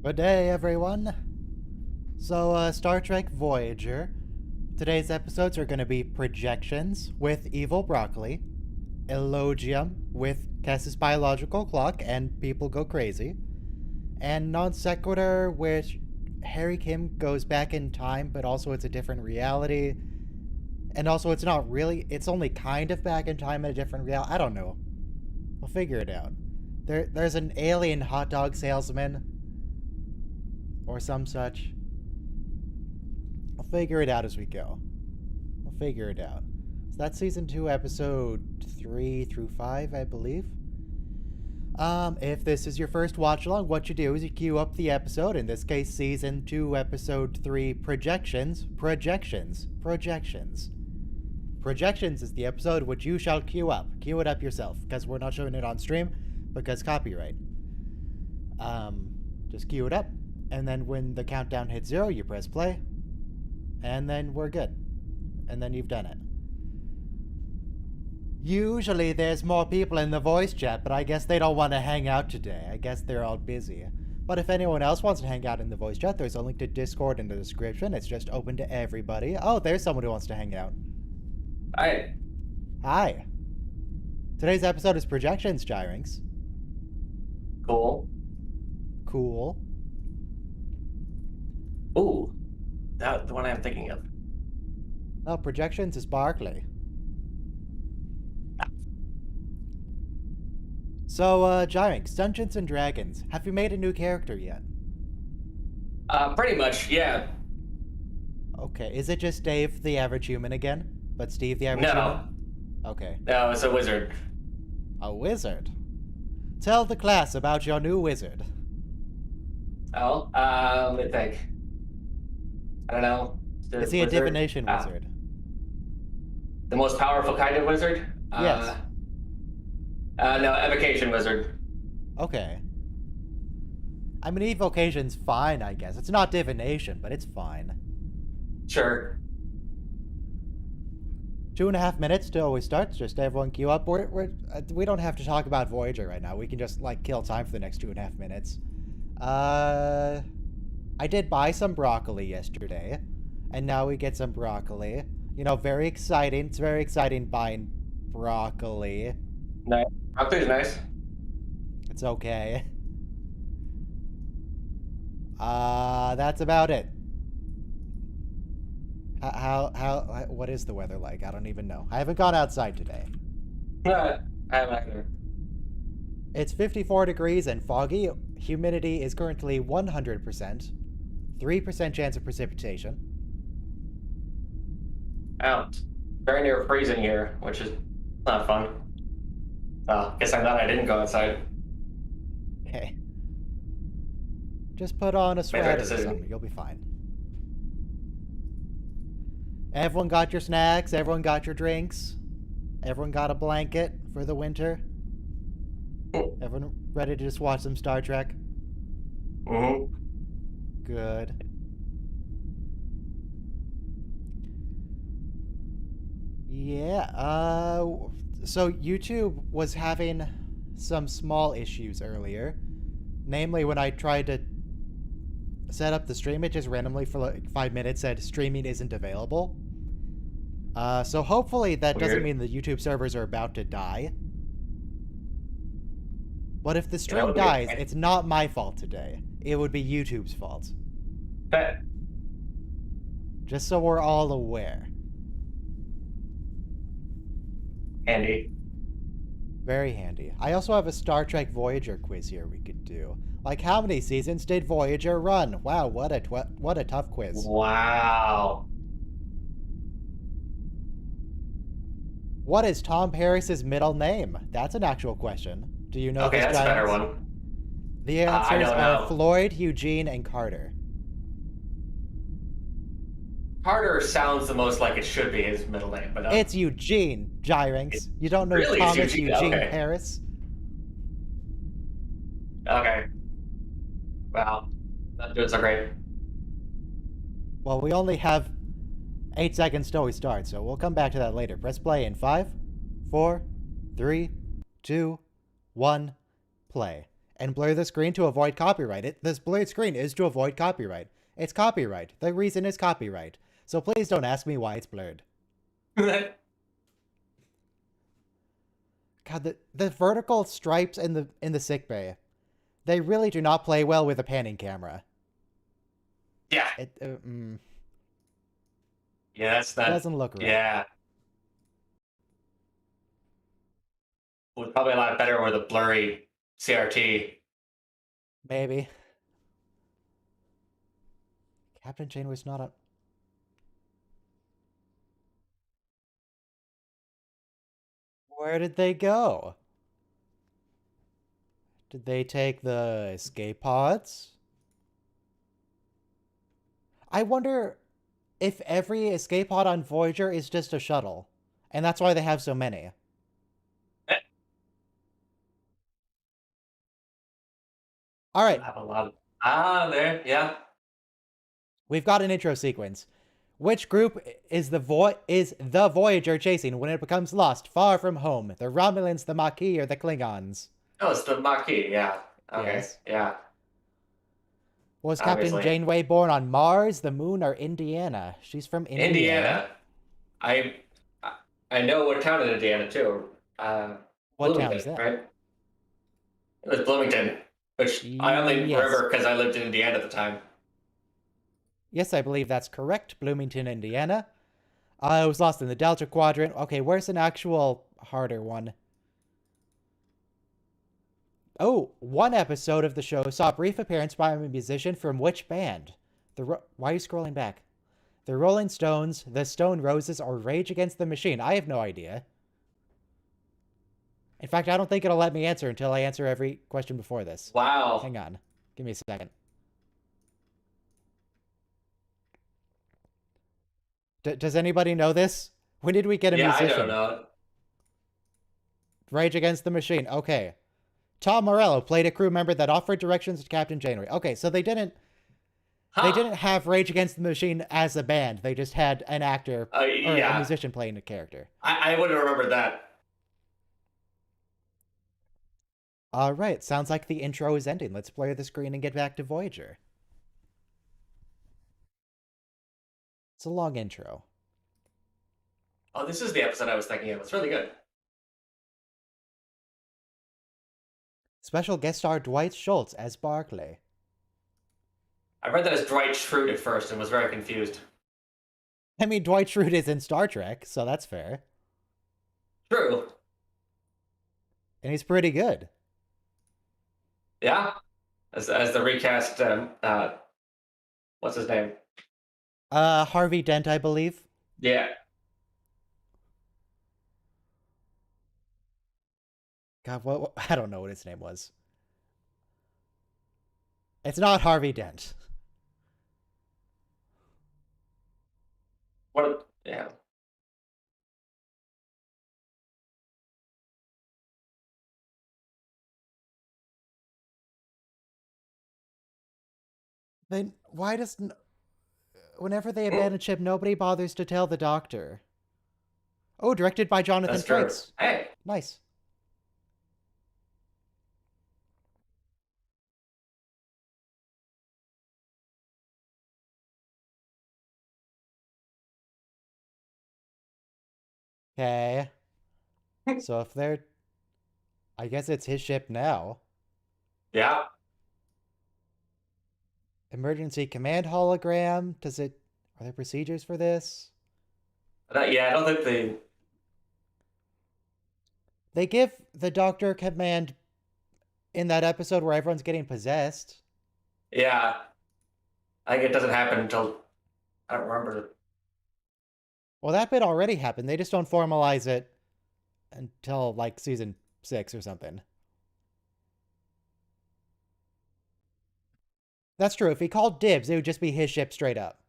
Good day, everyone. So, Star Trek Voyager. Today's episodes are going to be Projections with Evil Broccoli, Elogium with Kess's Biological Clock and People Go Crazy, and Non-Sequitur, which Harry Kim goes back in time, but also it's a different reality. And also, it's not really, it's only kind of back in time in a different reality. I don't know. We'll figure it out. There's an alien hot dog salesman or some such. I'll figure it out as we go. We'll figure it out. So that's season 2, episode 3 through 5, I believe. If this is your first watch along, what you do is you queue up the episode, in this case season 2, episode 3, Projections. Projections is the episode which you shall queue up. Queue it up yourself, because we're not showing it on stream, because copyright. Just queue it up, and then when the countdown hits 0, you press play, and then we're good. And then you've done it. Usually there's more people in the voice chat, but I guess they don't want to hang out today. I guess they're all busy. But if anyone else wants to hang out in the voice chat, there's a link to Discord in the description. It's just open to everybody. Oh, there's someone who wants to hang out. Hi. Hi. Today's episode is Projections, Gyrinx. Cool. Cool. Ooh. That the one I'm thinking of. No, Projections is Barkley. So, Gyrinx, Dungeons and Dragons. Have you made a new character yet? Pretty much, yeah. Okay, is it just Dave the average human again? But Steve the average human? No. Okay. No, it's a wizard. A wizard? Tell the class about your new wizard. Oh, let me think. I don't know. Is he a divination wizard? The most powerful kind of wizard? Yes. No, evocation wizard. Okay. I mean, evocation's fine, I guess. It's not divination, but it's fine. Sure. 2.5 minutes till we start. Just everyone queue up. We don't have to talk about Voyager right now. We can just, like, kill time for the next 2.5 minutes. I did buy some broccoli yesterday, and now we get some broccoli. You know, very exciting. It's very exciting buying broccoli. Nice. Broccoli's nice. It's okay. That's about it. What is the weather like? I don't even know. I haven't gone outside today. I haven't either. It's 54 degrees and foggy. Humidity is currently 100%. 3% chance of precipitation. Out. Very near freezing here, which is not fun. Guess I'm glad I didn't go outside. Okay. Just put on a sweater or something. You'll be fine. Everyone got your snacks. Everyone got your drinks. Everyone got a blanket for the winter. Everyone ready to just watch some Star Trek? Mm-hmm. Good. Yeah, so YouTube was having some small issues earlier. Namely, when I tried to set up the stream, it just randomly for like 5 minutes said streaming isn't available. So hopefully that doesn't mean the YouTube servers are about to die. But if the stream dies, it's not my fault today. It would be YouTube's fault. Bet. Just so we're all aware. Handy. Very handy. I also have a Star Trek Voyager quiz here we could do. Like, how many seasons did Voyager run? Wow, what a tough quiz. Wow. What is Tom Paris's middle name? That's an actual question. Do you know Okay, this, that's a Giants? better one. The answers don't are know. Floyd, Eugene, and Carter. Carter sounds the most like it should be his middle name, but It's Eugene, Gyrinx. You don't know Really? Thomas It's Eugene? Okay. Paris? Okay. Wow. Not doing so great. Well, we only have 8 seconds till we start, so we'll come back to that later. Press play in 5, 4, 3, 2, 1, play. and blur the screen to avoid copyright. This blurred screen is to avoid copyright. It's copyright. The reason is copyright. So please don't ask me why it's blurred. God, the vertical stripes in the sickbay, they really do not play well with a panning camera. Yeah. Yeah, that's not. It doesn't look right. Yeah. It was probably a lot better with a blurry CRT. Maybe. Captain Janeway's not a... Where did they go? Did they take the escape pods? I wonder if every escape pod on Voyager is just a shuttle. And that's why they have so many. All right. Have a lot of... there, yeah. We've got an intro sequence. Which group is the Voyager chasing when it becomes lost far from home? The Romulans, the Maquis, or the Klingons? Oh, it's the Maquis, yeah. Okay, yes. Yeah. Was Captain Janeway born on Mars, the Moon, or Indiana? She's from Indiana. I know what town in Indiana, too. What town is that? Right? It was Bloomington, which I only remember because I lived in Indiana at the time. Yes, I believe that's correct. Bloomington, Indiana. I was lost in the Delta Quadrant. Okay, where's an actual harder one? Oh, one episode of the show saw a brief appearance by a musician from which band? Why are you scrolling back? The Rolling Stones, the Stone Roses, or Rage Against the Machine? I have no idea. In fact, I don't think it'll let me answer until I answer every question before this. Wow. Hang on. Give me a second. Does anybody know this? When did we get a musician? Yeah, I don't know. Rage Against the Machine. Okay. Tom Morello played a crew member that offered directions to Captain Janeway. Okay, so they didn't have Rage Against the Machine as a band. They just had an actor or a musician playing a character. I wouldn't remember that. All right, sounds like the intro is ending. Let's blur the screen and get back to Voyager. It's a long intro. Oh, this is the episode I was thinking of. It's really good. Special guest star Dwight Schultz as Barclay. I read that as Dwight Schrute at first and was very confused. I mean, Dwight Schrute is in Star Trek, so that's fair. True. And he's pretty good. Yeah. As the recast, what's his name? Harvey Dent, I believe. Yeah. God, what I don't know what his name was. It's not Harvey Dent. Yeah. Then why does whenever they abandon ship, nobody bothers to tell the Doctor? Oh, directed by Jonathan Frakes. Hey, nice. Okay. So if they're... I guess it's his ship now. Yeah. Emergency command hologram. Does it... Are there procedures for this? Yeah, I don't think they... They give the Doctor command in that episode where everyone's getting possessed. Yeah. I think it doesn't happen until... I don't remember. Well, that bit already happened. They just don't formalize it until, like, season 6 or something. That's true. If he called dibs, it would just be his ship straight up.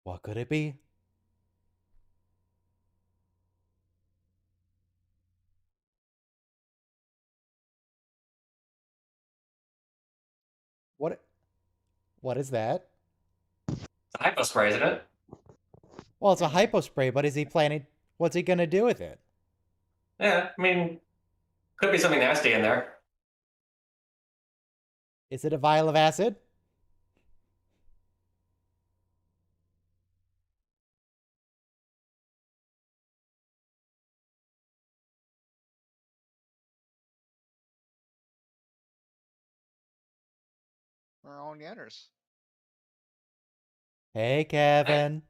What could it be? What is that? It's a hypo spray, isn't it? Well, it's a hypo spray, but is he planning? What's he gonna do with it? Yeah, I mean, could be something nasty in there. Is it a vial of acid? We're on the others. Hey, Kevin.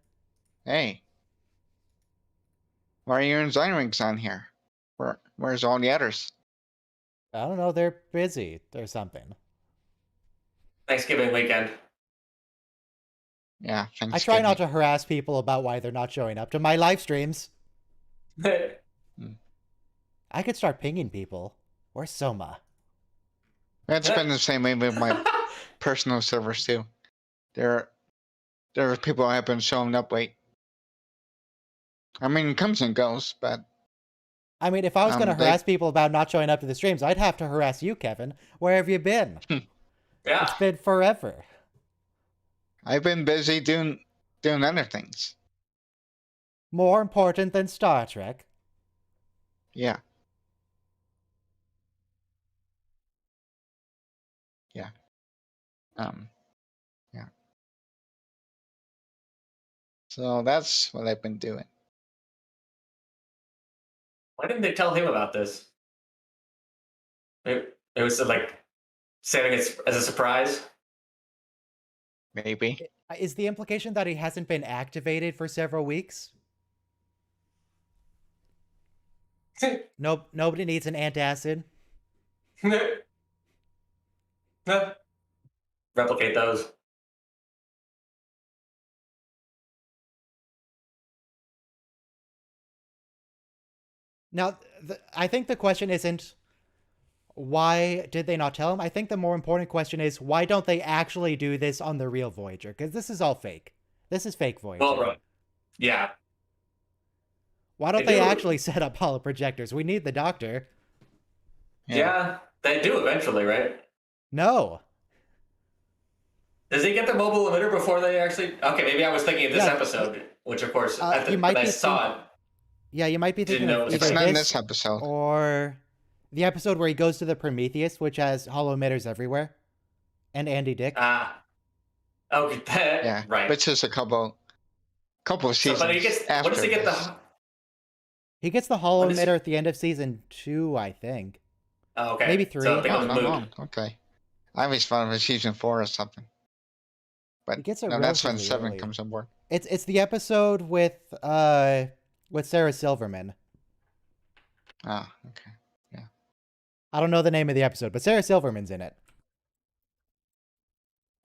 Hey. Why are you and Zinrings on here? Where's all the others? I don't know. They're busy or something. Thanksgiving weekend. Yeah, Thanksgiving. I try not to harass people about why they're not showing up to my live streams. I could start pinging people. Where's Soma? That's been the same way with my personal servers too. There are people who have been showing up late. I mean, it comes and goes, but I mean, if I was going to harass people about not showing up to the streams, I'd have to harass you, Kevin. Where have you been? Yeah. It's been forever. I've been busy doing other things. More important than Star Trek. Yeah. Yeah. Yeah. So that's what I've been doing. Why didn't they tell him about this? It was like saving it as a surprise. Maybe. Is the implication that he hasn't been activated for several weeks? Nope. Nobody needs an antacid. No. Replicate those. Now, I think the question isn't why did they not tell him? I think the more important question is why don't they actually do this on the real Voyager? Because this is all fake. This is fake Voyager. Well, right. Yeah. Why don't they actually set up holoprojectors? We need the Doctor. Yeah, they do eventually, right? No. Does he get the mobile emitter before they actually? Okay, maybe I was thinking of this episode, which of course you might when I be saw it. Yeah, you might be thinking of It's not in this episode. Or the episode where he goes to the Prometheus, which has hollow emitters everywhere, and Andy Dick. Okay, yeah, right. Which is a couple of seasons. So, but he gets. After What does he get this. He gets the hollow emitter at the end of season 2, I think. Oh, okay. Maybe 3. So not long. Okay. I always thought it was season 4 or something. But he gets it that's when 7 early. comes on board. It's the episode with Sarah Silverman. Ah, okay. Yeah. I don't know the name of the episode, but Sarah Silverman's in it.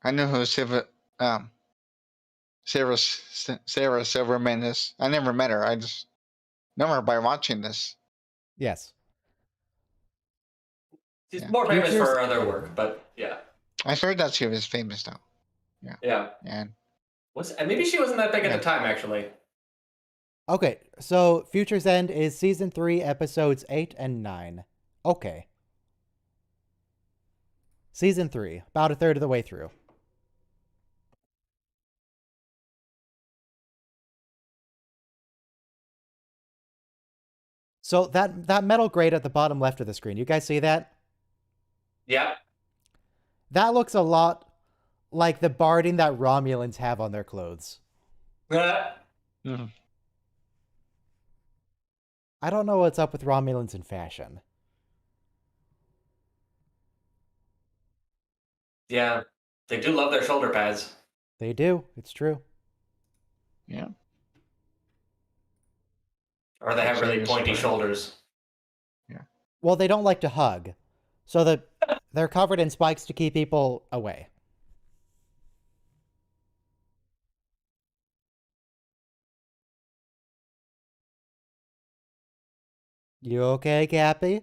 I know who Sarah Silverman is. I never met her. I just know her by watching this. Yes. She's more famous for her other work, but yeah. I heard that she was famous though. Yeah. Yeah. And maybe she wasn't that big at the time, actually. Okay, so Future's End is season 3, episodes 8 and 9. Okay. Season 3, about a third of the way through. So that metal grate at the bottom left of the screen, you guys see that? Yeah. That looks a lot like the barding that Romulans have on their clothes. mm-hmm. I don't know what's up with Romulans in fashion. Yeah, they do love their shoulder pads. They do. It's true. Yeah. Or they have really pointy shoulders. Yeah. Well, they don't like to hug. So they're covered in spikes to keep people away. You okay, Cappy?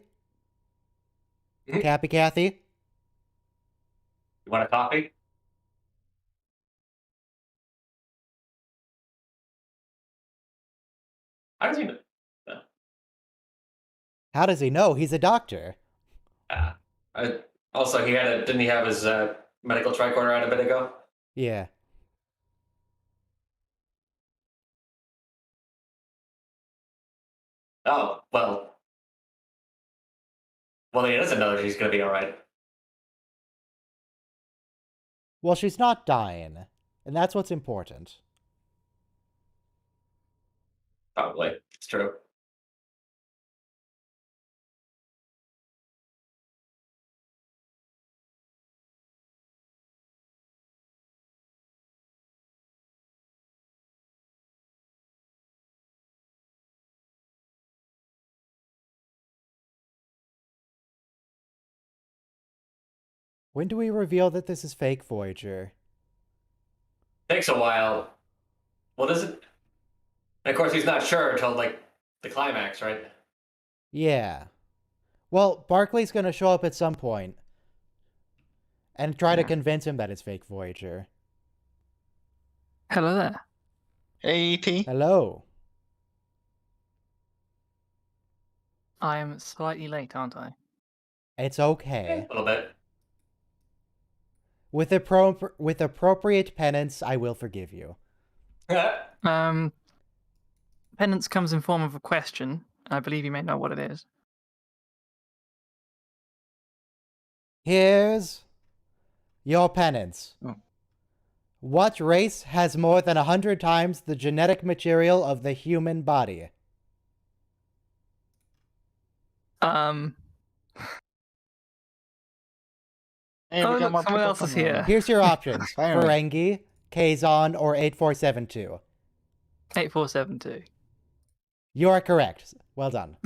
Mm-hmm. Cappy Kathy? You want a coffee? How does he know? How does he know? He's a doctor. Also, didn't he have his medical tricorder out a bit ago? Yeah. Oh, well, he doesn't know that she's gonna be alright. Well, she's not dying, and that's what's important. Probably. It's true. When do we reveal that this is fake Voyager? Takes a while. What is it? And of course, he's not sure until, like, the climax, right? Yeah. Well, Barclay's gonna show up at some point and try to convince him that it's fake Voyager. Hello there. Hey, E.T. Hello. I am slightly late, aren't I? It's okay. A little bit. With appropriate penance, I will forgive you. Penance comes in form of a question. I believe you may know what it is. Here's your penance. Oh. What race has more than 100 times the genetic material of the human body? Hey, Oh, we got look, more someone people else is coming here. around. Here's your options. Finally. Ferengi, Kazon, or 8472. 8472. You are correct. Well done.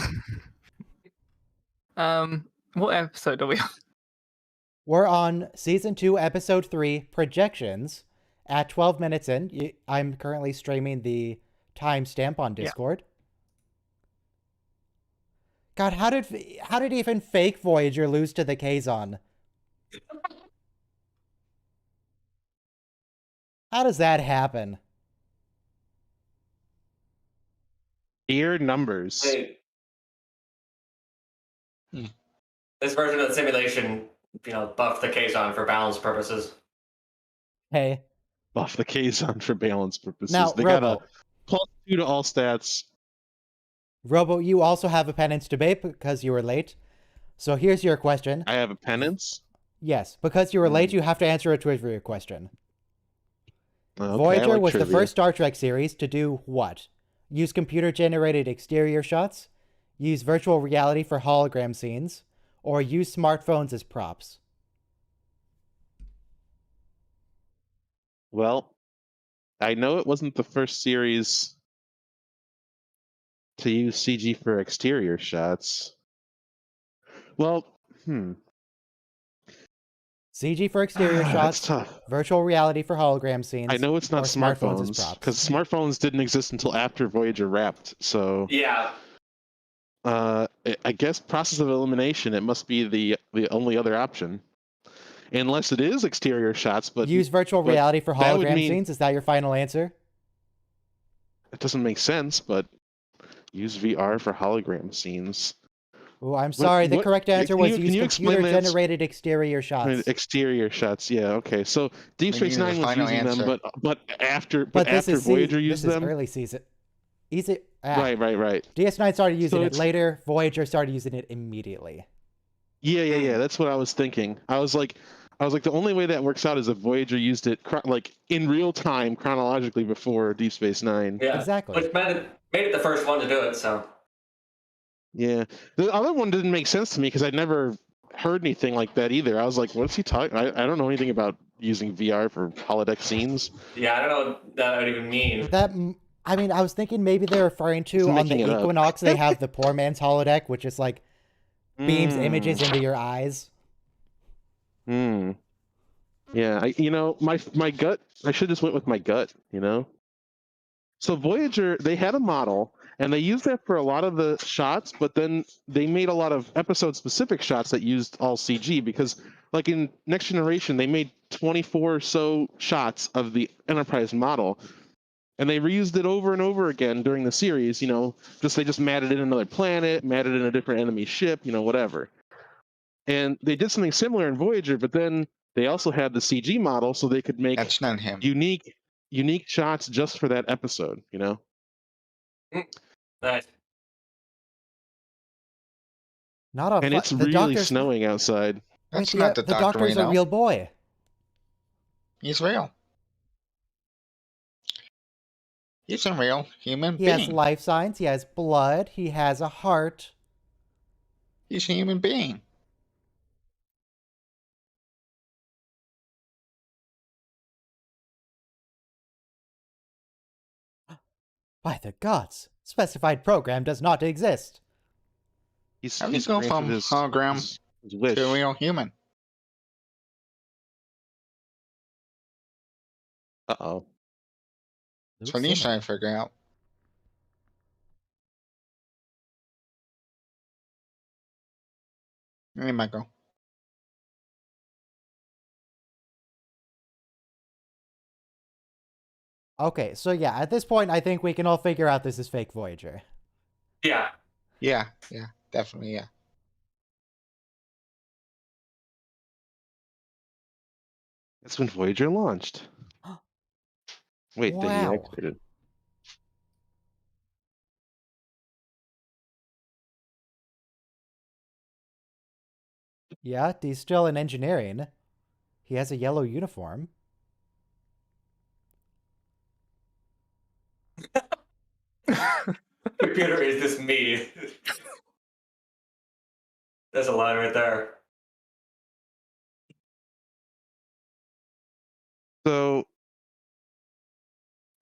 What episode are we on? We're on Season 2, Episode 3, Projections. At 12 minutes in, I'm currently streaming the timestamp on Discord. God, how did even fake Voyager lose to the Kazon? How does that happen? Ear numbers. Wait. Hmm. This version of the simulation, buffed the Kazon for balance purposes. Hey. Buff the Kazon for balance purposes. Now, They Robo. got a +2 to all stats. Robo, you also have a penance debate because you were late. So here's your question. I have a penance. Yes, because you were late, you have to answer a trivia question. Okay, Voyager I like was the trivia. first Star Trek series to do what? Use computer-generated exterior shots, use virtual reality for hologram scenes, or use smartphones as props. Well, I know it wasn't the first series to use CG for exterior shots. Well, CG for exterior That's shots, tough. virtual reality for hologram scenes. I know it's not or smartphones as smartphones props. because smartphones didn't exist until after Voyager wrapped. So Yeah. I guess process of elimination. It must be the only other option, unless it is exterior shots. But use virtual but reality for that would hologram mean- scenes. Is that your final answer? it doesn't make sense. But use VR for hologram scenes. Oh, I'm sorry. The what- correct answer can was you- use can you explain that? computer-generated exterior I shots. mean, exterior shots. Yeah. Okay. So Deep We Space need the Nine was final using answer. them, but after But this after is Voyager this used is them. early season. Right. DS9 started using So it it's- later. Voyager started using it immediately. Yeah. That's what I was thinking. I was like, the only way that works out is if Voyager used it like in real time, chronologically before Deep Space Nine. Yeah. Exactly. Which made it the first one to do it, so. Yeah. The other one didn't make sense to me because I'd never heard anything like that either. I was like, what's he talking? I don't know anything about using VR for holodeck scenes. Yeah, I don't know what that would even mean. I mean, I was thinking maybe they're referring to Just on the making it up. Equinox they have the poor man's holodeck, which is like beams Mm. images into your eyes. Yeah, my gut. I should just went with my gut. So Voyager, they had a model, and they used that for a lot of the shots, but then they made a lot of episode-specific shots that used all CG because, like in Next Generation, they made 24 or so shots of the Enterprise model, and they reused it over and over again during the series. They just matted in another planet, matted in a different enemy ship, whatever. And they did something similar in Voyager, but then they also had the CG model, so they could make That's not him. unique shots just for that episode. Nice. Not a And it's the really doctor's snowing outside. wait, That's not the doctor we doctor's a know. real boy. He's real. He's a real human He has being. life signs, he has blood, he has a heart. He's a human being. By the gods, specified program does not exist. How do you He's go granted from hologram his wish. to a real human? Uh-oh. That's what he's trying to figure out. Hey, Michael. Okay, so yeah, at this point, I think we can all figure out this is fake Voyager. Yeah. Yeah, definitely, yeah. That's when Voyager launched. Wait, Wow. deactivated. Yeah, he's still in engineering. He has a yellow uniform. Computer, is this me? That's a line right there. So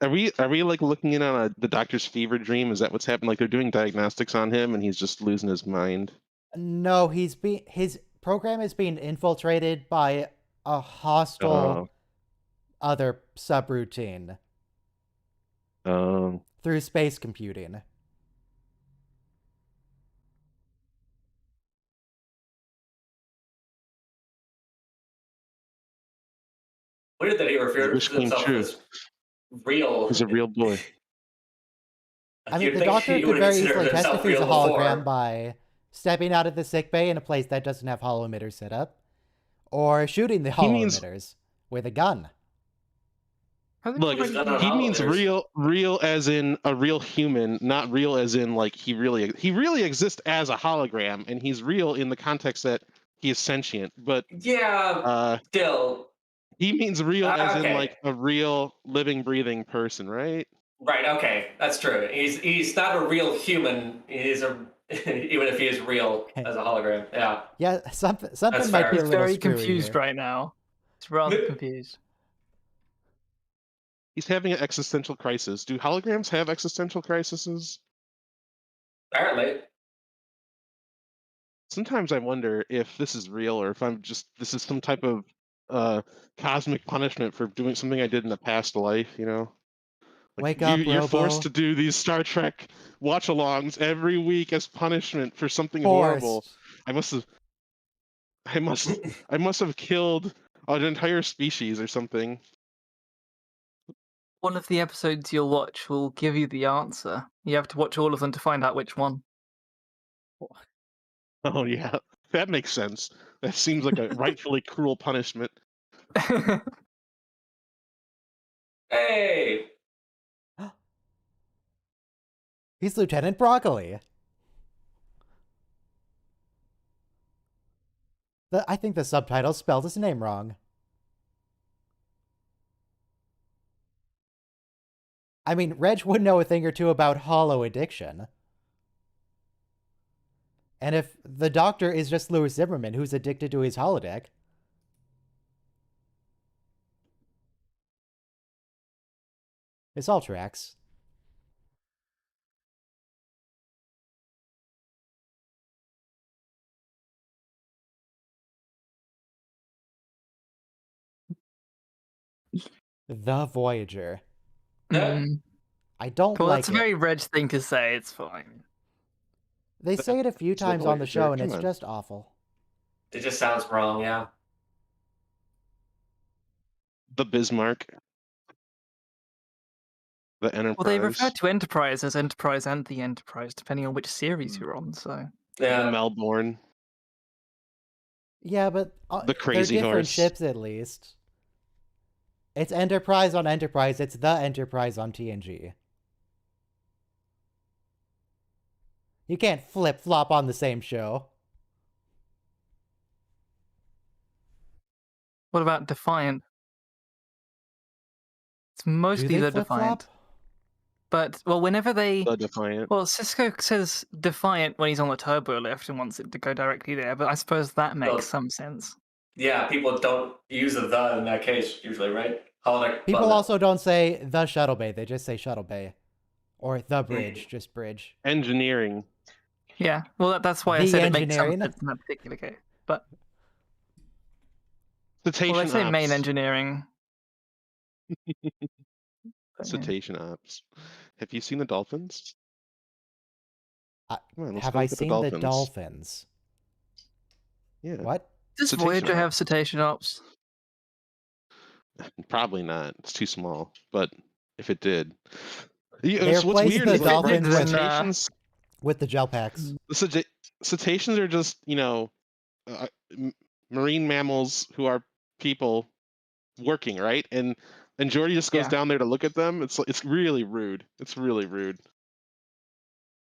are we like looking in on the doctor's fever dream? Is that what's happened? Like they're doing diagnostics on him and he's just losing his mind? No, his program is being infiltrated by a hostile other subroutine through space computing. Weird that he refers wish to came himself true. as real. He's a real boy. I mean, You'd the think doctor he could would very consider easily test himself if he's a real hologram before. by stepping out of the sickbay in a place that doesn't have holo emitters set up, or shooting the holo emitters with a gun. Look, He's done on he holo means emitters. real as in a real human, not real as in like he really exists as a hologram, and he's real in the context that he is sentient. But Yeah, still. he means real as in Okay. like a real living, breathing person, right? Right, okay, that's true. He's not a real human. He's a even if he is real as a hologram. Yeah. Yeah, something That's might fair. be a He's little very screwy confused here. right now. He's rather confused. He's having an existential crisis. Do holograms have existential crises? Apparently. Sometimes I wonder if this is real or if this is some type of cosmic punishment for doing something I did in a past life, you know? Like Wake up, you're forced Robo. to do these Star Trek watch-alongs every week as punishment for something horrible. Forced. I must have killed an entire species or something. One of the episodes you'll watch will give you the answer. You have to watch all of them to find out which one. Oh yeah, that makes sense. That seems like a rightfully cruel punishment. Hey. He's Lieutenant Broccoli. I think the subtitle spelled his name wrong. I mean, Reg would know a thing or two about holo addiction. And if the doctor is just Louis Zimmerman, who's addicted to his holodeck, it's all tracks. The Voyager. Mm. I don't Well, like that's a it. very Reg thing to say. It's fine. They say it a few It's the times on the Voyager, show, and come it's on. just awful. It just sounds wrong, yeah. The Bismarck. The Enterprise. Well, they refer to Enterprise as Enterprise and the Enterprise, depending on which series you're on. So The Yeah. Melbourne. Yeah, but The Crazy they're different Horse. ships at least. It's Enterprise on Enterprise. It's the Enterprise on TNG. You can't flip-flop on the same show. What about Defiant? It's Do mostly they the flip flop? Defiant. But, well, whenever they... The Defiant. Well, Cisco says Defiant when he's on the turbo lift and wants it to go directly there, but I suppose that makes Well, some sense. Yeah, people don't use the in that case usually, right? Holodeck People button. also don't say the shuttle bay; they just say shuttle bay, or the bridge, just bridge. Engineering. Yeah, well, that's why I The said it makes some engineering. sense in that particular case. But, Cetacean well, they say ops. main engineering. But, yeah. Cetacean ops. Have you seen the dolphins? Come on, let's Have go I look at the seen the dolphins. dolphins? Yeah. What? Does Cetacean Voyager have ops. cetacean ops? Probably not. It's too small. But if it did, They what's replaced weird the is like dolphins the with- cetaceans. With the gel packs. The cetaceans are just marine mammals who are people working, right? And Jordy just goes Yeah. down there to look at them. It's really rude. It's really rude.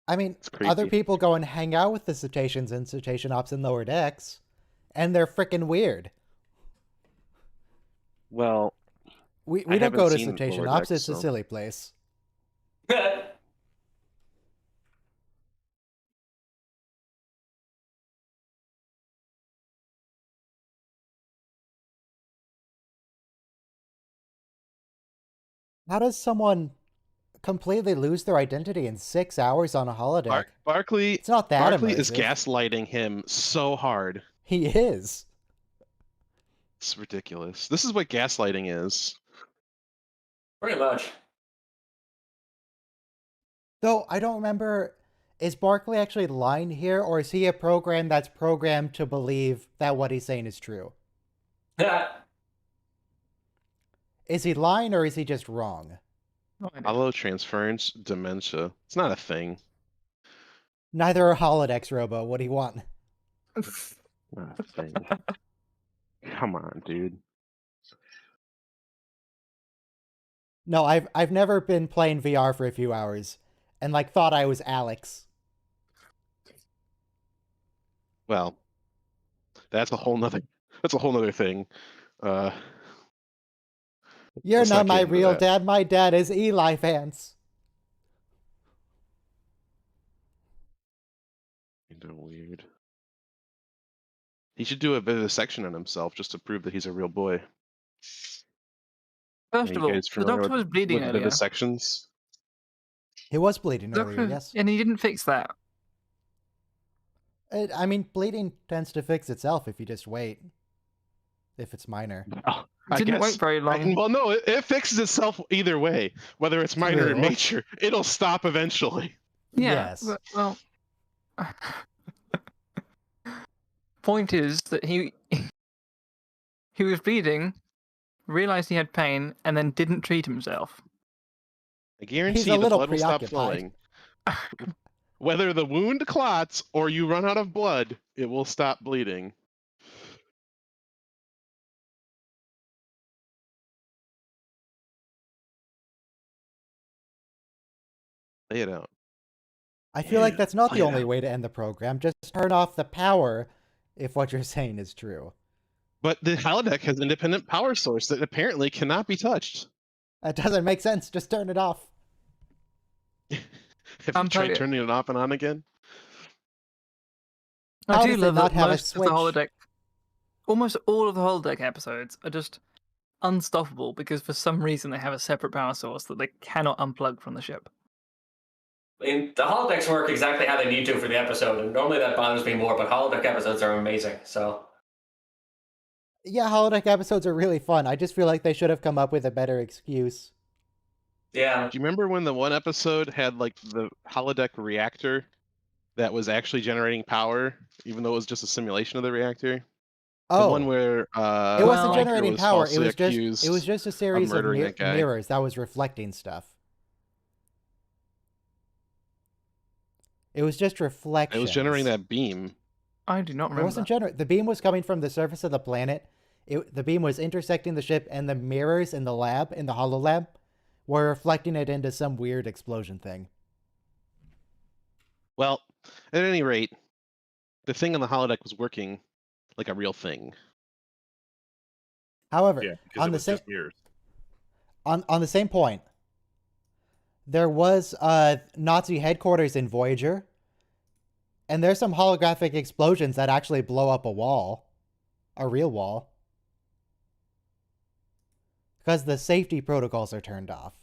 I mean, It's creepy. other people go and hang out with the cetaceans and cetacean ops in lower decks, and they're freaking weird. Well, We I don't go haven't to seen cetacean lower ops. decks, It's a so- silly place. How does someone completely lose their identity in 6 hours on a holodeck? Barkley. It's not that Barkley is immersive. gaslighting him so hard. He is. It's ridiculous. This is what gaslighting is. Pretty much. Though I don't remember, is Barkley actually lying here, or is he a program that's programmed to believe that what he's saying is true? Yeah. Is he lying, or is he just wrong? No idea. Allotransference dementia. It's not a thing. Neither are holodecks, Robo. What do you want? Not a thing. Come on, dude. No, I've never been playing VR for a few hours, and like thought I was Alex. Well, that's a whole nother thing. You're Let's not not my get into real that. dad. My dad is Eli Vance. Kinda weird. He should do a bit of a section on himself just to prove that he's a real boy. First Are of you all, guys the familiar doctor was bleeding with earlier. vivisections? He was bleeding The earlier, doctor, yes. and he didn't fix that. I mean, bleeding tends to fix itself if you just wait. If it's minor. Oh, It didn't wait very long. Well, no, it fixes itself either way. Whether it's minor or True. major, it'll stop eventually. Yeah, Yes. but, well... Point is that he was bleeding, realized he had pain, and then didn't treat himself. I guarantee He's a the little blood will stop preoccupied. flowing. Whether the wound clots or you run out of blood, it will stop bleeding. Lay it out. I feel like Yeah, that's not play the it only out. way to end the program. Just turn off the power if what you're saying is true. But the holodeck has independent power source that apparently cannot be touched. That doesn't make sense. Just turn it off. Have I'm you tried telling you. turning it off and on again? How I do does it love not that have a most of the switch? holodeck, almost all of the holodeck episodes are just unstoppable because for some reason they have a separate power source that they cannot unplug from the ship. I mean, the holodecks work exactly how they need to for the episode, and normally that bothers me more, but holodeck episodes are amazing, so... Yeah, holodeck episodes are really fun. I just feel like they should have come up with a better excuse. Yeah. Do you remember when the one episode had like the holodeck reactor that was actually generating power, even though it was just a simulation of the reactor? Oh, The one where it wasn't Well- Riker generating was power. falsely accused It was just a series of murdering that guy. mirrors that was reflecting stuff. It was just reflections. It was generating that beam. I do not It remember. wasn't the beam was coming from the surface of the planet. The beam was intersecting the ship, and the mirrors in the lab, in the hololab, were reflecting it into some weird explosion thing. Well, at any rate, the thing on the holodeck was working like a real thing. However, Yeah, because on it the was same just mirrors. on the same point, there was Nazi headquarters in Voyager, and there's some holographic explosions that actually blow up a wall, a real wall, because the safety protocols are turned off.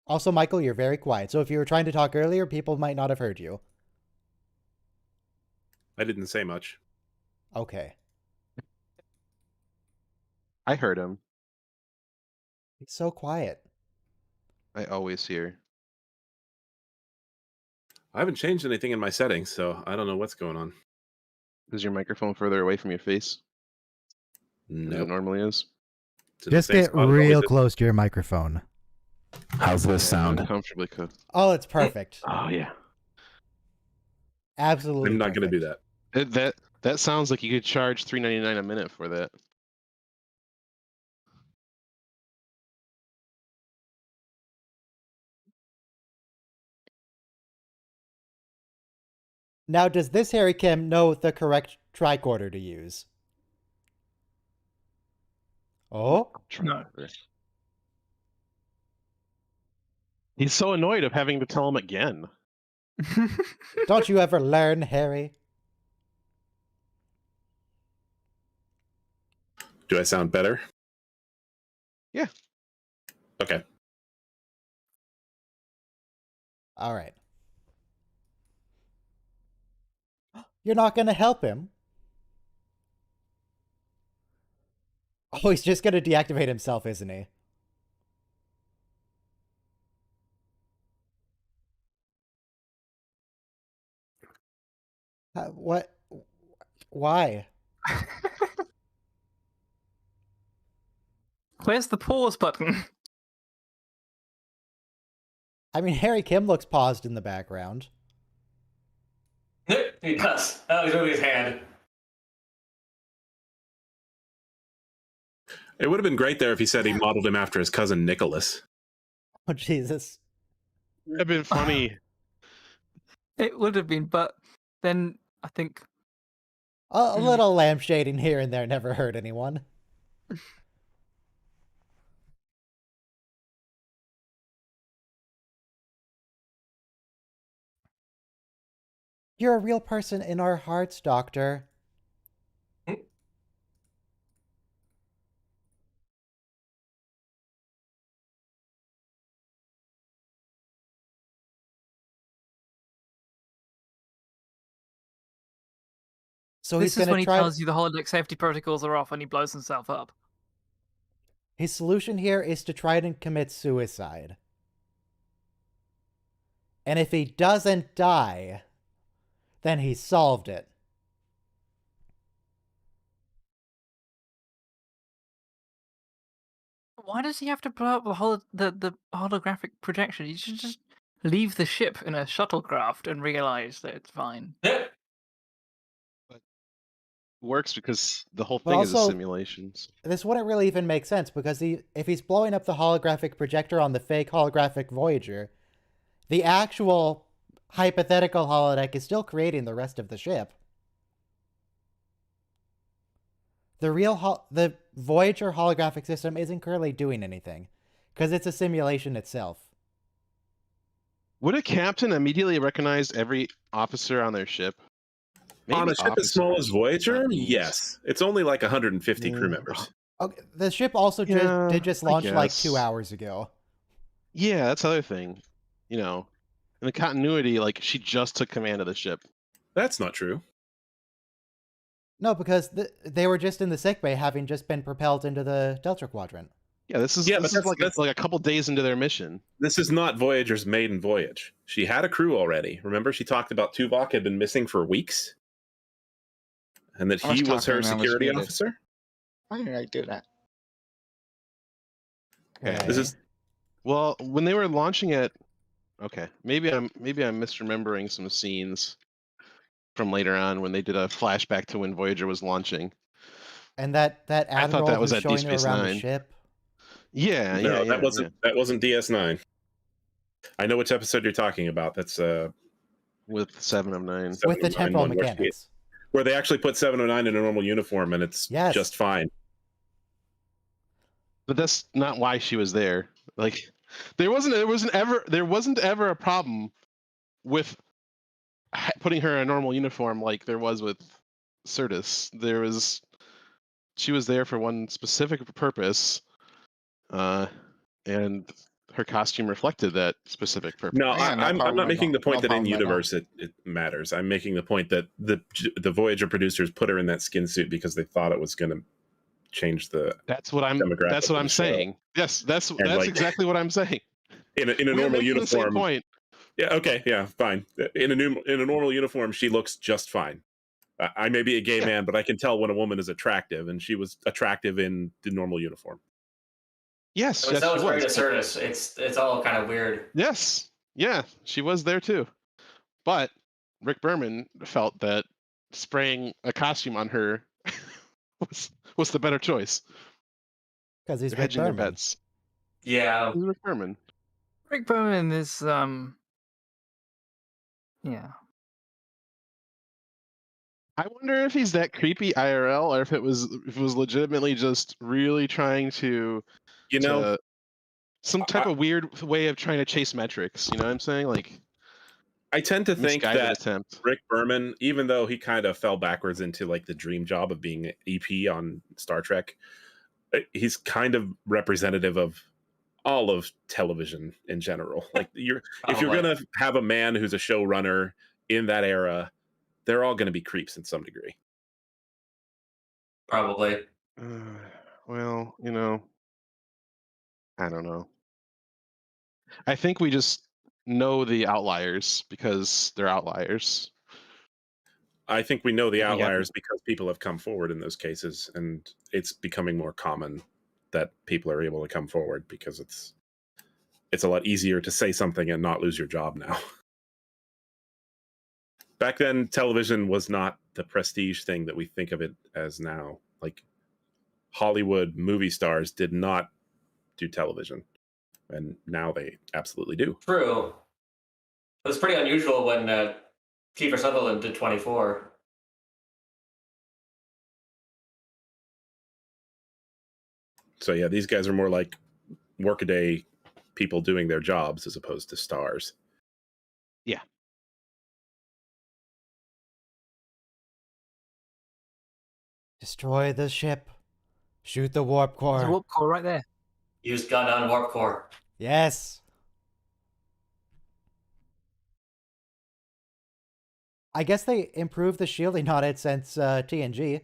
Also, Michael, you're very quiet, so if you were trying to talk earlier, people might not have heard you. I didn't say much. Okay. I heard him. He's so quiet. I always hear. I haven't changed anything in my settings, so I don't know what's going on. Is your microphone further away from your face than it Nope. normally is? It's in the Just same get spot it always real is. close to your microphone. How's this sound? Uncomfortably close. Oh, it's perfect. Oh yeah. Absolutely. I'm not going to do perfect. that. That sounds like you could charge $3.99 a minute for that. Now, does this Harry Kim know the correct tricorder to use? Oh? No. He's so annoyed of having to tell him again. Don't you ever learn, Harry? Do I sound better? Yeah. Okay. All right. You're not going to help him? Oh, he's just going to deactivate himself, isn't he? What? Why? Where's the pause button? I mean, Harry Kim looks paused in the background. He does. Oh, he's moving his hand. It would have been great there if he said he modeled him after his cousin Nicholas. Oh, Jesus. That'd have been funny. It would have been, but then I think A little lampshading here and there never hurt anyone. You're a real person in our hearts, Doctor. So this he's is going when to he try. tells you the holodeck safety protocols are off and he blows himself up. His solution here is to try and commit suicide. And if he doesn't die, then he solved it. Why does he have to blow up the holographic projection? He should just leave the ship in a shuttlecraft and realize that it's fine. Works because the whole But thing is a also- simulation. This wouldn't really even make sense because if he's blowing up the holographic projector on the fake holographic Voyager, the actual hypothetical holodeck is still creating the rest of the ship. The Voyager holographic system isn't currently doing anything because it's a simulation itself. Would a captain immediately recognize every officer on their ship? On a ship as small as Voyager? Not Yes. It's only like 150 crew members. Okay, the ship also Yeah, did just I launch like guess. 2 hours ago. Yeah, that's the other thing. You know, in the continuity, like she just took command of the ship. That's not true. No, because they were just in the sickbay, having just been propelled into the Delta Quadrant. Yeah, this is Yeah, but this is like a couple days into their mission. This is not Voyager's maiden voyage. She had a crew already. Remember, she talked about Tuvok had been missing for weeks? And that I was he was her talking when I was security muted. officer? Why did I do that? Okay. This is Well, when they were launching it, okay, maybe I'm misremembering some scenes from later on when they did a flashback to when Voyager was launching. And that thought admiral that was who's at showing Deep her Space around the Nine. ship. Yeah, no, yeah, that wasn't DS9. I know which episode you're talking about. That's with 7 of 9. With the 709 temporal one where mechanics. where they actually put 709 in a normal uniform and it's Yes. just fine. But that's not why she was there. Like, there wasn't ever a problem with putting her in a normal uniform like there was with Certus. She was there for one specific purpose, and her costume reflected that specific purpose. No, Yeah, no I'm problem not at making all. the point No that in problem at all. universe it matters. I'm making the point that the Voyager producers put her in that skin suit because they thought it was going to change the That's what I'm demographic of the show. saying. Yes, that's like- exactly what I'm saying. in a We are normal making the same uniform. point. Yeah, okay, yeah, fine. In a normal uniform, she looks just fine. I may be a gay man, but I can tell when a woman is attractive, and she was attractive in the normal uniform. Yes, That yes, was she very was. Certus. It's all kind of weird. Yes, yeah, she was there too. But Rick Berman felt that spraying a costume on her was the better choice. Because he's They're Rick hedging their Berman. bets. Yeah. Who's Rick Berman? Rick Berman is yeah. I wonder if he's that creepy IRL, or if it was legitimately just really trying to You know, some type of weird way of trying to chase metrics. You know what I'm saying? Like, I tend to think misguided that attempt. Rick Berman, even though he kind of fell backwards into like the dream job of being an EP on Star Trek, he's kind of representative of all of television in general. Like if you're gonna have a man who's a showrunner in that era, they're all gonna be creeps in some degree. Probably. Well, I don't know. I think we just know the outliers because they're outliers. I think we know the We have- outliers because people have come forward in those cases, and it's becoming more common that people are able to come forward because it's a lot easier to say something and not lose your job now. Back then, television was not the prestige thing that we think of it as now. Like Hollywood movie stars did not do television, and now they absolutely do. True. It was pretty unusual when Kiefer Sutherland did 24. So yeah, these guys are more like workaday people doing their jobs as opposed to stars. Yeah. Destroy the ship. Shoot the warp core. There's a warp core right there. Used gun on warp core. Yes. I guess they improved the shielding on it since TNG,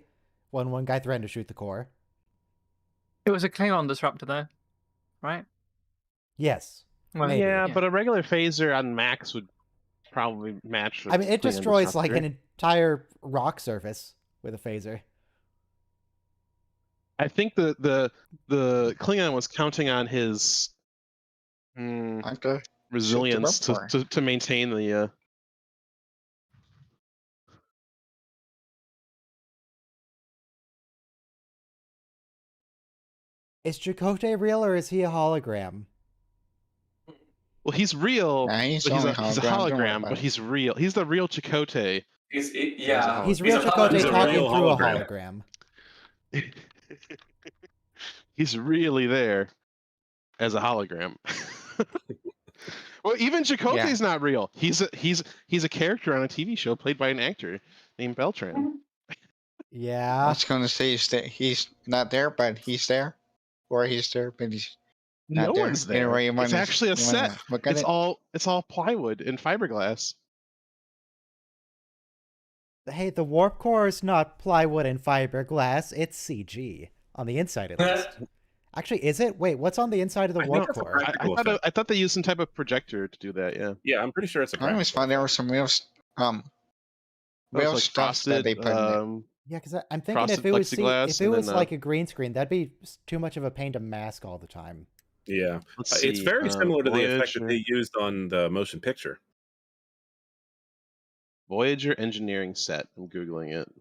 when one guy threatened to shoot the core. It was a Klingon disruptor though, right? Yes. Well, Maybe. Yeah, but a regular phaser on Max would probably match. I mean, it Klingon destroys like disruptor. an entire rock surface with a phaser. I think the Klingon was counting on his Like to resilience shoot the to maintain the. Is Chakotay real or is he a hologram? Well, he's real. Nah, he's but he's a only hologram, don't worry hologram, about but it. he's real. He's the real Chakotay. Yeah. He's real a Chakotay he's a talking real through hologram. a hologram. He's really there as a hologram. Well, even Chakotay's not real. He's a character on a TV show played by an actor named Beltran. I Yeah. was going to say he's not there, but he's there. Or he's there, but he's not No there. one's there. Anyway, you It's wanna- actually a you wanna set. look at It's it? all plywood and fiberglass. Hey, the warp core is not plywood and fiberglass. It's CG. On the inside, at least. Actually, is it? Wait, what's on the inside of the I think warp that's a core? practical I effect. thought they used some type of projector to do that. Yeah. Yeah, I'm pretty sure it's a I always practical found there were some real Like stuff that they put in there. Yeah, because I'm thinking frosted if it was plexiglass if it and was then, like a green screen, that'd be too much of a pain to mask all the time. Yeah, Let's it's see, very similar to the effect that Voyager- they used on the motion picture. Voyager engineering set. I'm googling it.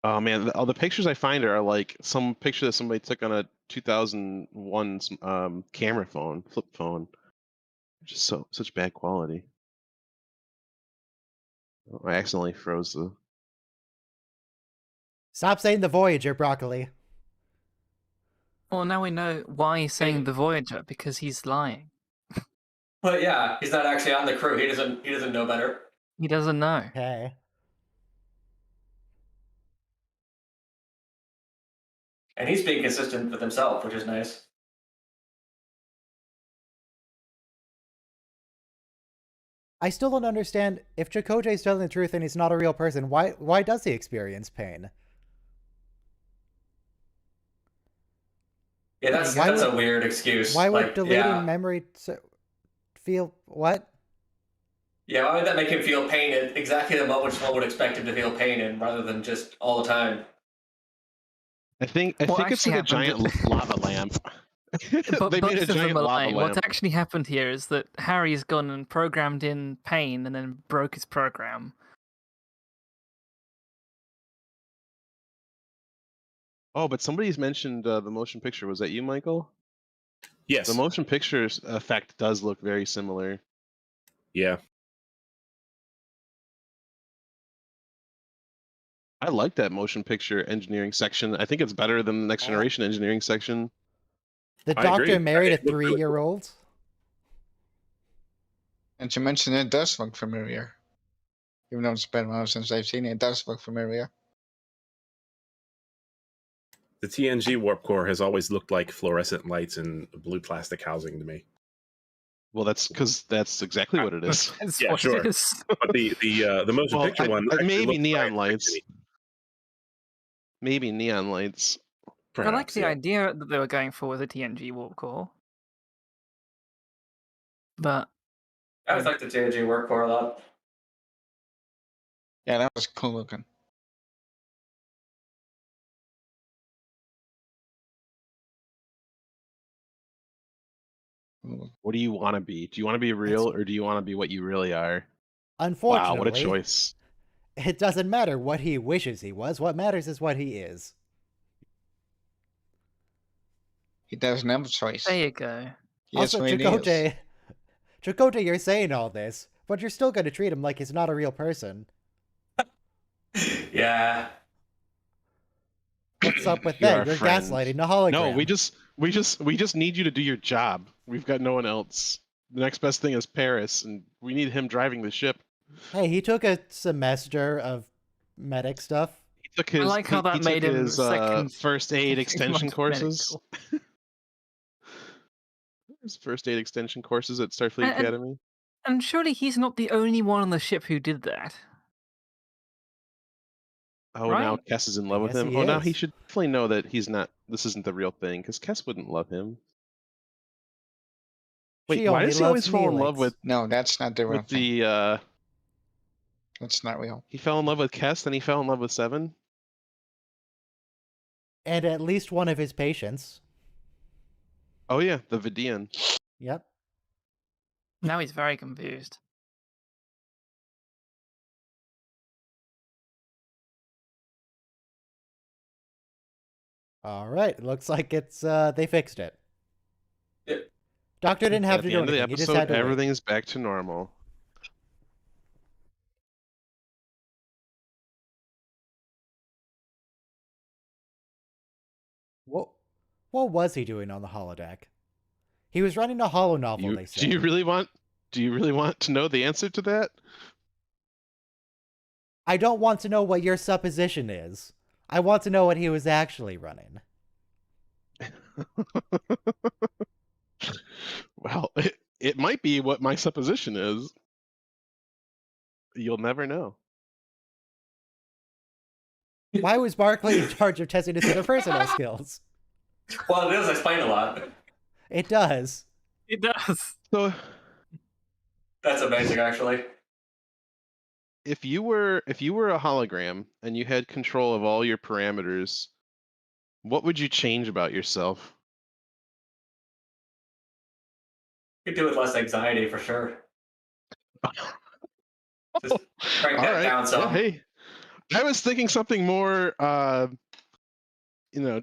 Oh man, all the pictures I find are like some picture that somebody took on a 2001 camera phone, flip phone. Just such bad quality. Oh, I accidentally froze the. Stop saying the Voyager, Broccoli. Well, now we know why he's saying the Voyager, because he's lying. But yeah, he's not actually on the crew. He doesn't know better. He doesn't know. Okay. And he's being consistent with himself, which is nice. I still don't understand if Chakotay is telling the truth and he's not a real person. Why does he experience pain? Yeah, that's a weird excuse. Why would deleting memory feel what? Yeah, why would that make him feel pain at exactly the moment one would expect him to feel pain in, rather than just all the time? I think it's like a giant lava lamp. But They made a both of them giant are lava lying. lamp. What's actually happened here is that Harry's gone and programmed in pain and then broke his program. Oh, but somebody's mentioned the motion picture. Was that you, Michael? Yes. The motion picture effect does look very similar. Yeah. I like that motion picture engineering section. I think it's better than the Next Generation engineering section. The I doctor agree. married a It looked really cool. 3-year-old? And to mention it does look familiar. Even though it's been a while since I've seen it, it does look familiar. The TNG warp core has always looked like fluorescent lights and blue plastic housing to me. Well, that's because that's exactly what it is. That's Yeah, what sure. it is. But the motion picture one actually maybe looks neon science lights. fiction-y. Maybe neon lights. I like Perhaps, the yeah. idea that they were going for with a TNG warp core. But I always like the TNG work core a lot. Yeah, that was cool looking. What do you want to be? Do you want to be real, or do you want to be what you really are? Unfortunately, Wow, what a choice! It doesn't matter what he wishes he was. What matters is what he is. He doesn't have a choice. there you go. He is Also, what he is. Chakotay, you're saying all this, but you're still going to treat him like he's not a real person. Yeah. What's up with You're that? our You're friend. gaslighting the hologram. No, we just need you to do your job. We've got no one else. The next best thing is Paris, and we need him driving the ship. Hey, he took a semester of medic stuff. He took his. I like how he that took made him his second first aid extension month courses. medical. His first aid extension courses at Starfleet And- Academy. And surely he's not the only one on the ship who did that. Oh, Right? now Kess is in love with guess him. he Oh, now he is. should definitely know that he's not. This isn't the real thing, because Kess wouldn't love him. Wait, She why only does he always loves fall in love Neelix. with No, that's not the real thing. the? That's not real. He fell in love with Kess, then he fell in love with Seven. And at least one of his patients. Oh yeah, the Vidian. Yep. Now he's very confused. All right. Looks like it's they fixed it. Yeah. Doctor didn't have At to the do end of the anything. He just episode, had to wait. everything is back to normal. What was he doing on the holodeck? He was running a holo novel, they said. Do you really want to know the answer to that? I don't want to know what your supposition is. I want to know what he was actually running. Well, it might be what my supposition is. You'll never know. Why was Barclay in charge of testing his interpersonal skills? Well, it does explain a lot. It does. It does. So, That's amazing, actually. if you were a hologram and you had control of all your parameters, what would you change about yourself? You could do with less anxiety for sure. Just crank All that right. down some. Yeah, hey, I was thinking something more,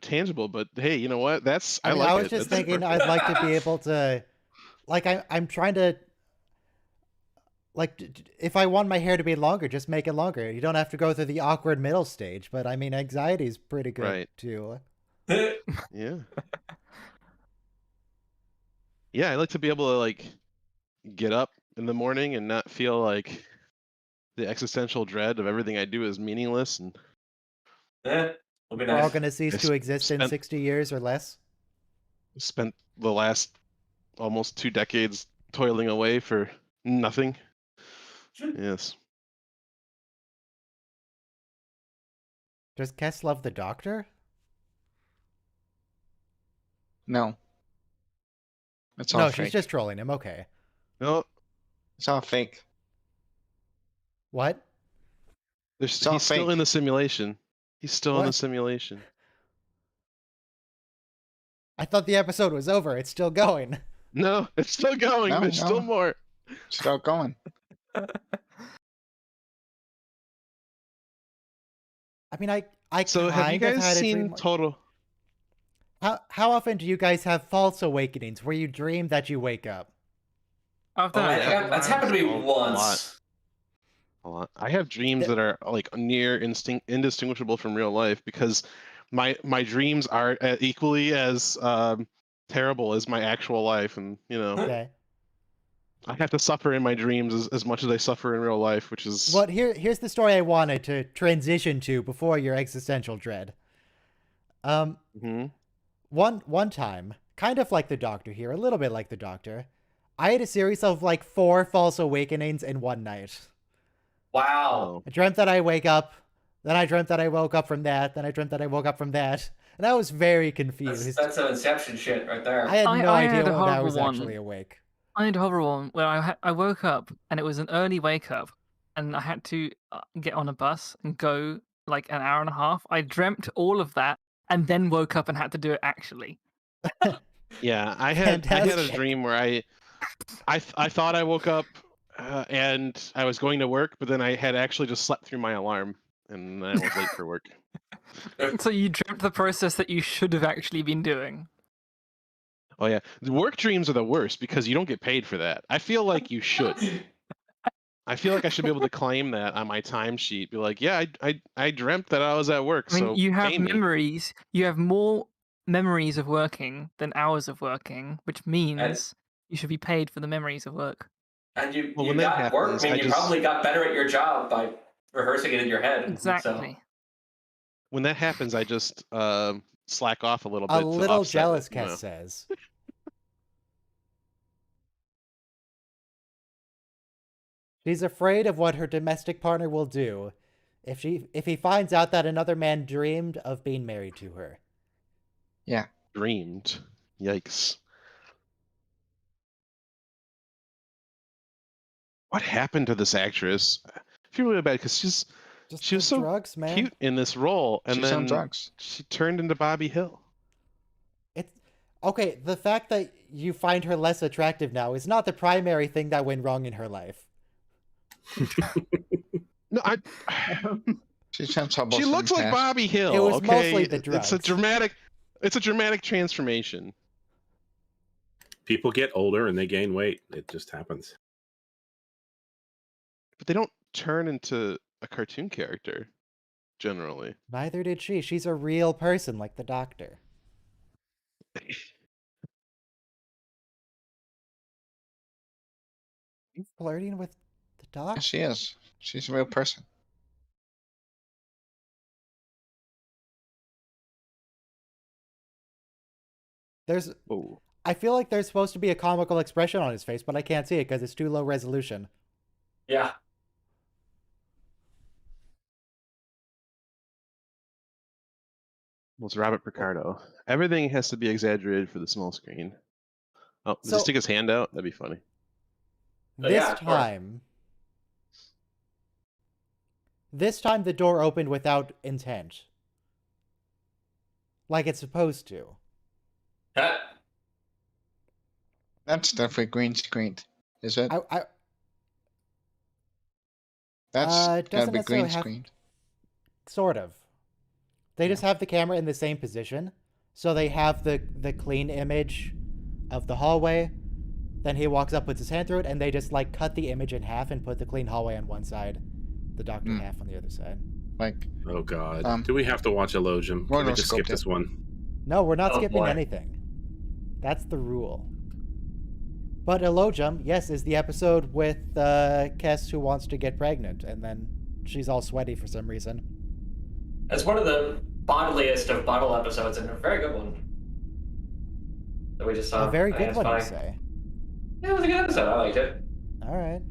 tangible. But hey, you know what? I like was it. just That's thinking perfect. I'd like to be able to, like, I'm trying to like, if I want my hair to be longer, just make it longer. You don't have to go through the awkward middle stage. But I mean, anxiety is pretty good Right. too. Yeah. Yeah, I like to be able to like get up in the morning and not feel like the existential dread of everything I do is meaningless, and Will be We're all nice. going to cease to exist in spent- 60 years or less. spent the last almost 2 decades toiling away for nothing. Yes. Does Kess love the Doctor? No. It's all No, fake. she's just trolling him. Okay. No, It's all fake. What? he's all still fake. in the simulation. He's still in the What? simulation. I thought the episode was over. It's still going. No, it's still going. No, There's no. still more. Still going. I mean, I So have you kind of guys had a seen dream. Total? How often do you guys have false awakenings where you dream that you wake up? I've done it. That's happened to me A once. A lot. I have dreams that are like near indistinguishable from real life because my dreams are equally as terrible as my actual life, and Okay. I have to suffer in my dreams as much as I suffer in real life, which is Well, here's the story I wanted to transition to before your existential dread. Mhm. One time, kind of like the Doctor here, a little bit like the Doctor, I had a series of like 4 false awakenings in one night. Wow. I dreamt that I wake up, then I dreamt that I woke up from that, then I dreamt that I woke up from that, and I was very confused. That's some Inception shit right there. I had no I idea had a when I horrible was one. actually awake. I had a horrible one where I woke up and it was an early wake up, and I had to get on a bus and go like an hour and a half. I dreamt all of that and then woke up and had to do it actually. Yeah, I had a Fantastic. dream where I thought I woke up and I was going to work, but then I had actually just slept through my alarm and I was late for work. So you dreamt the process that you should have actually been doing. Oh yeah, the work dreams are the worst because you don't get paid for that. I feel like you should. I feel like I should be able to claim that on my timesheet. Be like, yeah, I dreamt that I was at work. I mean, so you have pay me. memories. You have more memories of working than hours of working, which means you should be paid for the memories of work. And you Well, when that got work. happens, I mean, I you just- probably got better at your job by rehearsing it in your head. Exactly. When that happens, I just slack off a little bit. A to little offset jealous, it, you know. Kess says. She's afraid of what her domestic partner will do if he finds out that another man dreamed of being married to her. Dreamed. Yikes. What happened to this actress? I feel really bad because Just she was the so drugs, man. cute in this role, and She's on then drugs. she turned into Bobby Hill. It's okay. The fact that you find her less attractive now is not the primary thing that went wrong in her life. No, She's had trouble. she looks like Bobby Hill. It was okay? mostly the It's a drugs. dramatic transformation. People get older and they gain weight. It just happens. But they don't turn into a cartoon character, generally. Neither did she. She's a real person like the Doctor. You flirting with the Doctor? She is. She's a real person. There's. Whoa. I feel like there's supposed to be a comical expression on his face, but I can't see it because it's too low resolution. Yeah. Well, it's Robert Picardo. Everything has to be exaggerated for the small screen. Oh, does So- he stick his hand out? That'd be funny. Oh, This yeah, of course. time the door opened without intent. Like it's supposed to. Huh? That's definitely green screened, is it? I That's it gotta doesn't be green necessarily have- screened. sort of. They just have the camera in the same position, so they have the clean image of the hallway, Then he walks up, puts his hand through it, and they just like cut the image in half and put the clean hallway on one side, the doctor half on the other side. Like, Oh God. Do we have to watch Elogium? Can we just skip this one? No, we're not Oh, skipping boy. anything. That's the rule. But Elogium, yes, is the episode with Kess who wants to get pregnant, and then she's all sweaty for some reason. It's one of the bodiliest of bottle episodes, and a very good one. That we just saw. A very I think good it's one, you fine. say. Yeah, it was a good episode. I liked it. All right.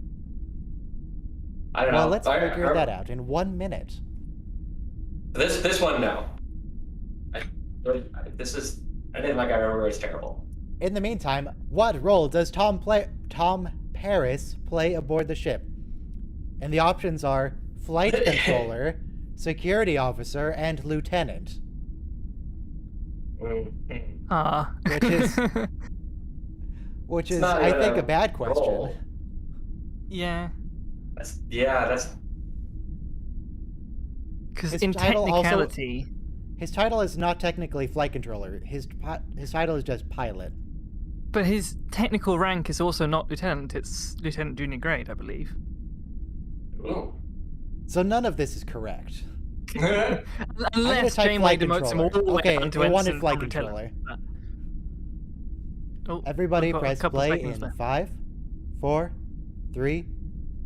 I don't Well, know. let's figure that out in 1 minute. This one, no. I didn't like. I remember it's terrible. In the meantime, what role does Tom Paris play aboard the ship? And the options are flight controller, security officer, and lieutenant. Which is, not I even think, a a bad question. role. Yeah. That's Because His in title also- technicality, His title is not technically flight controller. His title is just pilot. but his technical rank is also not lieutenant. It's lieutenant junior grade, I believe. ooh. So none of this is correct. Unless type Janeway flight demotes him all the controller. way Okay, down to I wanted ensign flight from lieutenant. controller. Oh, Everybody we've got a press couple play seconds in left. 5, 4, 3,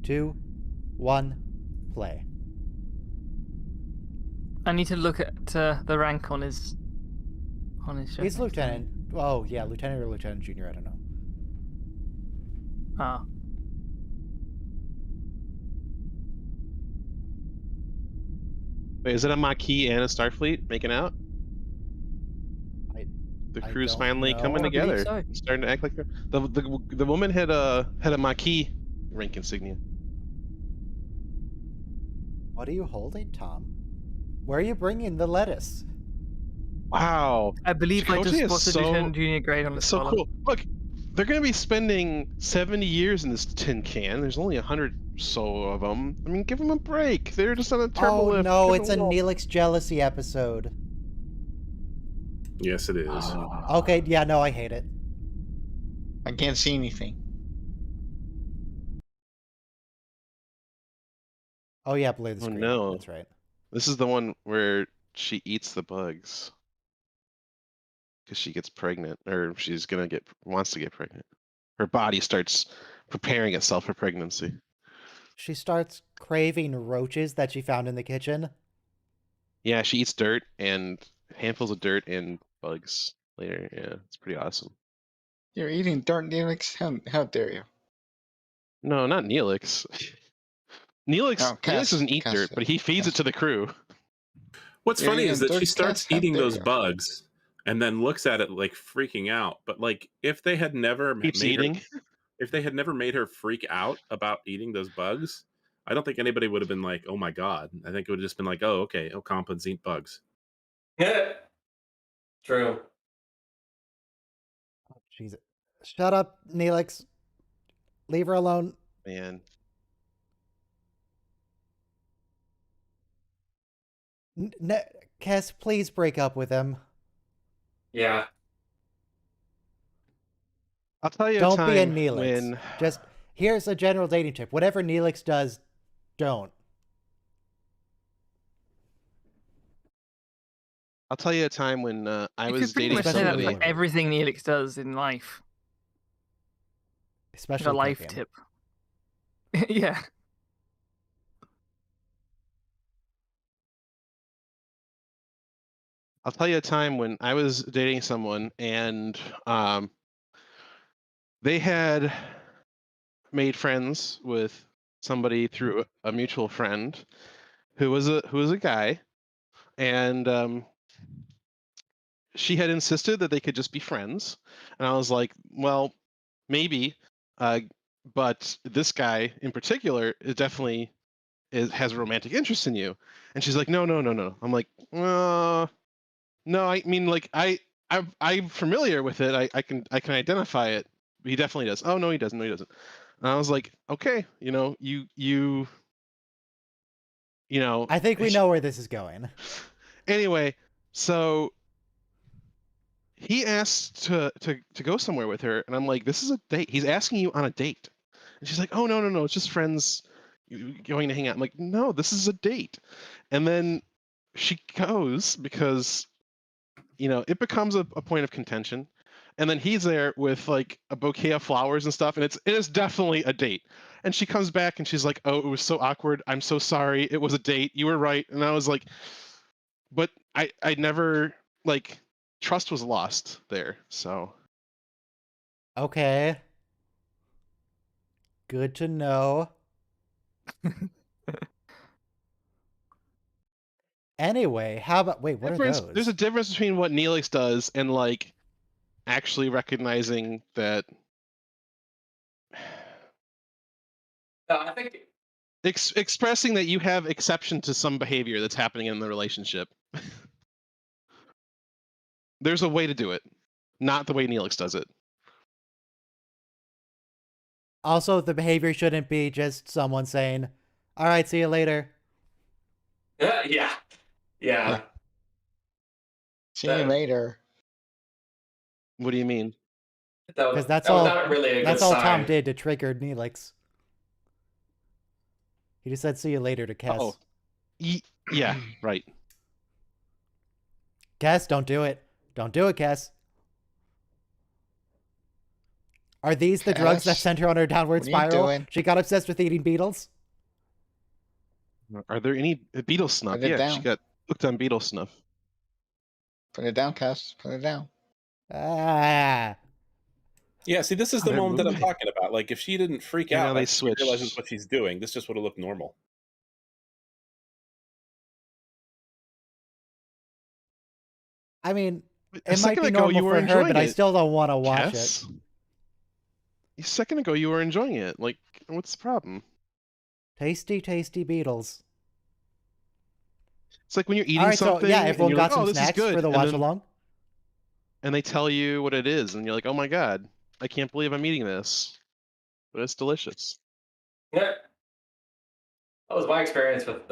2, 1, play. I need to look at the rank on his ship. He's lieutenant. Oh, yeah, lieutenant or lieutenant junior, I don't know. Ah. Wait, is it a Maquis and a Starfleet making out? The I crew's don't finally know. coming I believe together, so. starting to act like the woman had a Maquis rank insignia. What are you holding, Tom? Where are you bringing the lettuce? Wow, I believe I Chakotay just is spotted so- lieutenant junior grade on the so scholar. cool. Look, they're gonna be spending 70 years in this tin can. There's only 100 or so of them. I mean, give them a break. They're just on a turbo Oh lift. no, Give it's a them Neelix jealousy episode. Yes, it is. Okay, yeah, no, I hate it. I can't see anything. Oh yeah, blur the Oh, screen. no. That's right. This is the one where she eats the bugs because she gets pregnant, or wants to get pregnant. Her body starts preparing itself for pregnancy. She starts craving roaches that she found in the kitchen. Yeah, she eats dirt and handfuls of dirt and bugs later. Yeah, it's pretty awesome. You're eating dirt, Neelix? How dare you? No, not Neelix. Neelix Cass- doesn't eat Cass- dirt, but he feeds it to the crew. What's Yeah, funny yeah, is that she those starts cats have eating those their- bugs and then looks at it like freaking out. But like, if they had never Keeps made eating. if they had never made her freak out about eating those bugs, I don't think anybody would have been like, "Oh my god!" I think it would have just been like, "Oh, okay, Ocampans eat bugs." Yeah. True. Oh, Jesus. Shut up, Neelix. Leave her alone. Man, Cass, please break up with him. Yeah. I'll tell you a Don't time be a Neelix. when Just, here's a general dating tip. Whatever Neelix does, don't. I'll tell you a time when I You was could pretty dating much say that somebody- for somebody. everything Neelix does in life. Especially a life cooking. tip. Yeah. I'll tell you a time when I was dating someone and they had made friends with somebody through a mutual friend who was a guy, and she had insisted that they could just be friends, and I was like, well, maybe, but this guy in particular is definitely has a romantic interest in you, and she's like, no. I'm like, no, I mean, like, I'm familiar with it. I can identify it. He definitely does. Oh no, he doesn't. No, he doesn't. And I was like, okay, you know. I think we know where this is going. Anyway, so he asked to go somewhere with her, and I'm like, this is a date. He's asking you on a date, and she's like, oh no, it's just friends going to hang out. I'm like, no, this is a date. And then she goes because it becomes a point of contention. And then he's there with like a bouquet of flowers and stuff, and it is definitely a date. And she comes back and she's like, oh, it was so awkward. I'm so sorry. It was a date. You were right. And I was like, but I never, like, trust was lost there. So Okay. Good to know. Anyway, how about wait? What are those? there's a difference between what Neelix does and like actually recognizing that. No, I think Expressing that you have exception to some behavior that's happening in the relationship. There's a way to do it, not the way Neelix does it. Also, the behavior shouldn't be just someone saying, "All right, see you later." yeah. See you later. What do you mean? Because that's that was all. not really a That's good all sign. Tom did to trigger Neelix. He just said, "See you later" to Kess. Oh, yeah, right. Kess, don't do it. Don't do it, Kess. Are these the drugs that Kess, sent her on her downward what are you spiral? doing? She got obsessed with eating beetles? Are there any beetle snuff? Put it Yeah, down. she got hooked on beetle snuff. Put it down, Cass. Put it down. Ah. Yeah, see, this is the They're moment that I'm moving. talking about. Like, if she didn't freak Yeah, out, now they after she realizes switched. what she's doing, this just would have looked normal. I mean, A it might second be ago, normal you were for her, enjoying but I it, still don't want to watch Cass. it. A second ago, you were enjoying it. Like, what's the problem? Tasty, tasty beetles. It's like when you're eating All right, so something yeah, and everyone you're got like, some "Oh, this is snacks good," for the watch along. and they tell you what it is, and you're like, "Oh my god, I can't believe I'm eating this, but it's delicious." Yeah. That was my experience with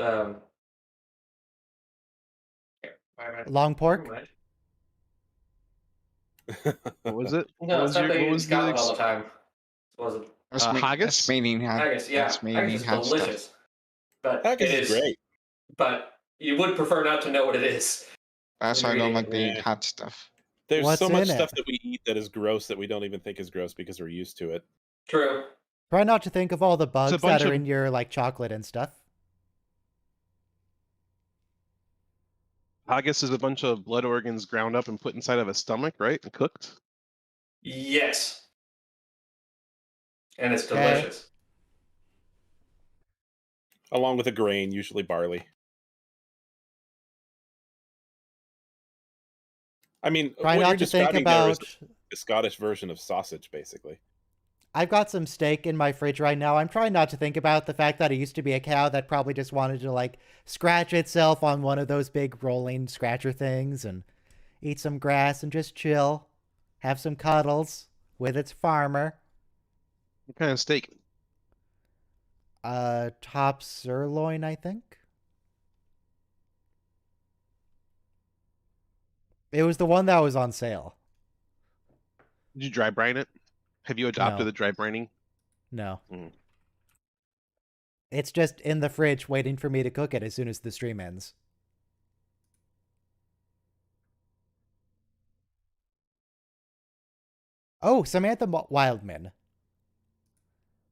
Long pork. What was it? No, What it's was something what in was Scotland all the ex- time. Was it haggis? That's meaning haggis? Yeah, that's haggis meaning is hot stuff. delicious, but Haggis it is is great. But you would prefer not to know what it is. That's why I When you're don't eating like to it. eat hot stuff. There's What's so much in stuff it? that we eat that is gross that we don't even think is gross because we're used to it. True. Try not to think of all the bugs that bunch are of- in your like chocolate and stuff. Haggis is a bunch of blood organs ground up and put inside of a stomach, right, and cooked. Yes. And it's Okay. delicious. Along with a grain, usually barley. I mean, Try what not you're to think describing there is about. the Scottish version of sausage, basically. I've got some steak in my fridge right now. I'm trying not to think about the fact that it used to be a cow that probably just wanted to like scratch itself on one of those big rolling scratcher things and eat some grass and just chill, have some cuddles with its farmer. What kind of steak? Top sirloin, I think. It was the one that was on sale. Did you dry brine it? Have you adopted No. the dry brining? No. Mm. It's just in the fridge waiting for me to cook it as soon as the stream ends. Oh, Samantha Wildman.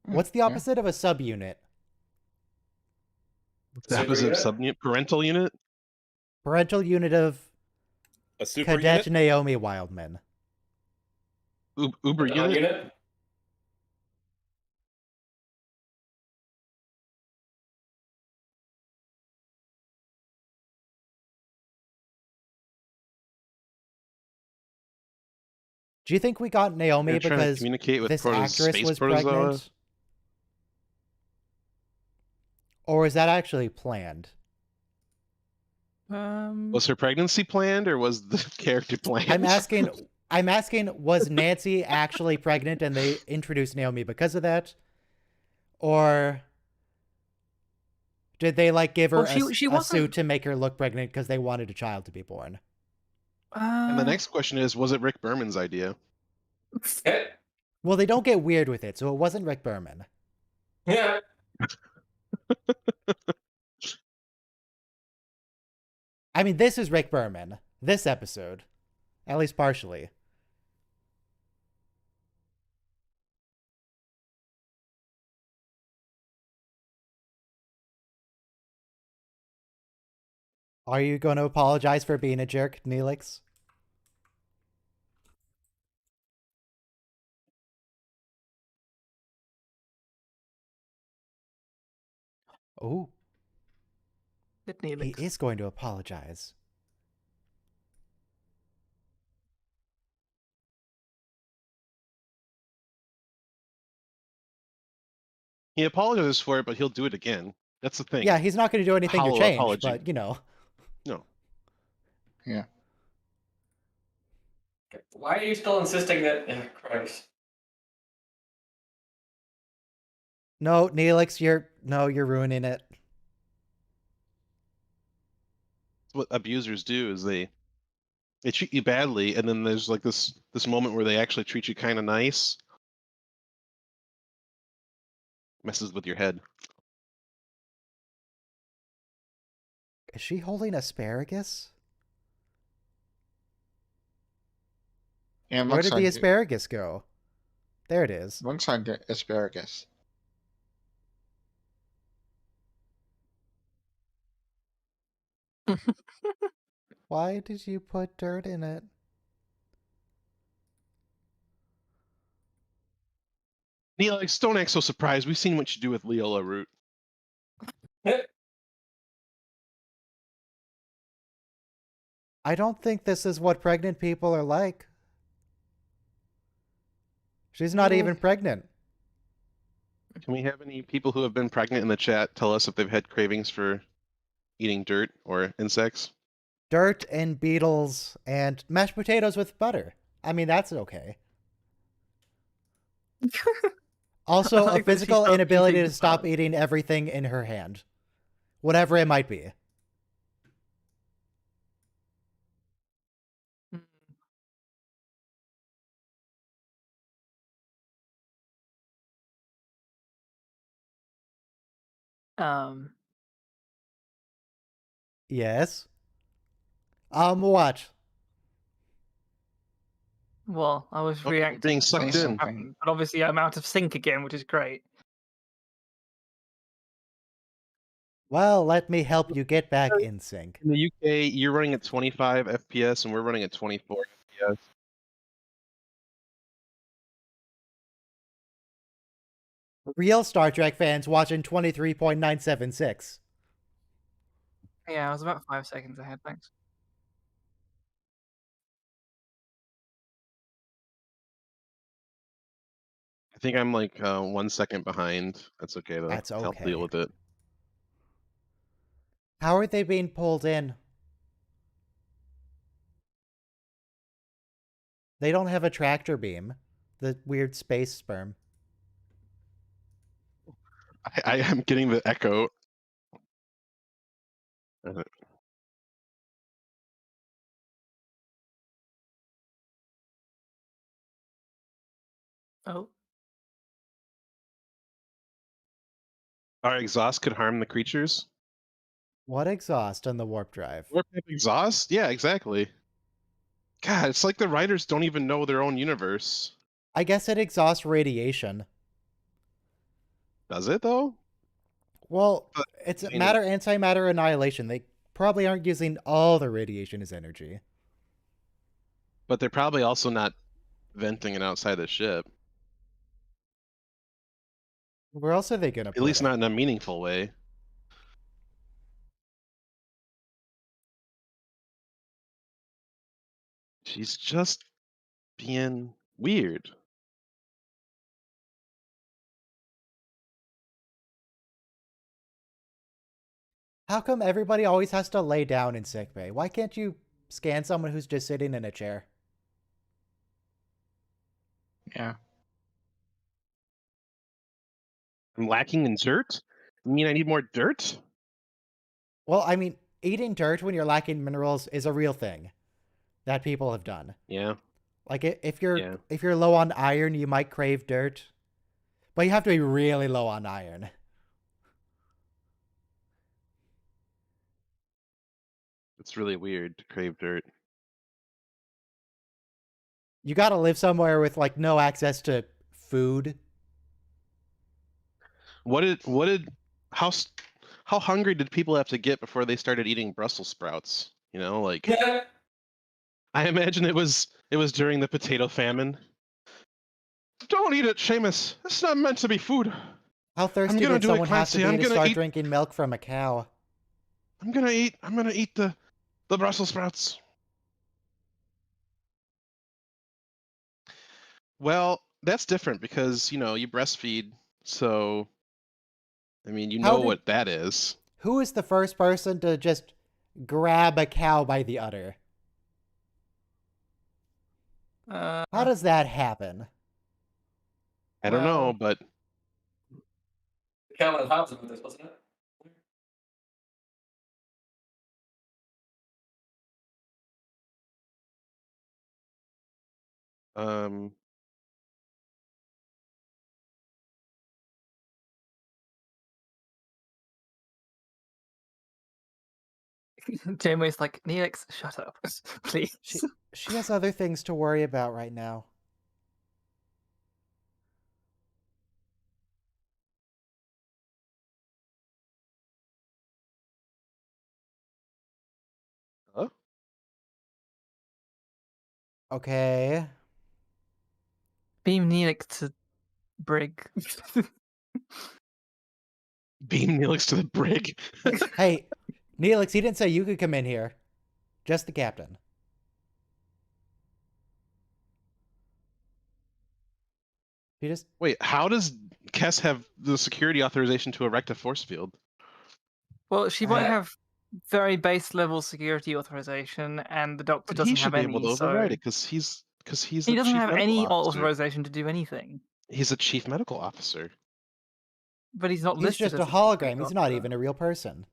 What's the Yeah. opposite of a subunit? What's the Super opposite of unit? subunit? Parental unit? Parental unit of A super Cadet unit? Naomi Wildman. Uber The unit? unit? Do you think we got Naomi You're trying to because communicate with this protos- actress space was protozoa? pregnant? Or is that actually planned? Was her pregnancy planned or was the character planned? I'm asking, was Nancy actually pregnant and they introduced Naomi because of that? Or did they like give her Well, she a wasn't- suit to make her look pregnant because they wanted a child to be born? And the next question is, was it Rick Berman's idea? Yeah. Well, they don't get weird with it, so it wasn't Rick Berman. Yeah. I mean, this is Rick Berman. This episode. At least partially. Are you going to apologize for being a jerk, Neelix? Oh, Did he Neelix. is going to apologize. He apologizes for it, but he'll do it again. That's the thing. Yeah, he's not going to do anything to Hollow change, apology. but, you know. No. Yeah. Why are you still insisting that? Oh, Christ. No, Neelix, you're ruining it. What abusers do is they treat you badly, and then there's like this moment where they actually treat you kind of nice. Messes with your head. Is she holding asparagus? Yeah, Where did the asparagus go? There it is. Looks like asparagus. Why did you put dirt in it? Neelix, don't act so surprised. We've seen what you do with Leola root. I don't think this is what pregnant people are like. She's not even pregnant. Can we have any people who have been pregnant in the chat tell us if they've had cravings for eating dirt or insects? Dirt and beetles and mashed potatoes with butter. I mean, that's okay. Also, I a like that she physical stopped inability eating to stop butter. eating everything in her hand. Whatever it might be. Um, Yes. What? well, I was Oh, reacting being to sucked Say in. something. but obviously I'm out of sync again, which is great. Well, let me help you get back in sync. In the UK, you're running at 25 FPS and we're running at 24 FPS. Real Star Trek fans watching 23.976. Yeah, I was about 5 seconds ahead, thanks. I think I'm like 1 second behind. That's okay though. That's I'll okay. deal with it. How are they being pulled in? They don't have a tractor beam. The weird space sperm. I am getting the echo. Oh, Our exhaust could harm the creatures. What exhaust on the warp drive? Warp type exhaust? Yeah, exactly. God, it's like the writers don't even know their own universe. I guess it exhausts radiation. Does it though? Well, But, it's I mean, matter antimatter annihilation. They probably aren't using all the radiation as energy. But they're probably also not venting it outside the ship. Where else are they gonna At put least it? not in a meaningful way. She's just being weird. How come everybody always has to lay down in sickbay? Why can't you scan someone who's just sitting in a chair? Yeah. I'm lacking in dirt? You mean I need more dirt? Well, I mean, eating dirt when you're lacking minerals is a real thing. that people have done. Yeah. Like if Yeah. you're low on iron, you might crave dirt, but you have to be really low on iron. It's really weird to crave dirt. You got to live somewhere with like no access to food. How how hungry did people have to get before they started eating Brussels sprouts? You know, like I imagine it was during the potato famine. Don't eat it, Seamus. It's not meant to be food. How thirsty gonna did do it, someone have to Clancy. be I'm to gonna start eat- drinking milk from a cow? I'm gonna eat the Brussels sprouts. Well, that's different because, you know, you breastfeed, so I mean, you know what that is. Who is the first person to just grab a cow by the udder? How does that happen? I don't know, Well- but Calvin Hobbes with this, wasn't it? um Janeway's like, Neelix, shut up, please. She has other things to worry about right now. Huh? Okay. Beam Neelix to Brig. Beam Neelix to the brig. Hey, Neelix, he didn't say you could come in here. Just the captain. He just... Wait, how does Kess have the security authorization to erect a force field? Well, she might Yeah. have very base level security authorization, and the Doctor But doesn't he have should be any. able to So override it because he's he the doesn't chief have medical any officer. authorization to do anything. He's a chief medical officer. But he's not He's listed just as a a chief hologram. medical He's not officer. even a real person.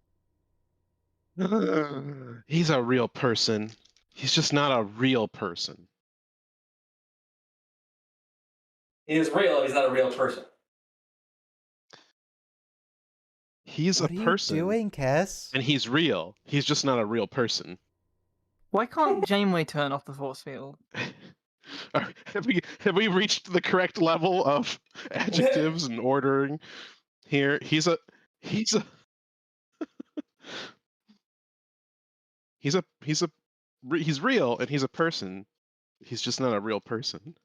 He's a real person. He's just not a real person. He is real. He's not a real person. He's What a are person, you doing, Kess? and he's real. He's just not a real person. Why can't Janeway turn off the force field? Have we reached the correct level of adjectives and ordering here? He's real and he's a person. He's just not a real person.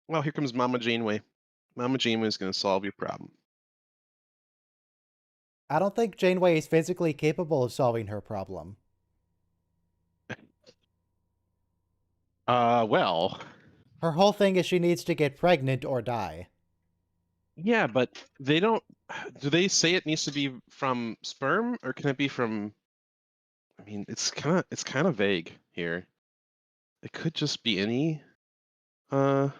Well, here comes Mama Janeway. Mama Janeway is going to solve your problem. I don't think Janeway is physically capable of solving her problem. Well. Her whole thing is she needs to get pregnant or die. Yeah, but they don't. Do they say it needs to be from sperm, or can it be from? I mean, it's kind of vague here. It could just be any I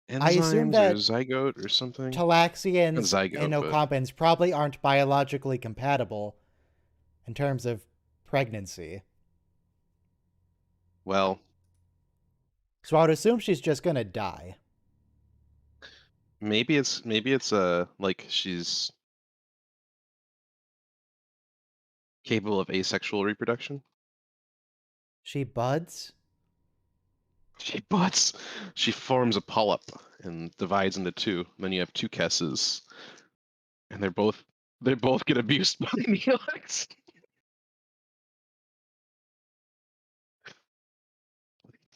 assume enzymes that or zygote or something. Talaxians Zygote, and but- Ocampans probably aren't biologically compatible in terms of pregnancy. Well, So I would assume she's just gonna die. maybe it's like she's capable of asexual reproduction. She buds? She butts. She forms a polyp and divides into two. Then you have two Kesses, and they both get abused by Neelix.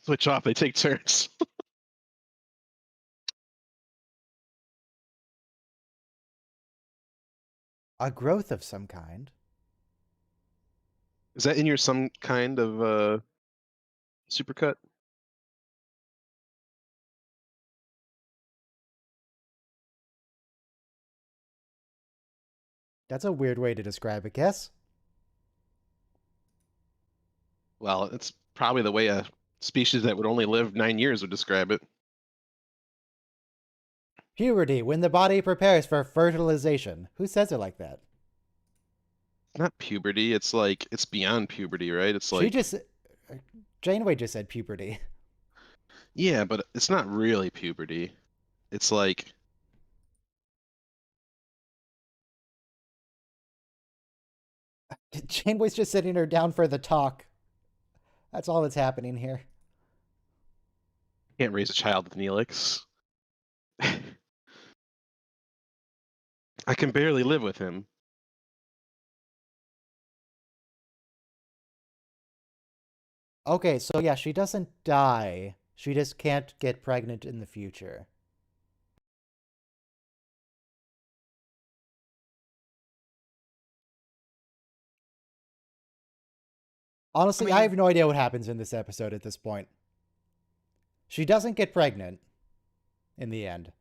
Switch off. They take turns. A growth of some kind. Is that in your some kind of supercut? That's a weird way to describe it, Kess. Well, it's probably the way a species that would only live 9 years would describe it. Puberty, when the body prepares for fertilization. Who says it like that? Not puberty. It's like it's beyond puberty, right? It's She like just. Janeway just said puberty. yeah, but it's not really puberty. It's like Janeway's just sitting her down for the talk. That's all that's happening here. can't raise a child with Neelix. I can barely live with him. Okay, so yeah, she doesn't die. She just can't get pregnant in the future. Honestly, I have no idea what happens in this episode at this point. She doesn't get pregnant in the end.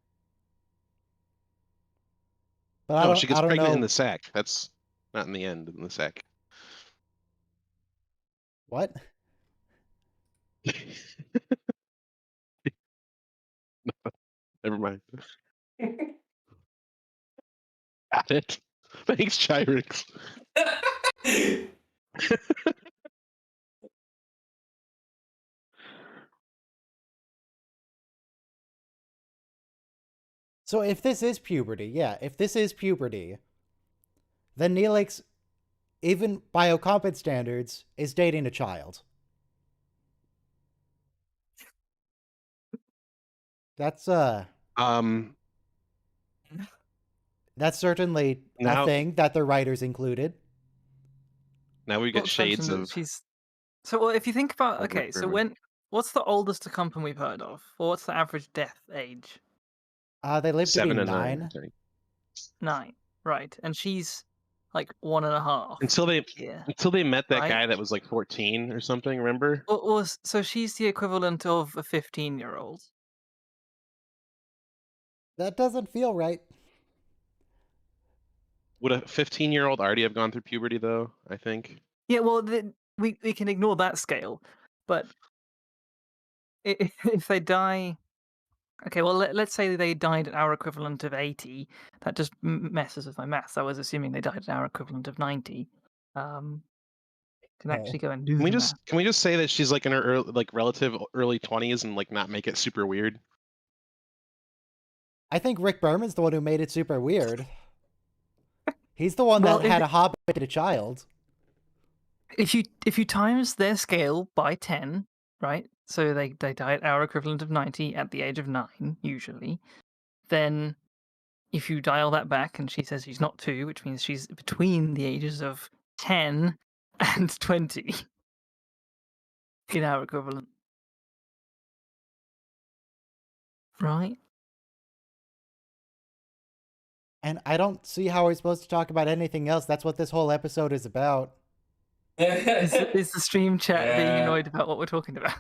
But No, she gets I don't pregnant know. in the sack. That's not in the end, in the sack. What? Never mind. Got it. Thanks, Chirix. So if this is puberty, if this is puberty, then Neelix, even by Occupant standards, is dating a child. That's certainly a thing that the writers included. Now we get shades of. So, well, if you think about what's the oldest Occupant we've heard of? Or what's the average death age? They live to be 7 and 9. 9, right? And she's like 1.5. Until they met that guy that was like 14 or something. Remember? So she's the equivalent of a 15-year-old. That doesn't feel right. Would a 15-year-old already have gone through puberty, though? I think. Yeah, well, we can ignore that scale, but if they die, okay, well, let's say they died at our equivalent of 80. That just messes with my maths. I was assuming they died at our equivalent of 90. Can actually go and do. Can we just say that she's like in her relative early 20s and like not make it super weird? I think Rick Berman's the one who made it super weird. He's the one that had a hobbit and a child. If you times their scale by 10, right? So they die at our equivalent of 90 at the age of 9, usually. Then if you dial that back and she says she's not 2, which means she's between the ages of 10 and 20 in our equivalent. Right? And I don't see how we're supposed to talk about anything else. That's what this whole episode is about. Is the stream chat being annoyed about what we're talking about?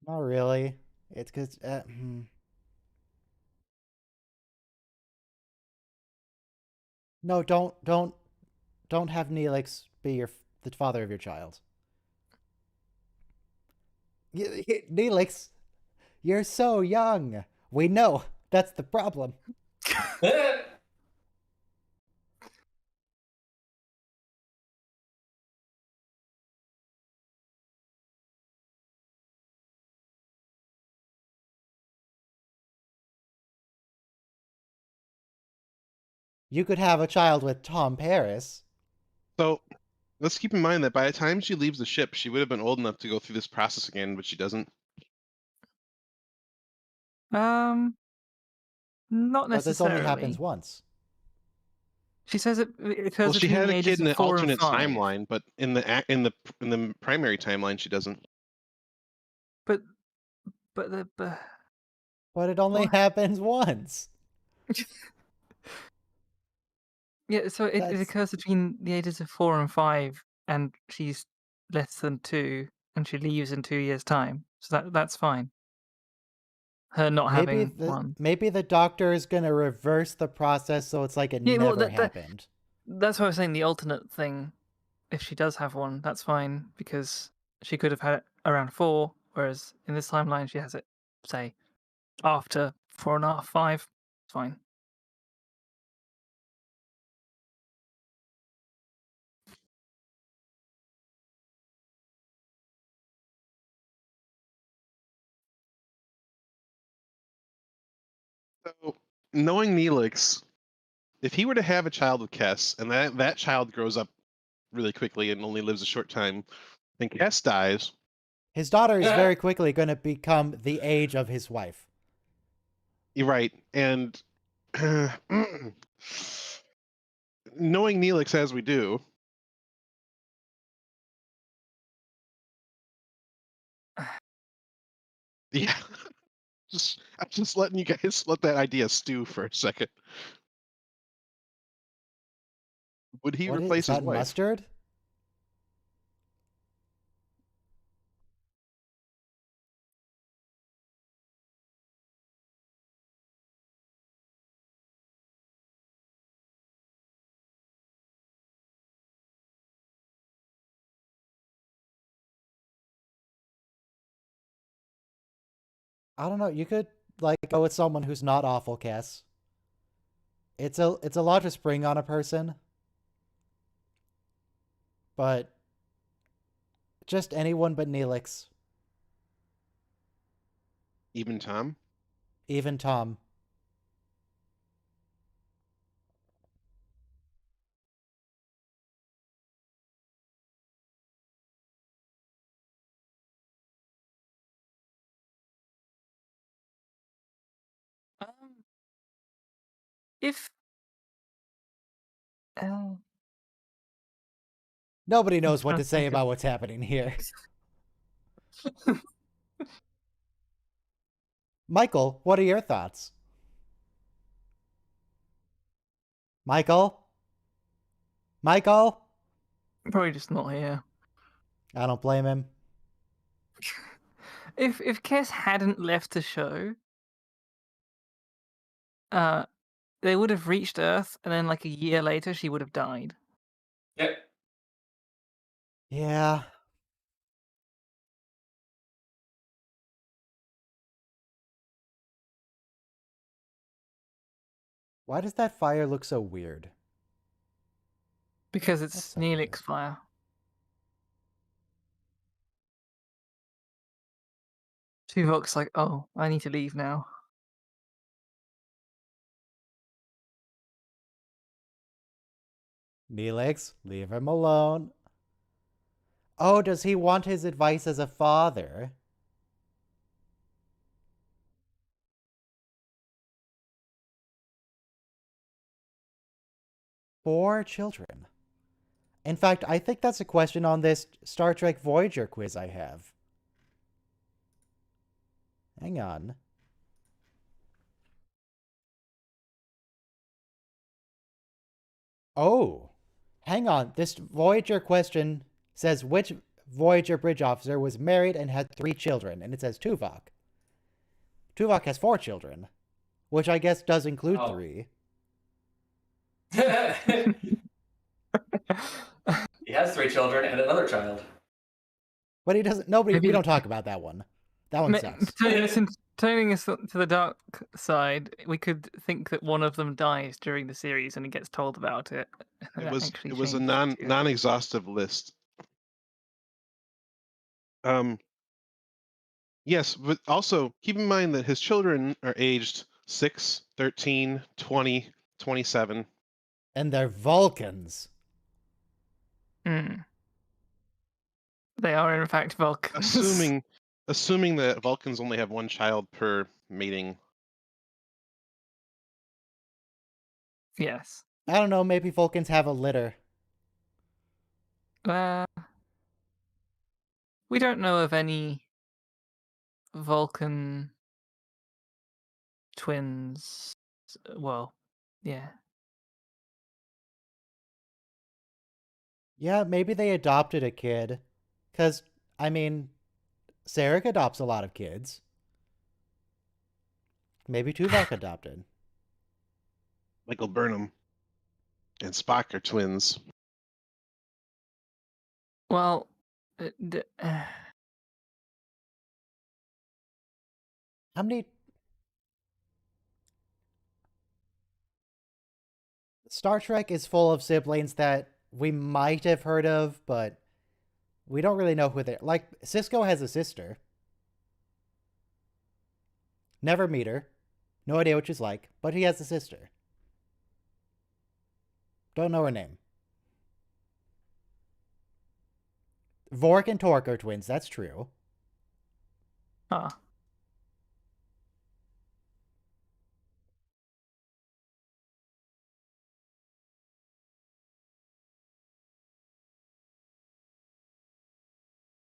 Not really. It's because... No, don't have Neelix be the father of your child. Neelix, you're so young. We know. That's the problem. You could have a child with Tom Paris. So let's keep in mind that by the time she leaves the ship, she would have been old enough to go through this process again, but she doesn't. Not necessarily. But this only happens once. She says it occurs. Well, she had a kid in the 4 alternate and 5. timeline, but in the primary timeline, she doesn't. But it only happens once. Yeah, so it occurs between the ages of 4 and 5, and she's less than 2, and she leaves in 2 years' time. So that's fine. Her not having one. Maybe the doctor is going to reverse the process so it's like it never happened. That's why I was saying the alternate thing. If she does have one, that's fine, because she could have had it around 4, whereas in this timeline she has it, say, After 4.5, 5, it's fine. So, knowing Neelix, if he were to have a child with Kess, and that child grows up really quickly and only lives a short time, and Kess dies, His daughter is very quickly going to become the age of his wife. you're right. And knowing Neelix as we do, yeah, I'm just letting you guys let that idea stew for a second. Would he What is replace his that, wife? mustard? I don't know. You could like go with someone who's not awful, Cass. It's a lot to spring on a person, but just anyone but Neelix, Even Tom? even Tom. Um, if uh, Nobody knows what trying to to say think of- about what's happening here. Michael, what are your thoughts? Michael? Michael? probably just not here. I don't blame him. If Kess hadn't left the show, they would have reached Earth, and then like a year later, she would have died. Yep. Yeah. Why does that fire look so weird? Because That's it's so weird. Neelix fire. Tuvok's like, oh, I need to leave now. Neelix, leave him alone. Oh, does he want his advice as a father? Four children. In fact, I think that's a question on this Star Trek Voyager quiz I have. Hang on. Oh, hang on. This Voyager question says which Voyager bridge officer was married and had 3 children, and it says Tuvok. Tuvok has 4 children, which I guess does include Oh. 3. He has 3 children and another child. But he doesn't. Nobody. Maybe We don't talk about that one. That one sucks. Turning us to the dark side, we could think that one of them dies during the series and he gets told about it. and It that was actually it was a changes to- non-exhaustive list. Yes, but also keep in mind that his children are aged 6, 13, 20, 27. And they're Vulcans. Mm. They are in fact Vulcans. Assuming that Vulcans only have one child per mating. yes. I don't know. Maybe Vulcans have a litter. We don't know of any Vulcan twins. Well, yeah. Yeah, maybe they adopted a kid. Because, I mean, Sarek adopts a lot of kids. Maybe Tuvok adopted. Michael Burnham and Spock are twins. Well, How many Star Trek is full of siblings that we might have heard of, but we don't really know who they're. Like, Cisco has a sister. Never meet her. No idea what she's like, but he has a sister. Don't know her name. Vork and Torque are twins, that's true. Huh.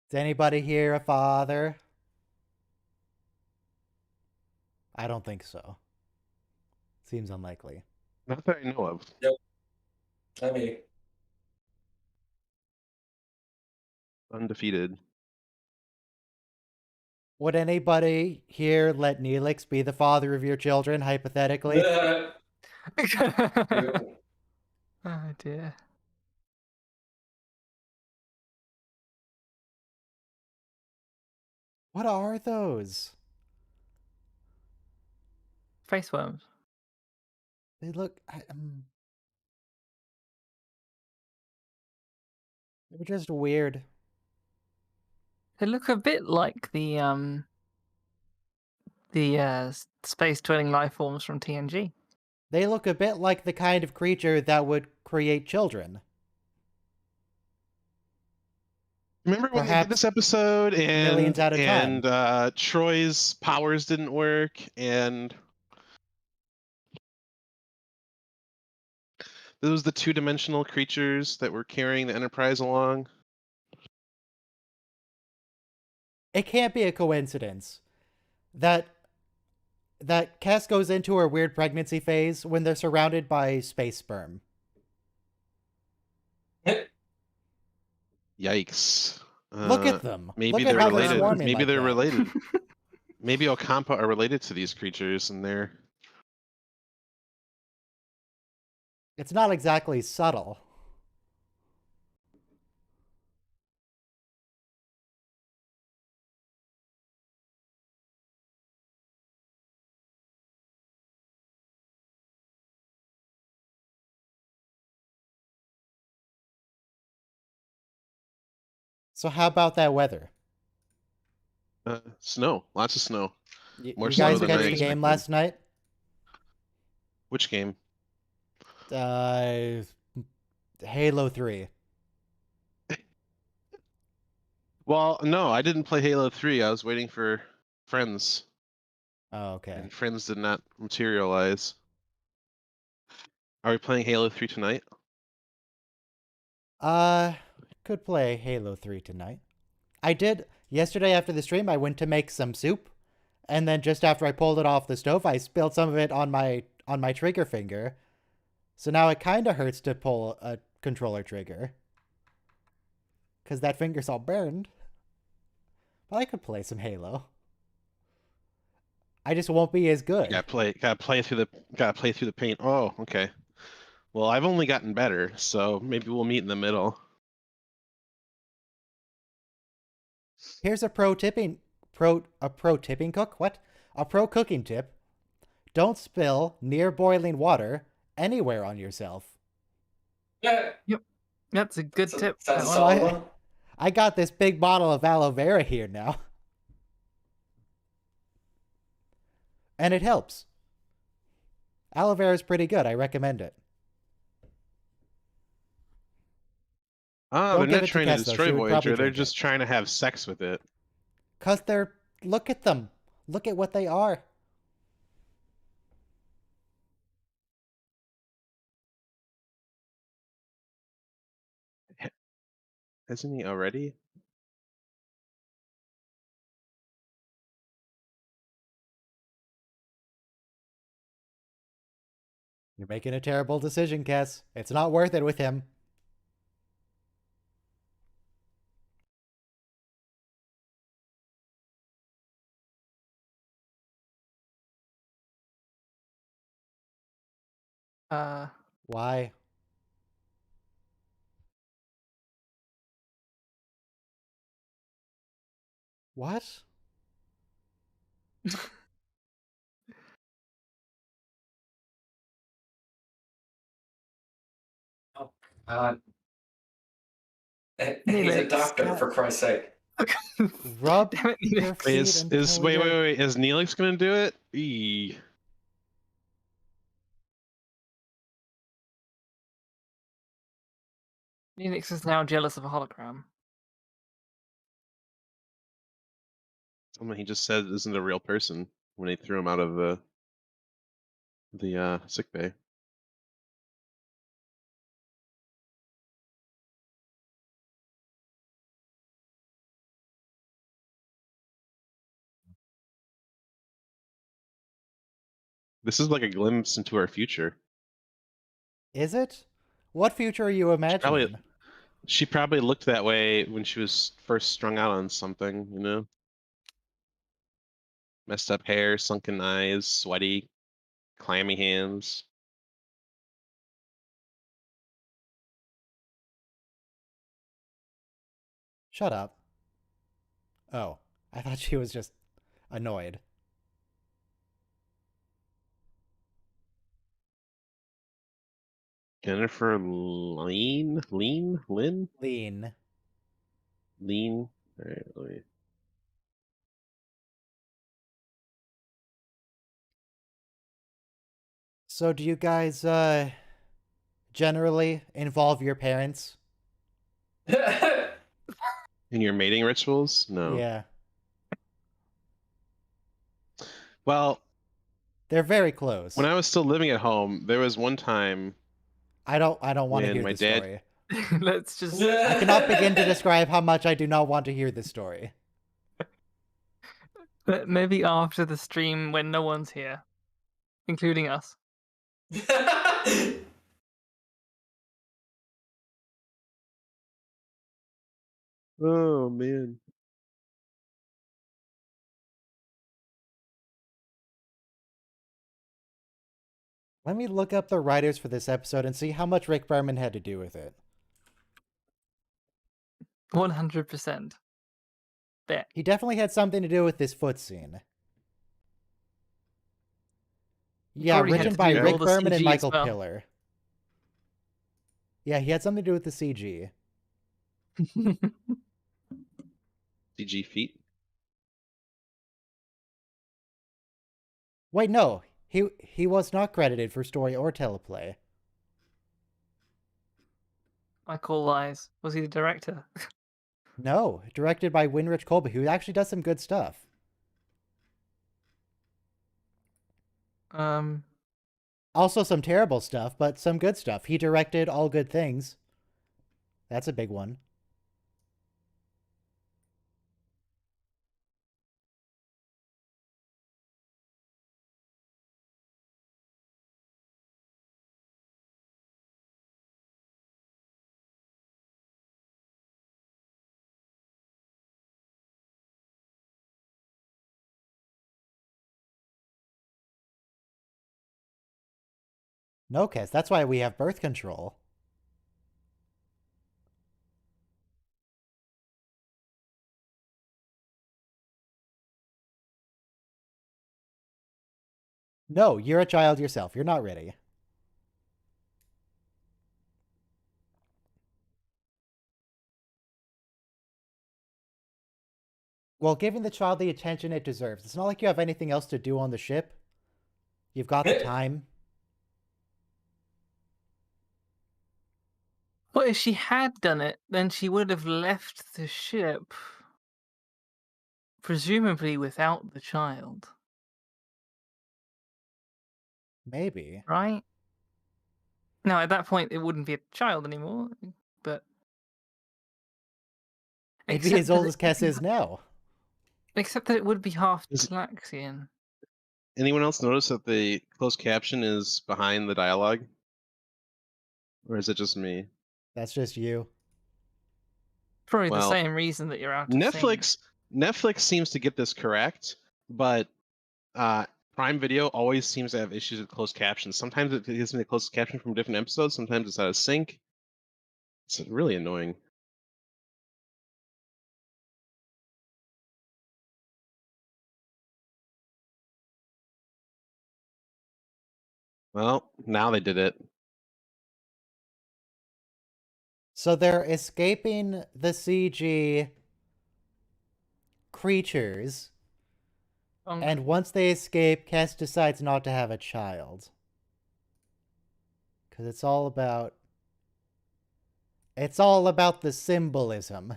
Is anybody here a father? I don't think so. Seems unlikely. Not that I know of. I mean, Undefeated. Would anybody here let Neelix be the father of your children, hypothetically? Oh dear. What are those? Face worms. They look. They're just weird. They look a bit like the space dwelling life forms from TNG. They look a bit like the kind of creature that would create children. Remember when they did Perhaps this episode millions at a and Troy's powers didn't work and those the two-dimensional creatures that were carrying the Enterprise along? It can't be a coincidence that Cass goes into her weird pregnancy phase when they're surrounded by space sperm. Yikes. Look at them. Maybe Look at they're how they're related. swarming Maybe like they're that. related. Maybe Ocampa are related to these creatures and they're It's not exactly subtle. So how about that weather? snow. Lots of snow. More You snow guys than catch I the game expected. last night? Which game? Halo 3. Well, no, I didn't play Halo 3. I was waiting for friends, Oh, okay. and friends did not materialize. Are we playing Halo 3 tonight? Could play Halo 3 tonight. I did yesterday after the stream. I went to make some soup, and then just after I pulled it off the stove, I spilled some of it on my trigger finger. So now it kind of hurts to pull a controller trigger, cause that finger's all burned. But I could play some Halo. I just won't be as good. Gotta play through the paint. Oh, okay. Well, I've only gotten better, so maybe we'll meet in the middle. Here's a pro cooking cook. What? A pro cooking tip. Don't spill near boiling water anywhere on yourself. yeah, That's a good tip. That's that one. solid one. I got this big bottle of aloe vera here now. And it helps. Aloe vera is pretty good. I recommend it. Ah, Don't they're give not it to trying to Kess, though. destroy She would probably Voyager. They're drink it. just trying to have sex with it. Cause they're look at them. Look at what they are. Hasn't he already? You're making a terrible decision, Kess. It's not worth it with him. Why? What? God. He's a Neelix, doctor, for Christ's sake. Rub Damn it, your Neelix. feet Is until wait you're... wait wait? Is Neelix gonna do it? Eee. Neelix is now jealous of a hologram. Someone he just said isn't a real person when they threw him out of the sick bay. This is like a glimpse into our future. Is it? What future are you imagining? She probably looked that way when she was first strung out on something, you know? Messed up hair, sunken eyes, sweaty, clammy hands. Shut up. Oh, I thought she was just annoyed. Jennifer Lynn? Lean. Lean? Alright, let me... So do you guys, generally involve your parents? In your mating rituals? No. Yeah. Well, They're very close. when I was still living at home, there was one time I don't want to when hear my the dad- story. Let's just. I cannot begin to describe how much I do not want to hear this story. But maybe after the stream when no one's here, including us. Oh man. Let me look up the writers for this episode and see how much Rick Berman had to do with it. 100%. Bet. He definitely had something to do with this foot scene. Yeah, Probably had written to by do all Rick the Berman and CG as Michael well. Piller. Yeah, he had something to do with the CG. CG feet. Wait, no. He was not credited for story or teleplay. I call lies. Was he the director? No, directed by Winrich Kolbe, who actually does some good stuff. Also some terrible stuff, but some good stuff. He directed All Good Things. That's a big one. No, Kes, that's why we have birth control. No, you're a child yourself. You're not ready. Well, giving the child the attention it deserves. It's not like you have anything else to do on the ship. You've got the time. Well, if she had done it, then she would have left the ship, presumably without the child, Maybe. right? Now, at that point, it wouldn't be a child anymore, but It'd be as old as that Kes is now. except that it would be half Is- Tlaxian. Anyone else notice that the closed caption is behind the dialogue? Or is it just me? That's just you. Probably the Well, same reason that you're out of sync. Netflix seems to get this correct, but Prime Video always seems to have issues with closed captions. Sometimes it gives me the closed caption from different episodes. Sometimes it's out of sync. It's really annoying. Well, now they did it. So they're escaping the CG creatures, and once they escape, Cass decides not to have a child. Because it's all about the symbolism.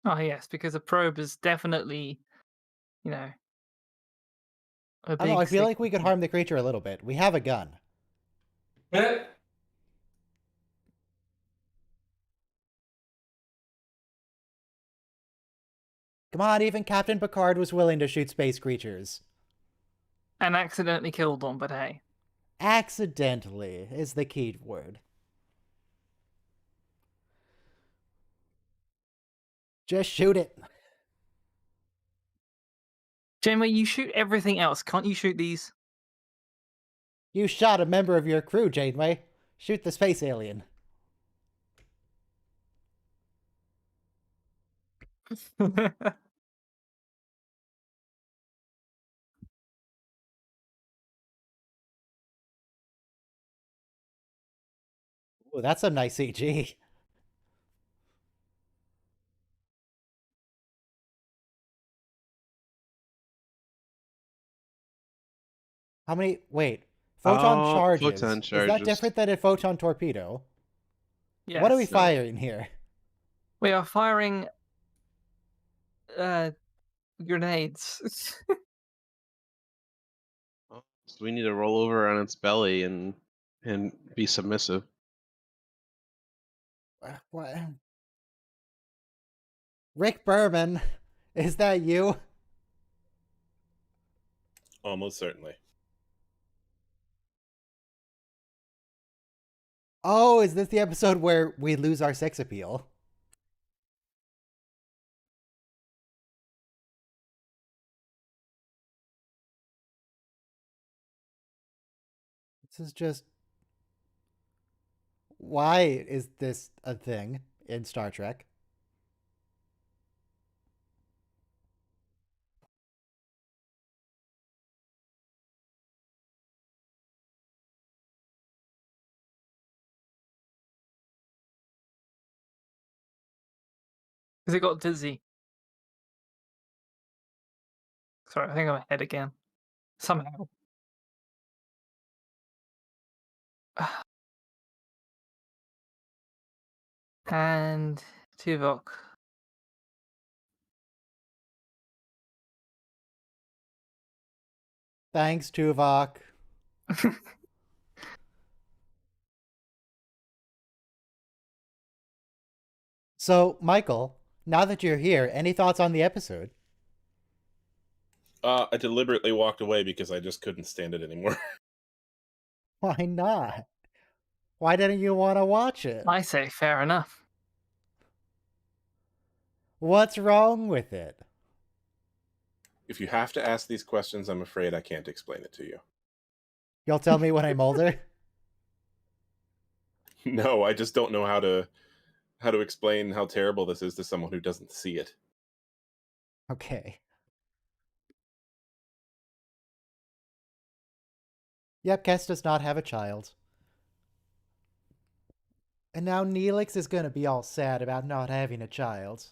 Oh yes, because a probe is definitely, you know, a I don't know, I big feel like we could signal. harm the creature a little bit. We have a gun. Eh, Come on, even Captain Picard was willing to shoot space creatures. And accidentally killed them, but hey. Accidentally is the key word. Just shoot it. Janeway, you shoot everything else. Can't you shoot these? You shot a member of your crew, Janeway. Shoot the space alien. Ooh, that's some nice CG. How many? Wait. Photon Oh, charges. photon Is that charges. different than a photon torpedo? Yes. What are we No. firing here? We are firing grenades. So we need to roll over on its belly and be submissive. What? Rick Berman, is that you? Almost certainly. Oh, is this the episode where we lose our sex appeal? This is just... Why is this a thing in Star Trek? Because it got dizzy. Sorry, I think I'm ahead again. Somehow. And Tuvok. Thanks, Tuvok. So, Michael, now that you're here, any thoughts on the episode? I deliberately walked away because I just couldn't stand it anymore. Why not? Why didn't you want to watch it? I say fair enough. What's wrong with it? If you have to ask these questions, I'm afraid I can't explain it to you. You'll tell me when I'm older? No, I just don't know how to explain how terrible this is to someone who doesn't see it. Okay. Yep, Kes does not have a child. And now Neelix is gonna be all sad about not having a child.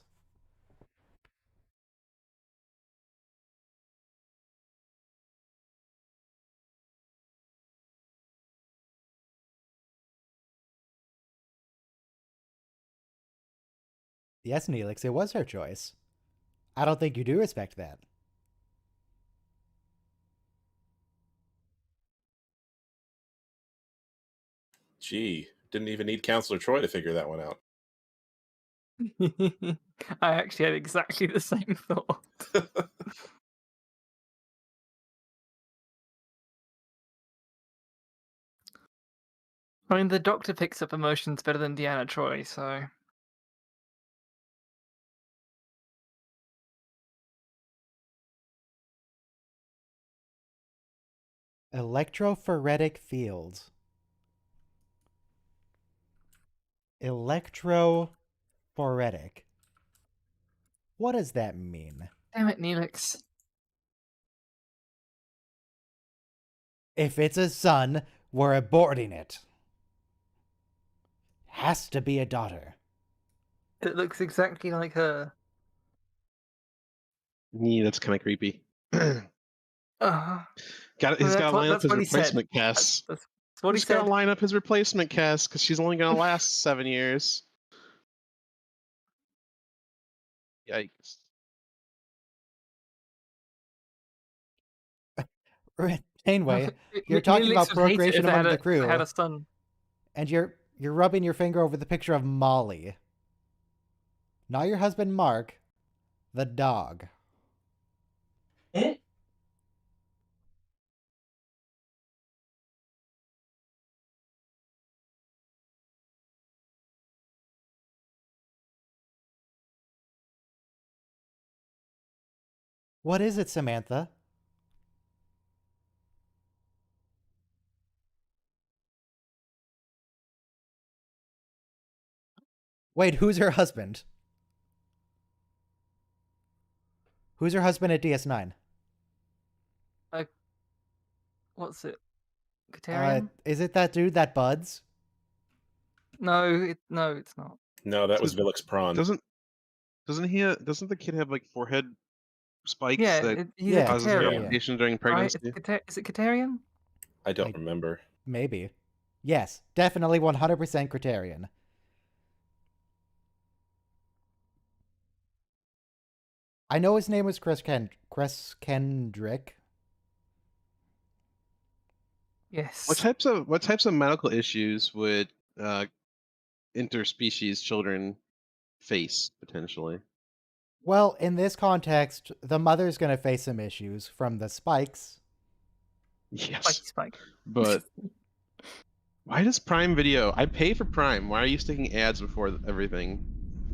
Yes, Neelix, it was her choice. I don't think you do respect that. Gee, didn't even need Counselor Troy to figure that one out. I actually had exactly the same thought. I mean, the Doctor picks up emotions better than Deanna Troy, so... Electrophoretic fields. Electrophoretic. What does that mean? Damn it, Neelix. If it's a son, we're aborting it. Has to be a daughter. It looks exactly like her. Yeah, that's kind of creepy. He's Uh, got to line up that's his what he said. replacement cast. That's what he He's got said. to line up his replacement cast because she's only going to last 7 years. Yikes. Anyway, you're talking about procreation among the crew, had a son. and you're rubbing your finger over the picture of Molly. Not your husband Mark, the dog. Eh? What is it, Samantha? Wait, who's her husband? Who's her husband at DS9? What's it? Katerian? Is it that dude that buds? No, it's not. No, that was Vilix Prawn. Doesn't the kid have like forehead spikes Yeah, that he's Yeah. a causes Katerian. complication during Right? pregnancy? Is it Katerian? I don't remember. Maybe. Yes, definitely 100% Criterion. I know his name was Chris Kendrick. Yes. What types of medical issues would interspecies children face potentially? Well, in this context, the mother's going to face some issues from the spikes. Yes, Spike. but why does Prime Video? I pay for Prime. Why are you sticking ads before everything?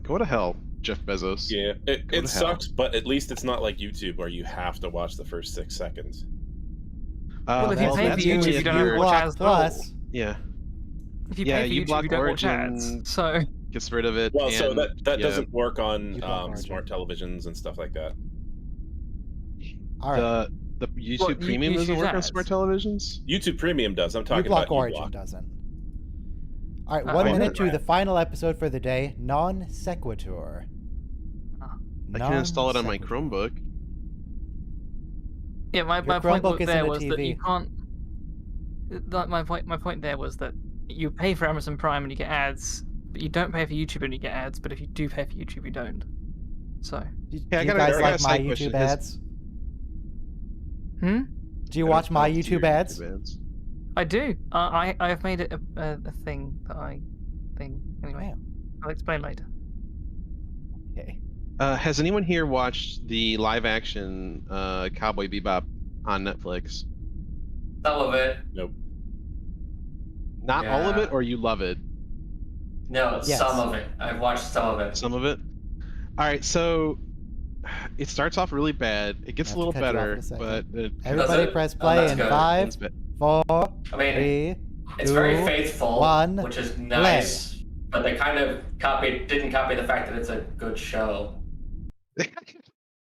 Go to hell, Jeff Bezos. Yeah, Go it to hell. sucks, but at least it's not like YouTube where you have to watch the first 6 seconds. Well, if you that's pay for if YouTube, you don't have to watch block ads at all. Plus. Yeah, If you Yeah, pay for you YouTube, block you don't watch Origin. ads. So gets rid of it. Well, so and, that yeah, doesn't work on You block Origin. smart televisions and stuff like that. All right. the YouTube What, you Premium doesn't choose work on ads? smart televisions. YouTube Premium does. I'm talking U-Block about Origin U-Block. doesn't. All right, I 1 wonder minute to that. the final episode for the day, Non-Sequitur. I can install it on my Non-Sequitur. Chromebook. yeah, my Your point Chromebook isn't there a was that you TV. can't. My point there was that you pay for Amazon Prime and you get ads, but you don't pay for YouTube and you get ads. But if you do pay for YouTube, you don't. So. Do Yeah, I you got guys a like my side question, YouTube 'cause- ads? Hmm. Do you I watch don't my follow YouTube your ads? I do. I have made it a thing that I thing anyway. Wow. I'll explain later. Okay. Has anyone here watched the live action Cowboy Bebop on Netflix? Some of it. Nope. Not all of Yeah. it, or you love it? No, Yes. some of it. I've watched some of it. Some of it. All right, so it starts off really bad. It gets I a have little to cut you off in better, a second. but it Everybody it? press Oh, play that's in good. 5, ends bad. 4, I mean, 3. it's very 2, faithful, 1, which is nice. But they kind of didn't copy the fact that it's a good show.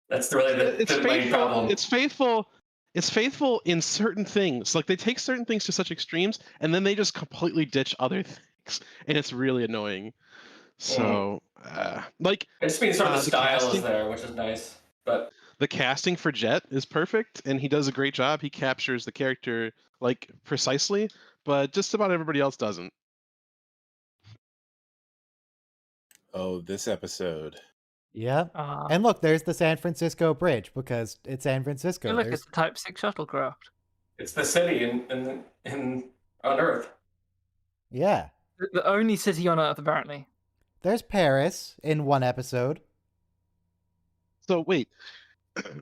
That's really It's the main faithful. problem. It's faithful. It's faithful in certain things. Like they take certain things to such extremes, and then they just completely ditch other things, and it's really annoying. So, like It just means sort of the the style casting- is there, which is nice. But the casting for Jet is perfect, and he does a great job. He captures the character like precisely, but just about everybody else doesn't. Oh, this episode. Yeah. Uh, And look, there's the San Francisco Bridge because it's San Francisco. look, There's- it's a Type 6 shuttlecraft. it's the city in on Earth. yeah. The only city on Earth, apparently. There's Paris in one episode. So wait,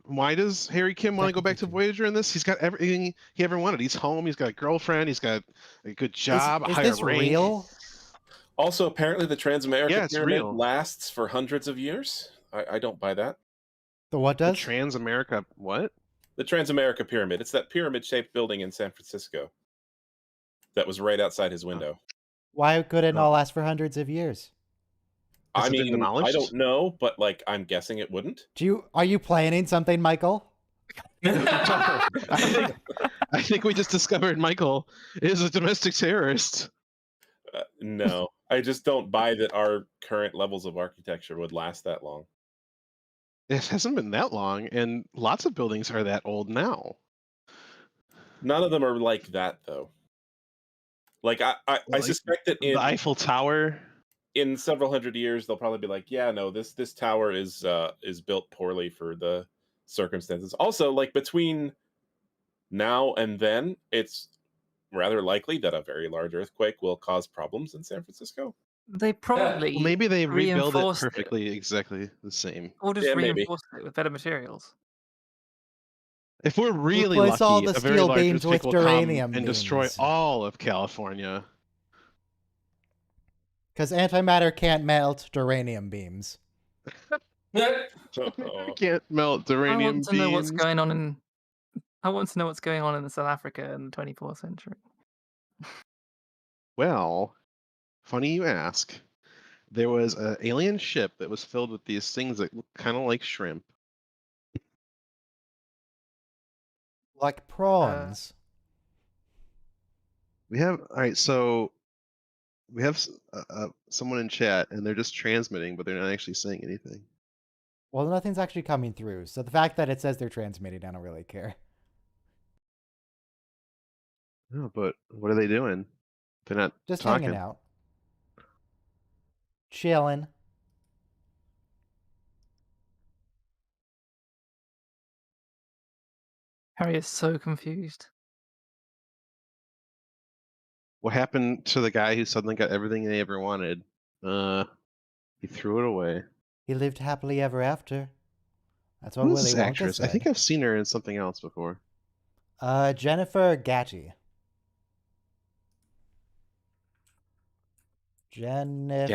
why does Harry Kim want to go back to Technically Voyager in this? He's got everything he ever wanted. He's home. He's got a girlfriend. He's got a good job. a Is higher this rank. real? Also, apparently the Transamerica Yeah, it's Pyramid real. lasts for hundreds of years. I don't buy that. The what The does? Transamerica what? The Transamerica Pyramid. It's that pyramid-shaped building in San Francisco that was right outside his window. Why could it Oh. not last for hundreds of years? I Has it been mean, I demolished? don't know, but like I'm guessing it wouldn't. Are you planning something, Michael? I think I think we just discovered Michael is a domestic terrorist. No, I just don't buy that our current levels of architecture would last that long. It hasn't been that long, and lots of buildings are that old now. None of them are like that, though. Like I Like, suspect that the Eiffel Tower. in several hundred years they'll probably be like, yeah, no, this tower is built poorly for the circumstances. Also, like between now and then, it's rather likely that a very large earthquake will cause problems in San Francisco. They probably Well, maybe they rebuild it reinforced perfectly exactly the same. or just Yeah, maybe. reinforced it with better materials. If we're really Replace all lucky, the a very steel large beams earthquake with will come duranium and destroy beams. all of California. Because antimatter can't melt duranium beams. I can't melt I uranium want to know what's beams. going on in. I want to know what's going on in South Africa in the 24th century. Well, funny you ask. There was an alien ship that was filled with these things that look kind of like shrimp. Like prawns. We have all right. So we have someone in chat, and they're just transmitting, but they're not actually saying anything. Well, nothing's actually coming through. So the fact that it says they're transmitting, I don't really care. No, but what are they doing? They're not Just talking. hanging out. Chilling. Harry is so confused. What happened to the guy who suddenly got everything they ever wanted? He threw it away. He lived happily ever after. That's what Who is Willy this Wonka actress? I said. think I've seen her in something else before. Jennifer Gatti. Jennifer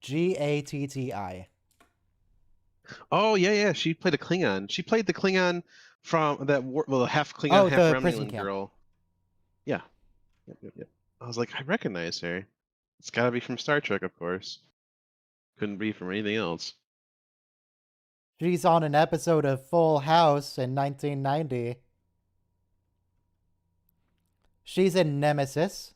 Gatti. Oh yeah. She played a Klingon. She played the Klingon from that half Klingon, half the prison Romulan camp. girl. Yeah. Yep. I was like, I recognize her. It's got to be from Star Trek, of course. Couldn't be from anything else. She's on an episode of Full House in 1990. She's in Nemesis.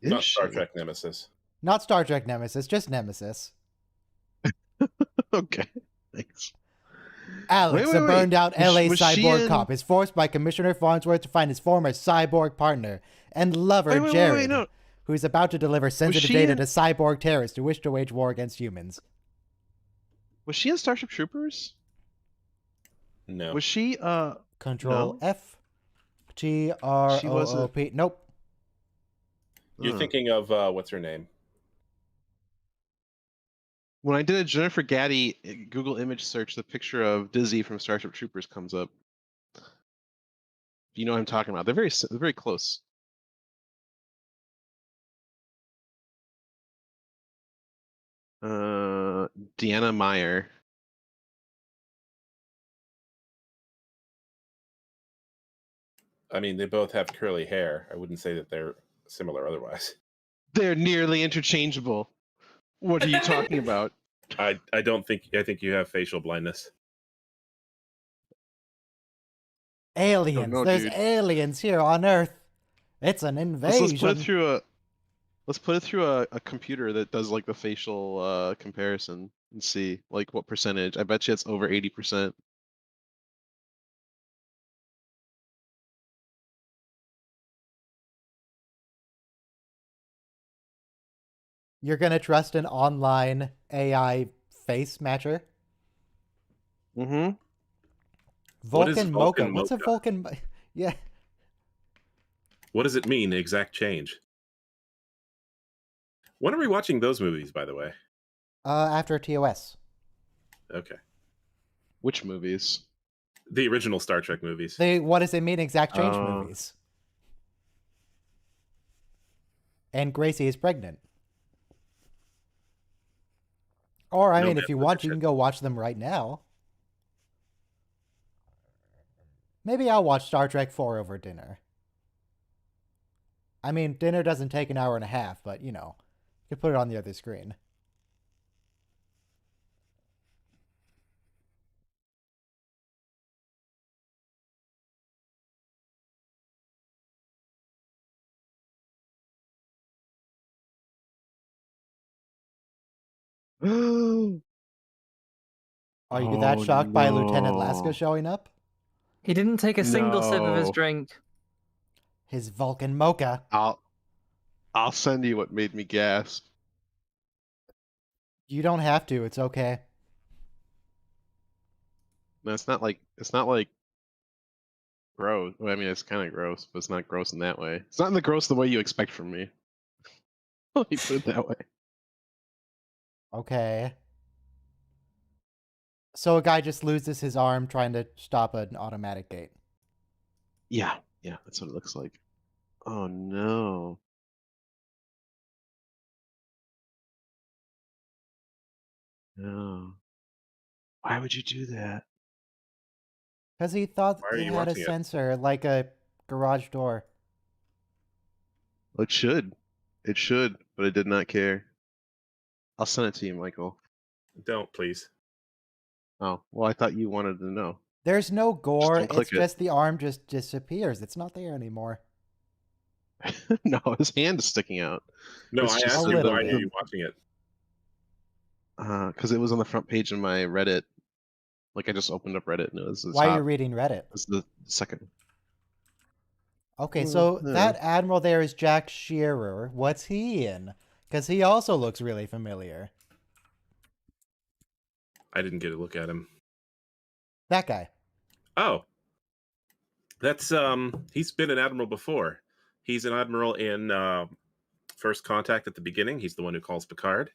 Is Not Star she? Trek Nemesis. Not Star Trek Nemesis, just Nemesis. Okay. Thanks. Alex, Wait. a burned out LA Was she cyborg in- cop, is forced by Commissioner Farnsworth to find his former cyborg partner and lover, Wait, Jared, no. who is about to deliver sensitive she data in- to cyborg terrorists who wish to wage war against humans. Was she in Starship Troopers? No. Was she Control No. F. GROOP. Nope. You're thinking of what's her name? When I did a Jennifer Gatti Google image search, the picture of Dizzy from Starship Troopers comes up. You know what I'm talking about. They're very close. Deanna Meyer. I mean, they both have curly hair. I wouldn't say that they're similar otherwise. They're nearly interchangeable. What are you talking about? I don't think. I think you have facial blindness. Aliens. no, There's dude. aliens here on Earth. It's an invasion. Let's put it through a computer that does like the facial comparison and see like what percentage. I bet you it's over 80%. You're gonna trust an online AI face matcher? Mm-hmm. What is Vulcan Mocha. Vulcan What's a Mocha? Vulcan? Yeah. What does it mean? Exact change. When are we watching those movies, by the way? After TOS. Okay. Which movies? The original Star Trek movies. What does it mean? Exact change Oh. movies. And Gracie is pregnant. Or I No mean, man if you with want, that you shit. can go watch them right now. Maybe I'll watch Star Trek 4 over dinner. I mean, dinner doesn't take an hour and a half, but you know, you can put it on the other screen. Are you that shocked by Lieutenant Laska no. showing up? He didn't take a single sip of his No. drink. His Vulcan mocha. I'll send you what made me gasp. You don't have to. It's okay. No, it's not like gross. Well, I mean, it's kind of gross, but it's not gross in that way. It's not in the gross the way you expect from me. Let me put it that way. Okay. So a guy just loses his arm trying to stop an automatic gate. Yeah, that's what it looks like. Oh no. No. Why would you do that? Because he thought Why are it you had a watching it? sensor, like a garage door. Well, it should. It should, but I did not care. I'll send it to you, Michael. Don't, please. Oh, well, I thought you wanted to know. There's no gore. don't click It's it. just the arm just disappears. It's not there anymore. No, his hand is sticking out. No, It's I just asked a you little why bit. are you watching it. Because it was on the front page of my Reddit. Like I just opened up Reddit and it was the Why are you top. reading Reddit? It's the second. Okay, so yeah. that admiral there is Jack Shearer. What's he in? Because he also looks really familiar. I didn't get a look at him. That guy. Oh, that's he's been an admiral before. He's an admiral in First Contact at the beginning. He's the one who calls Picard.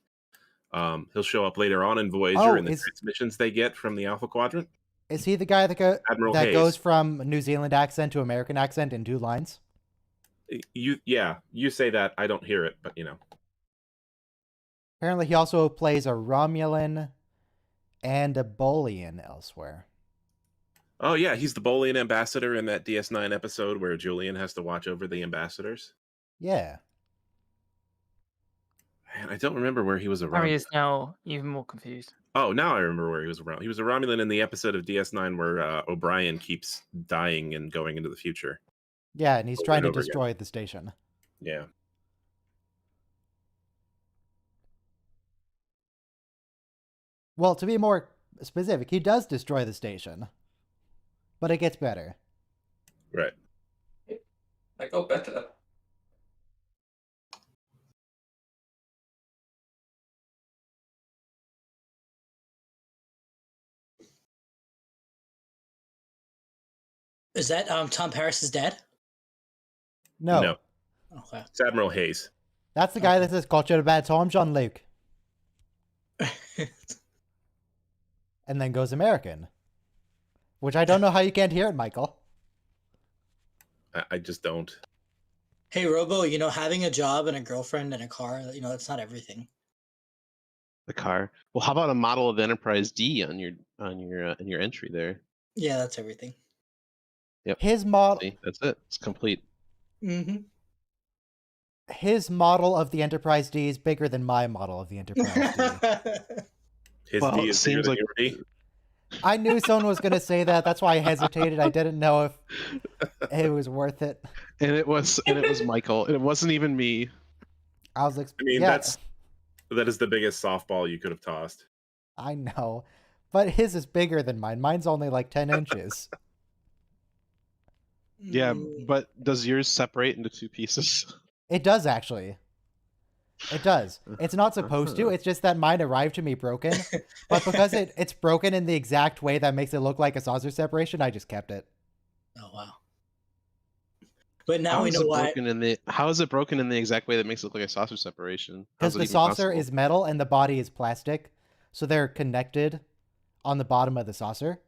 He'll show up later on in Voyager in the transmissions they get from the Alpha Quadrant. Is he the guy that Admiral that Hayes. goes from New Zealand accent to American accent in 2 lines? You say that. I don't hear it, but you know. Apparently, he also plays a Romulan and a Bolian elsewhere. Oh yeah, he's the Bolian ambassador in that DS9 episode where Julian has to watch over the ambassadors. Yeah. Man, I don't remember where he was a Harry Romulan. is now even more confused. Oh, now I remember where he was around. He was a Romulan in the episode of DS9 where O'Brien keeps dying and going into the future. Yeah, and he's Over trying and to over again. destroy the station. Yeah. Well, to be more specific, he does destroy the station. But it gets better. Right. I go better. Is that Tom Paris's dad? No. No. Okay. It's Admiral Hayes. That's the guy that says culture to bad, so I'm Jean-Luc. And then goes American. Which I don't know how you can't hear it, Michael. I just don't. Hey, Robo, having a job and a girlfriend and a car, that's not everything. The car. Well, how about a model of Enterprise D on your in your entry there? Yeah, that's everything. Yep. His model. See, that's it. It's complete. Mm-hmm. His model of the Enterprise D is bigger than my model of the Enterprise D. His Well, D it is seems bigger like- than your D. I knew someone was going to say that. That's why I hesitated. I didn't know if it was worth it. And it was Michael. And it wasn't even me. I was I mean, yeah, that is the biggest softball you could have tossed. I know. But his is bigger than mine. Mine's only like 10 inches. Yeah, Mm. but does yours separate into 2 pieces? It does, actually. It does. It's not supposed to. It's just that mine arrived to me broken. But because it's broken in the exact way that makes it look like a saucer separation, I just kept it. Oh, wow. But now How we is know it why. how is it broken in the exact way that makes it look like a saucer separation? Because How's it the even saucer possible? is metal and the body is plastic. So they're connected on the bottom of the saucer.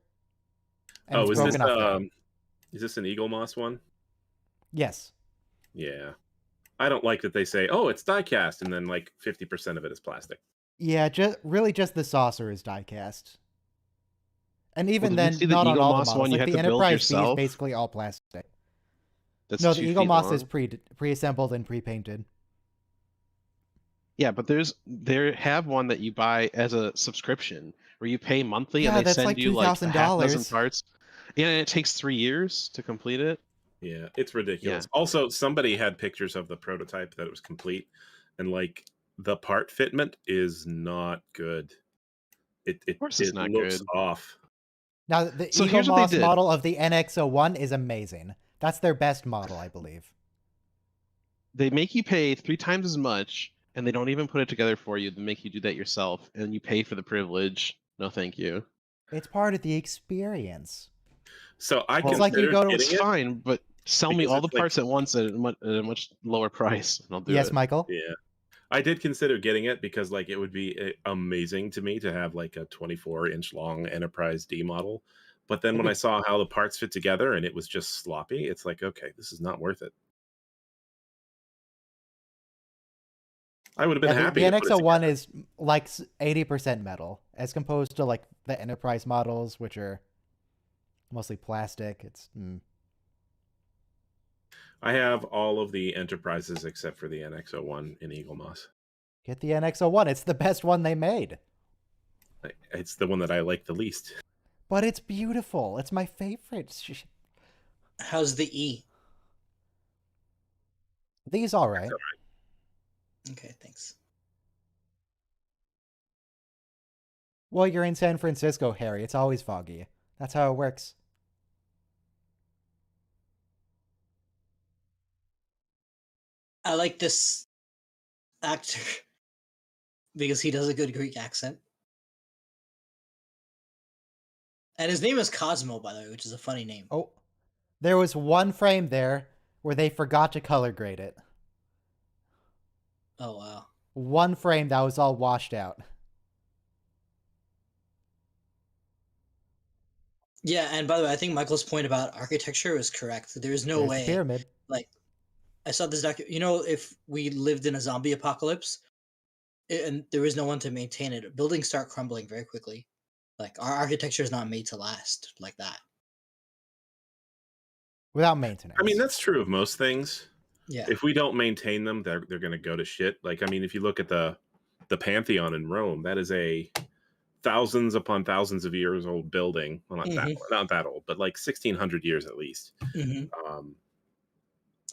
And Oh, it's is this broken off there. is this an Eagle Moss one? Yes. Yeah. I don't like that they say, "Oh, it's die cast," and then like 50% of it is plastic. Yeah, just the saucer is die cast. And even did you then, see the not on Eagle all the Moss models. one you Like had the to build Enterprise B is yourself? basically all plastic. That's No, 2 the Eagle feet Moss long? is pre-assembled and pre-painted. Yeah, but they have one that you buy as a subscription where you pay monthly Yeah, and they that's send like you like a half dozen $2,000. parts. Yeah, and it takes 3 years to complete it. Yeah, it's ridiculous. Also, somebody had pictures of the prototype that it was complete, and like the part fitment is not good. It course it's not looks good. off. Now, the So Eagle here's what they Moss did. model of the NX01 is amazing. That's their best model, I believe. They make you pay 3 times as much, and they don't even put it together for you. They make you do that yourself, and you pay for the privilege. No, thank you. It's part of the experience. So I Well, It's like you considered go to- It's getting it. fine, but sell me because all the it's like- parts at once at a much lower price, and I'll do Yes, it. Michael? Yeah. I did consider getting it because like it would be amazing to me to have like a 24-inch long Enterprise D model. But then when I saw how the parts fit together and it was just sloppy, it's like, okay, this is not worth it. I would have been Yeah, happy. the to put it NX01 together. is like 80% metal, as opposed to like the Enterprise models, which are mostly plastic. It's I have all of the Enterprises except for the NX01 in Eagle Moss. Get the NX01. It's the best one they made. It's the one that I like the least. But it's beautiful. It's my favorite. How's the E? These all right. Okay, thanks. Well, you're in San Francisco, Harry. It's always foggy. That's how it works. I like this actor because he does a good Greek accent. And his name is Cosmo, by the way, which is a funny name. Oh, there was one frame there where they forgot to color grade it. Oh, wow. One frame that was all washed out. Yeah, and by the way, I think Michael's point about architecture is correct. There's no There's way. the pyramid. Like, I saw this you know, if we lived in a zombie apocalypse and there is no one to maintain it, buildings start crumbling very quickly. Like, our architecture is not made to last like that. Without maintenance. I mean, that's true of most things. Yeah. If we don't maintain them, they're going to go to shit. Like, I mean, if you look at the Pantheon in Rome, that is a thousands upon thousands of years old building. Well, not that old, but like 1600 years at least. I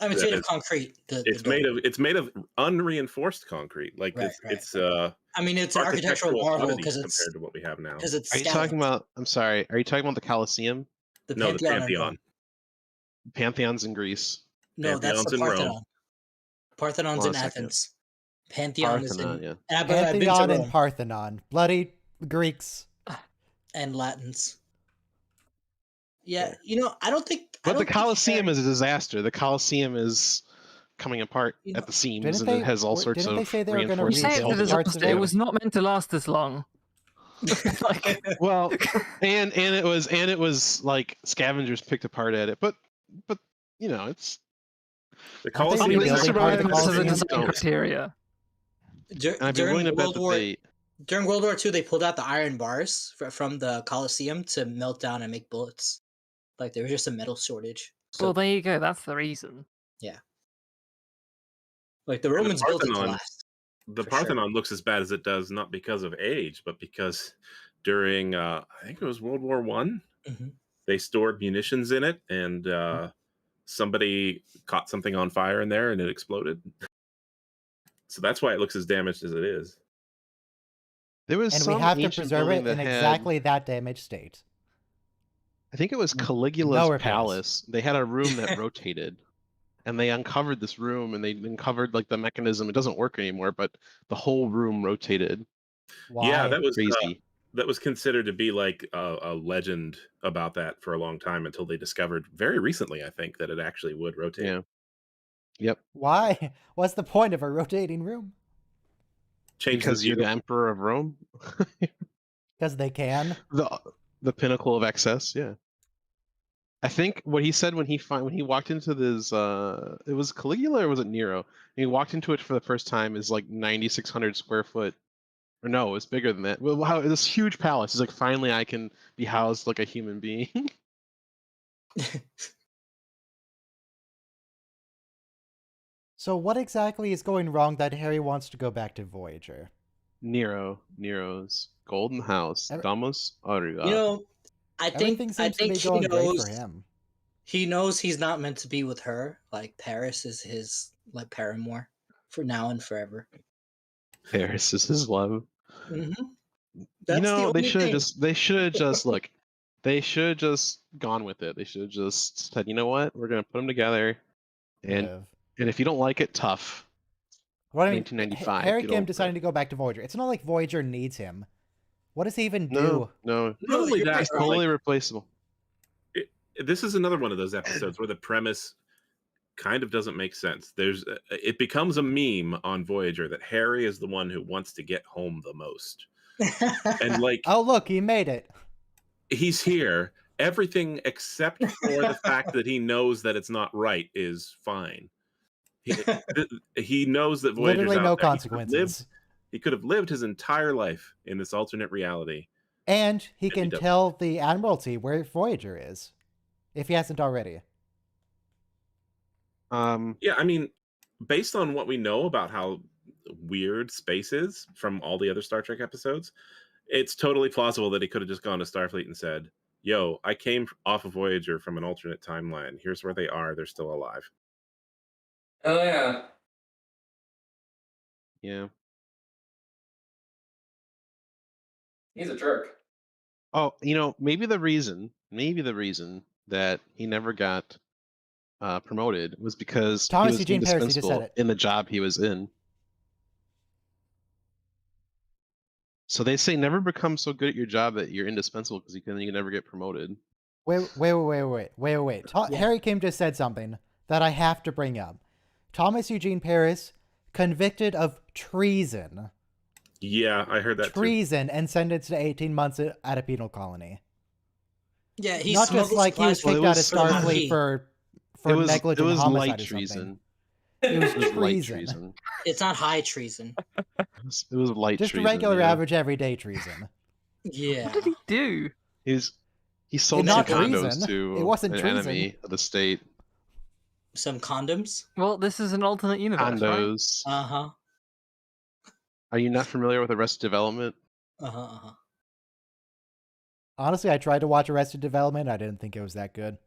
mean, it's made of concrete. It's made of unreinforced concrete. Like it's I mean, it's an architectural marvel because it's compared to what we have now. Because it's. Are you talking about? I'm sorry. Are you talking about the Colosseum? The no, Pantheon. the Pantheon. Pantheon's in Greece. No, that's the in Parthenon. Rome. Parthenon's in Athens. Pantheon is in. Yeah. And I've been to Pantheon and Rome. Parthenon. Bloody Greeks. And Latins. Yeah, you know, I don't think. But the Colosseum is a disaster. The Colosseum is coming apart You know, at the seams, didn't and they- it has all sorts didn't of they say they were gonna You say reinforcements. it's a rebuild parts of disaster. it? It was not meant to last as long. Like, Well, and it was like scavengers picked apart at it, but you know it's The Aren't they Colosseum is rebuilding part of the elements of the Colosseum? design Don't. criteria. and I'd be willing to bet that they During World War II, they pulled out the iron bars from the Colosseum to melt down and make bullets. Like there was just a metal shortage. So, Well, there you go. That's the reason. like the Romans built it to Parthenon- last. The for Parthenon looks as bad as it does, not because of age, but because during I think it was World War One, Mhm. they stored munitions in it, and somebody caught something on fire in there, and it exploded. So that's why it looks as damaged as it is. there was And some we have to ancient preserve building it in that had- exactly that damaged state. I think it was No Caligula's repairs. palace. They had a room that rotated, and they uncovered this room, and they uncovered like the mechanism. It doesn't work anymore, but the whole room rotated. Why? Yeah, that was Crazy. that was considered to be like a legend about that for a long time until they discovered very recently, I think, that it actually would rotate. Yeah. Yep. Why? What's the point of a rotating room? Change Because the you're view. the emperor of Rome. Because they can. the pinnacle of excess. Yeah. I think what he said when he walked into this, it was Caligula or was it Nero? And he walked into it for the first time is like 9,600 square foot, or no, it's bigger than that. Well, wow, this huge palace. He's like, finally, I can be housed like a human being. So what exactly is going wrong that Harry wants to go back to Voyager? Nero's golden house, Every- Damus Auriga. You know, I think Everything I seems to think be he going great knows for him. he knows he's not meant to be with her. Like Paris is his like paramour for now and forever. Paris is his love. hmm You That's the know, they only should have thing. just they should have just look. They should have just gone with it. They should have just said, you know what, we're gonna put them together, and Live. and if you don't like it, tough. What I mean, 1995. Harry get Kim over deciding it. to go back to Voyager. It's not like Voyager needs him. What does he even No, do? no, Not only you're that, right, he's but, totally like, replaceable. this is another one of those episodes where the premise kind of doesn't make sense. It becomes a meme on Voyager that Harry is the one who wants to get home the most. And like Oh, look, he made it. he's here. Everything except for the fact that he knows that it's not right is fine. He knows that Voyager's Literally out no there. consequences. He could have lived his entire life in this alternate reality. And he And he can doesn't. tell the Admiralty where Voyager is, if he hasn't already. Yeah, I mean, based on what we know about how weird space is from all the other Star Trek episodes, it's totally plausible that he could have just gone to Starfleet and said, yo, I came off of Voyager from an alternate timeline. Here's where they are. They're still alive. Oh yeah. Yeah. He's a jerk. Oh, you know, maybe the reason that he never got promoted was because Thomas he was Eugene Parris, he just said indispensable it. in the job he was in. So they say never become so good at your job that you're indispensable because you can never get promoted. Wait. Yeah. Harry Kim just said something that I have to bring up. Thomas Eugene Parris, convicted of treason. Yeah, I heard that too. Treason and sentenced to 18 months at a penal colony. Yeah, he Not just smuggled like he was supplies kicked Well, out of it was- Starfleet for it was negligent light homicide or treason. something. It was It was light treason. treason. It's not high treason. It was light Just treason. regular, yeah. average, everyday treason. Yeah. What did he do? He sold not some condos treason. to It wasn't an treason. enemy of the state. Some condoms. Well, this is an alternate universe, right? Condos. Uh-huh. Are you not familiar with Arrested Development? Uh-huh. Honestly, I tried to watch Arrested Development. I didn't think it was that good.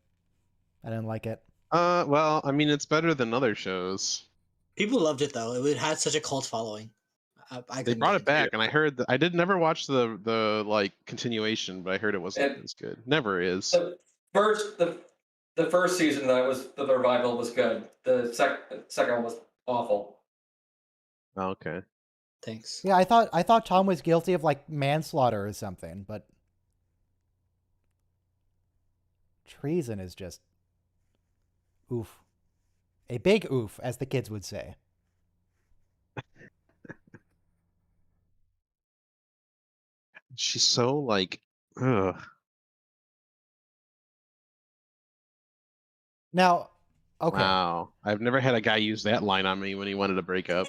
I didn't like it. Well, I mean, it's better than other shows. People loved it though. It had such a cult following. I They couldn't brought get it back, and I heard that I did never watch the like continuation, but I heard it wasn't And- as good. Never is. The first season that was the revival was good. The second one was awful. Oh, okay. Thanks. Yeah, I thought Tom was guilty of like manslaughter or something, but treason is just oof. A big oof, as the kids would say. She's so like, ugh. Now, okay. Wow. I've never had a guy use that line on me when he wanted to break up.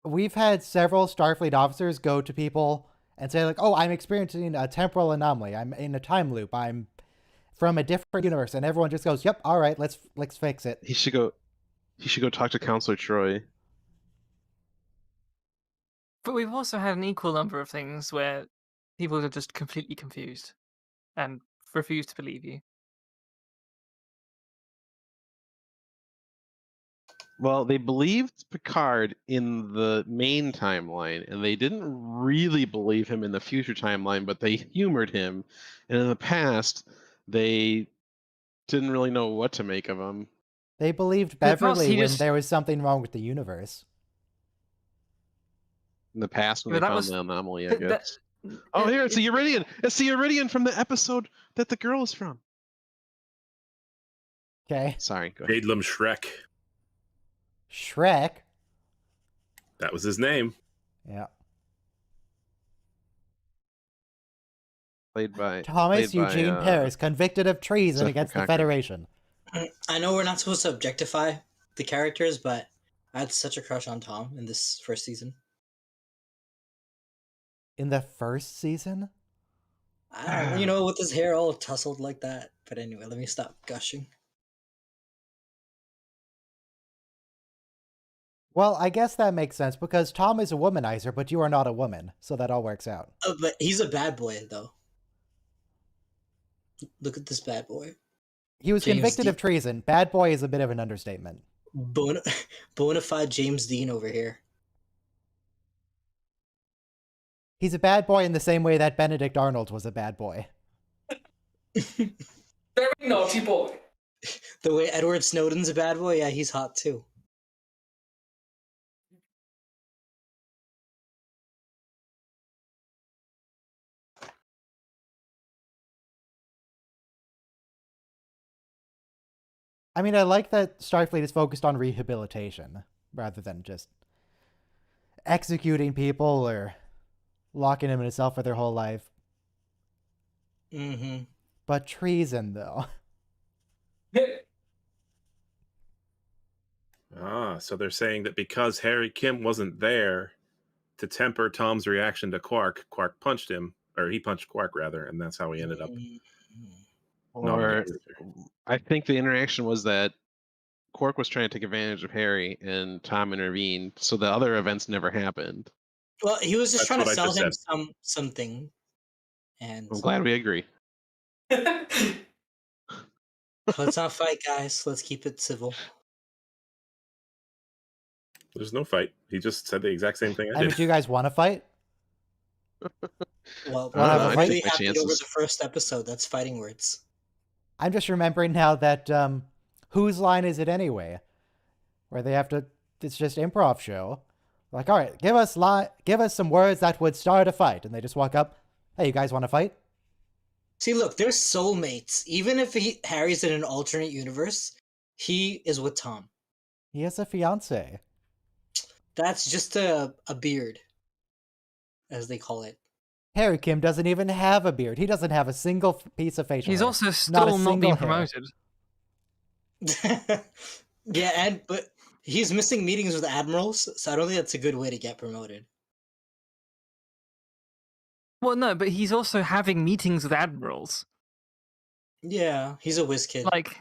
We've had several Starfleet officers go to people and say like, "Oh, I'm experiencing a temporal anomaly. I'm in a time loop. I'm from a different universe," and everyone just goes, "Yep, all right, let's fix it." He should go talk to Counselor Troy. But we've also had an equal number of things where people are just completely confused and refuse to believe you. Well, they believed Picard in the main timeline, and they didn't really believe him in the future timeline, but they humored him. And in the past, they didn't really know what to make of him. They believed But plus, Beverly he when just- there was something wrong with the universe. In the past, when But they that found was- the anomaly, I Th- that- guess. Oh, here, it's the Iridian! It's the Iridian from the episode that the girl is from. Okay, Sorry, go ahead. Jadlam Shrek. Shrek. That was his name. Yeah, Played by Thomas played by, Eugene Parris, convicted of treason Zephyr against the Cochrane. Federation. I know we're not supposed to objectify the characters, but I had such a crush on Tom in this first season. In the first season? I don't know, you know, with his hair all tousled like that. But anyway, let me stop gushing. Well, I guess that makes sense because Tom is a womanizer, but you are not a woman, so that all works out. But he's a bad boy, though. Look at this bad boy. He was James convicted D- of treason. Bad boy is a bit of an understatement. Bona, bona fide James Dean over here. He's a bad boy in the same way that Benedict Arnold was a bad boy. Very naughty boy. The way Edward Snowden's a bad boy, yeah, he's hot too. I mean, I like that Starfleet is focused on rehabilitation rather than just executing people or locking them in a cell for their whole life. Mm-hmm. But treason, though. So they're saying that because Harry Kim wasn't there to temper Tom's reaction to Quark, Quark punched him, or he punched Quark rather, and that's how he ended up. Not Or in the I think the interaction was that Quark was trying to take advantage of Harry, and Tom intervened, so the other events never happened. Well, he was just That's trying to what I sell just him said. something, and I'm glad we agree. let's not fight, guys. Let's keep it civil. There's no fight. He just said the exact same thing I I mean, did. do you guys want to fight? Well, Wanna have a what fight? really My happened over chances. the first episode? That's fighting words. I'm just remembering now that whose line is it anyway? Where they have to, it's just improv show. Like, all right, give us some words that would start a fight, and they just walk up. Hey, you guys want to fight? See, look, they're soulmates. Even if Harry's in an alternate universe, he is with Tom. He has a fiance. That's just a beard, as they call it. Harry Kim doesn't even have a beard. He doesn't have a single piece of facial He's hair. also Not a still not single being hair. promoted. Yeah, but he's missing meetings with admirals, so I don't think that's a good way to get promoted. Well, no, but he's also having meetings with admirals. Yeah, he's a whiz kid. Like,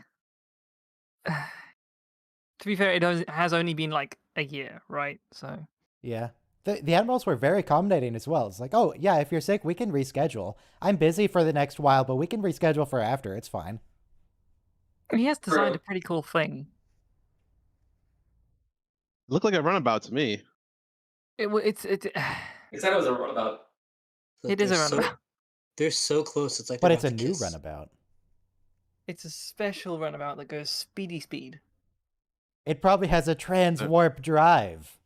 to be fair, has only been like a year, right? So Yeah. The admirals were very accommodating as well. It's like, oh, yeah, if you're sick, we can reschedule. I'm busy for the next while, but we can reschedule for after. It's fine. he has designed True. a pretty cool thing. It looked like a runabout to me. It's He said it was a runabout. Look, it is a they're so- runabout. They're so close. It's like But they're it's a about to new kiss. runabout. It's a special runabout that goes speedy speed. It probably has a trans-warp drive.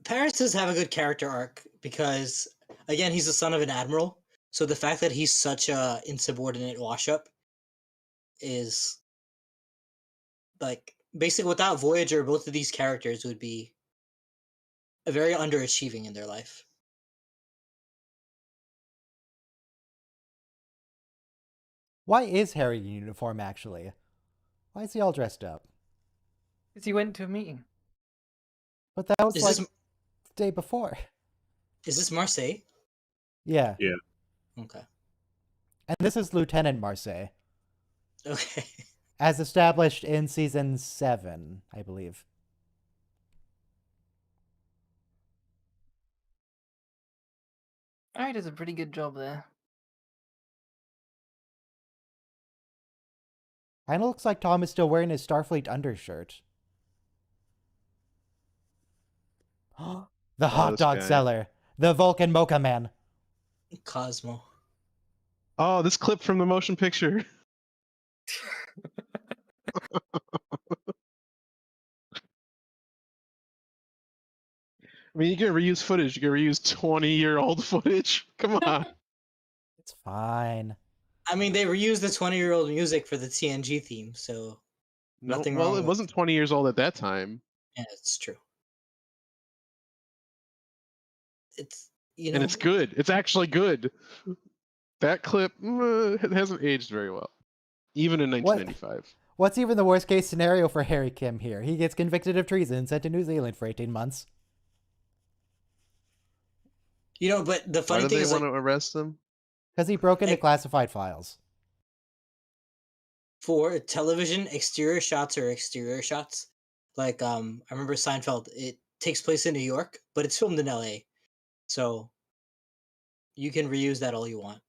Paris does have a good character arc because, again, he's the son of an admiral. So the fact that he's such a insubordinate wash-up is like basically without Voyager, both of these characters would be very underachieving in their life. Why is Harry in uniform, actually? Why is he all dressed up? Because he went to a meeting. But that was Is like this the day before. is this Marseille? Yeah. Yeah. Okay. And this is Lieutenant Marseille, Okay. as established in season 7, I believe. Harry does a pretty good job there. Kinda looks like Tom is still wearing his Starfleet undershirt. The hot this dog guy. seller. The Vulcan Mocha Man. Cosmo. Oh, this clip from the motion picture. I mean, you can reuse footage. You can reuse 20-year-old footage. Come on. It's fine. I mean, they reused the 20-year-old music for the TNG theme, so No, Nothing well, wrong it with- wasn't 20 years old at that time, yeah, it's true. It's you know, and it's good. It's actually good. That clip it hasn't aged very well, even in 1995. What's even the worst case scenario for Harry Kim here? He gets convicted of treason and sent to New Zealand for 18 months. but the Why funny did thing they is, want like, to arrest him? Because he broke into Hey. classified files. for television, exterior shots are exterior shots. Like, I remember Seinfeld. It takes place in New York, but it's filmed in LA, so you can reuse that all you want.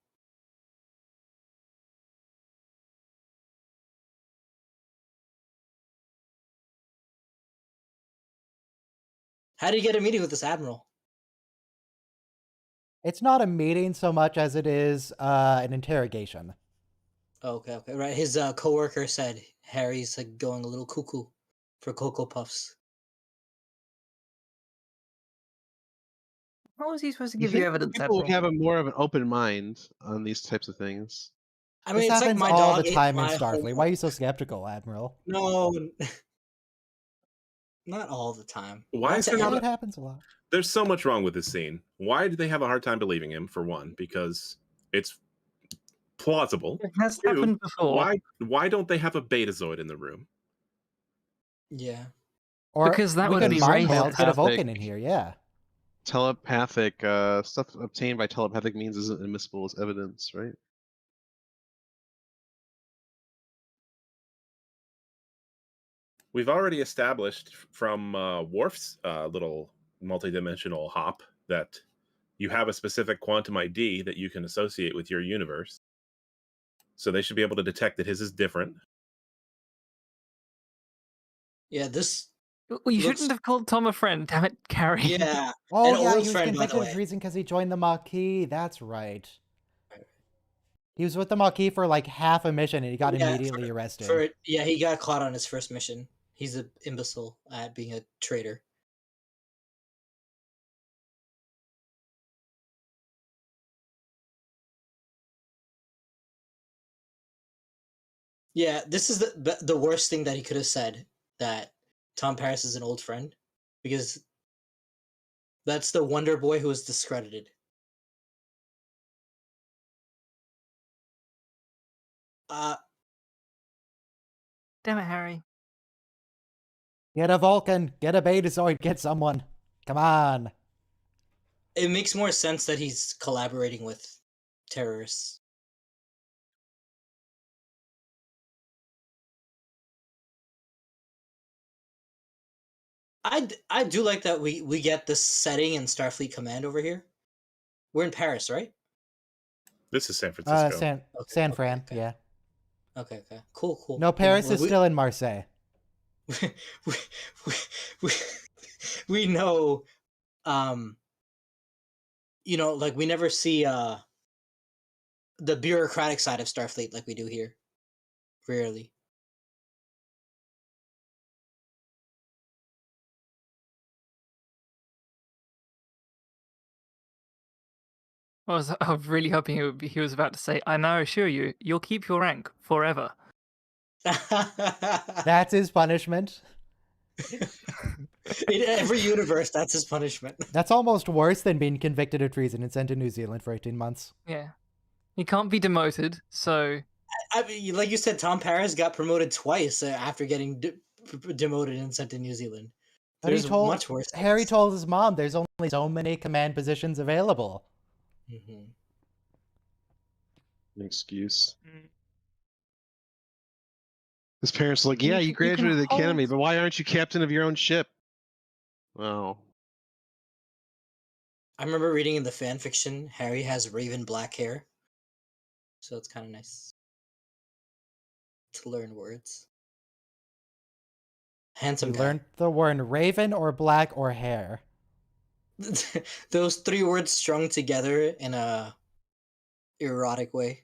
How do you get a meeting with this admiral? It's not a meeting so much as it is an interrogation. Oh, okay. Right. His coworker said Harry's like going a little cuckoo for Cocoa Puffs. How was he supposed to You give you think evidence, people would Admiral? have a more of an open mind on these types of things. I mean, This it's like happens my all dog the ate time in my Starfleet. homework. Why are you so skeptical, Admiral? No, not all the time. Why is Once there a- not It happens a lot. There's so much wrong with this scene. Why do they have a hard time believing him? For one, because it's plausible. It has Two, happened before. why don't they have a Betazoid in the room? Yeah. Or Because that we would could be mind racist. meld, get a Vulcan Telepathic. in here, yeah. Telepathic stuff obtained by telepathic means isn't admissible as evidence, right? We've already established from Worf's little multidimensional hop that you have a specific quantum ID that you can associate with your universe. So they should be able to detect that his is different. Yeah, this. Well, you Looks- shouldn't have called Tom a friend. Damn it, Carrie. Yeah. Oh, An yeah, old he was friend, by the convicted of way. treason because he joined the Maquis. That's right. He was with the Maquis for like half a mission and he got Yeah, immediately arrested. He got caught on his first mission. He's an imbecile at being a traitor. Yeah, this is the worst thing that he could have said, that Tom Paris is an old friend, because that's the Wonder Boy who was discredited. Damn it, Harry. Get a Vulcan, get a Betazoid, get someone. Come on. It makes more sense that he's collaborating with terrorists. I do like that we get this setting in Starfleet Command over here. We're in Paris, right? This is San Francisco. San Fran, okay. yeah. Okay. Cool. No, Paris is still in Marseille. we know, like we never see the bureaucratic side of Starfleet like we do here. Rarely. I was really hoping he was about to say, "I now assure you, you'll keep your rank forever." That's his punishment. In every universe, that's his punishment. That's almost worse than being convicted of treason and sent to New Zealand for 18 months. Yeah. He can't be demoted, so... I mean, like you said, Tom Paris got promoted twice after getting demoted and sent to New Zealand. There's much worse. Harry told his mom there's only so many command positions available. Mm-hmm. An excuse. His parents are like, yeah, you graduated the academy, but why aren't you captain of your own ship? Well, I remember reading in the fan fiction, Harry has raven black hair. So it's kind of nice to learn words. Handsome You guy. learned the word raven or black or hair. Those three words strung together in a erotic way.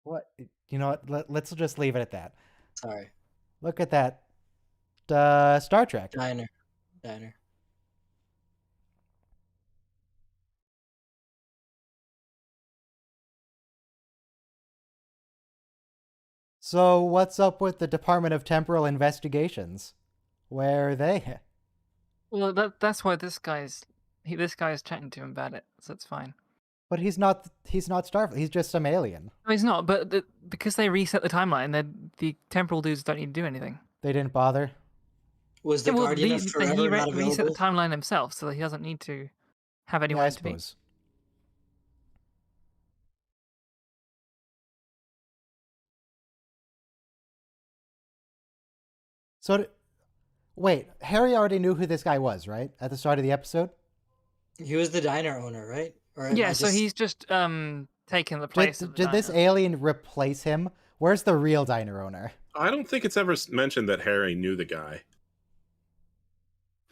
What? You know what? Let's just leave it at that. Sorry. Look at that. Star Trek. Diner. So what's up with the Department of Temporal Investigations? Where are they? Well, that's why this guy's chatting to him about it, so it's fine. But he's not Starfleet. He's just some alien. No, he's not, but because they reset the timeline, the temporal dudes don't need to do anything. They didn't bother. Was the Guardian of Forever he not reset the available? timeline himself, so he doesn't need to have Yeah, anyone I to be. suppose. So, wait, Harry already knew who this guy was, right? At the start of the episode? He was the diner owner, right? Or am Yeah, I so just- he's just taken the place of the Did this diner. alien replace him? Where's the real diner owner? I don't think it's ever mentioned that Harry knew the guy.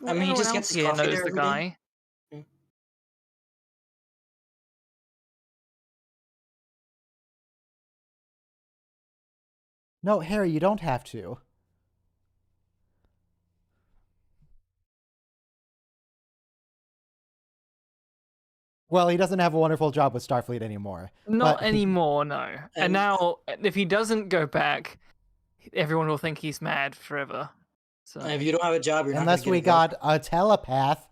I mean, he Everyone just else gets his here coffee knows there the every day. guy. No, Harry, you don't have to. Well, he doesn't have a wonderful job with Starfleet anymore. Not but anymore, no. And And- now, if he doesn't go back, everyone will think he's mad forever. So If you don't have a job, you're Unless not gonna we get a got a telepath.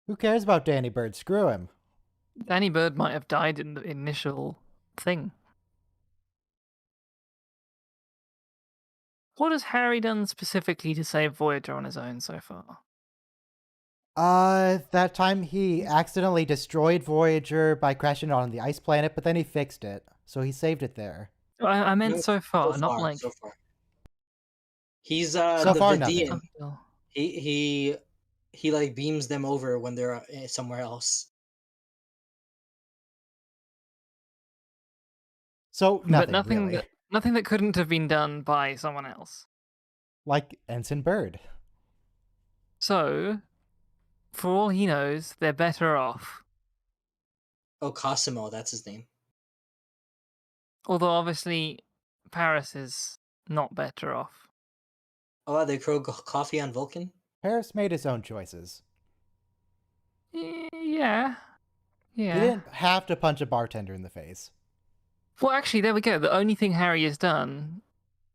Who cares about Danny Bird? Screw him. Danny Bird might have died in the initial thing. What has Harry done specifically to save Voyager on his own so far? That time he accidentally destroyed Voyager by crashing it on the ice planet, but then he fixed it. So he saved it there. I meant No, so far, not like. so far. He's So the far, Vidian. nothing. Oh, He like beams them over when they're somewhere else. So but nothing really. nothing that couldn't have been done by someone else. Like Ensign Bird. So, for all he knows, they're better off. Oh, Cosimo, that's his name. Although obviously, Paris is not better off. Oh, they throw coffee on Vulcan? Paris made his own choices. Yeah. He didn't have to punch a bartender in the face. Well, actually, there we go. The only thing Harry has done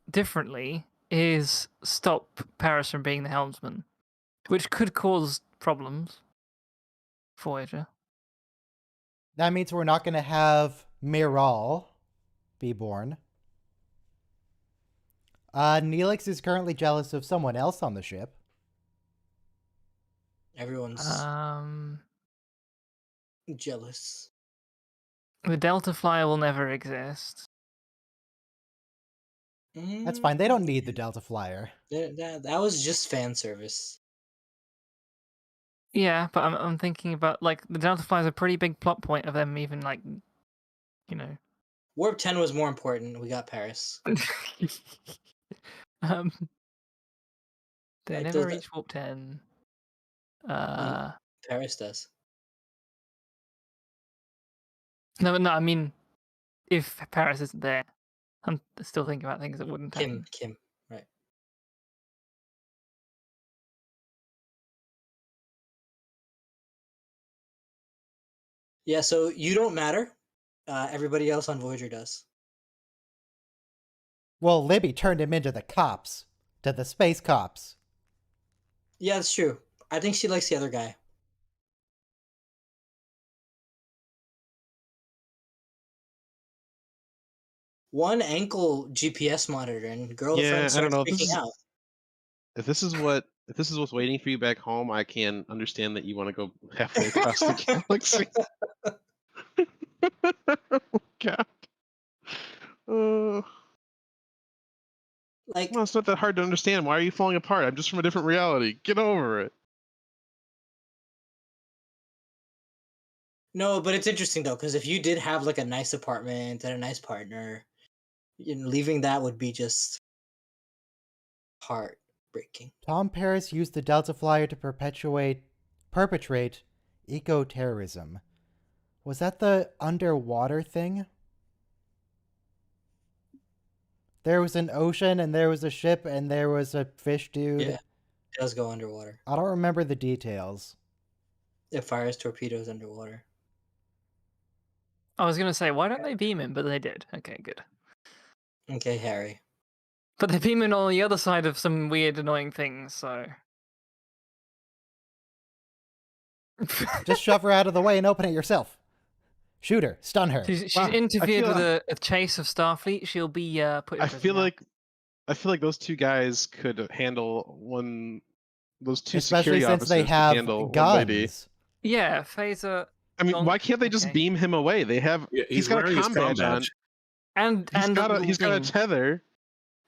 differently is stop Paris from being the helmsman, which could cause problems for Voyager. That means we're not going to have Miral be born. Neelix is currently jealous of someone else on the ship. Everyone's jealous. The Delta Flyer will never exist. That's fine. They don't need the Delta Flyer. That was just fan service. Yeah, but I'm thinking about, like, the Delta Flyer is a pretty big plot point of them even, like, you know. Warp 10 was more important. We got Paris. They Like, never the- reach Warp 10. Paris does. No, I mean, if Paris isn't there, I'm still thinking about things that wouldn't happen. Kim, right. Yeah, so you don't matter. Everybody else on Voyager does. Well, Libby turned him into the cops. To the space cops. Yeah, that's true. I think she likes the other guy. One ankle GPS monitor and girlfriend Yeah, I starts don't know. freaking out. If this is what's waiting for you back home, I can understand that you want to go halfway across the galaxy. Oh, God. Like, Well, it's not that hard to understand. Why are you falling apart? I'm just from a different reality. Get over it. no, but it's interesting though, because if you did have like a nice apartment and a nice partner, leaving that would be just heartbreaking. Tom Paris used the Delta Flyer to perpetrate eco-terrorism. Was that the underwater thing? There was an ocean, and there was a ship, and there was a fish dude. Yeah, it does go underwater. I don't remember the details. It fires torpedoes underwater. I was going to say, why don't they beam him? But they did. Okay, good. Okay, Harry. But they beam him on the other side of some weird, annoying things, so. Just shove her out of the way and open it yourself. Shoot her. Stun her. She's Wow, I interfered feel with a chase of Starfleet. She'll be put in I prison feel now. like those two guys could handle one. Those two Especially security since officers they could have handle one lady. guns. Yeah, phaser. I mean, Long- why can't they just okay. beam him away? They have. Yeah, he's got a wearing his comm comm badge on. And He's got a little tether.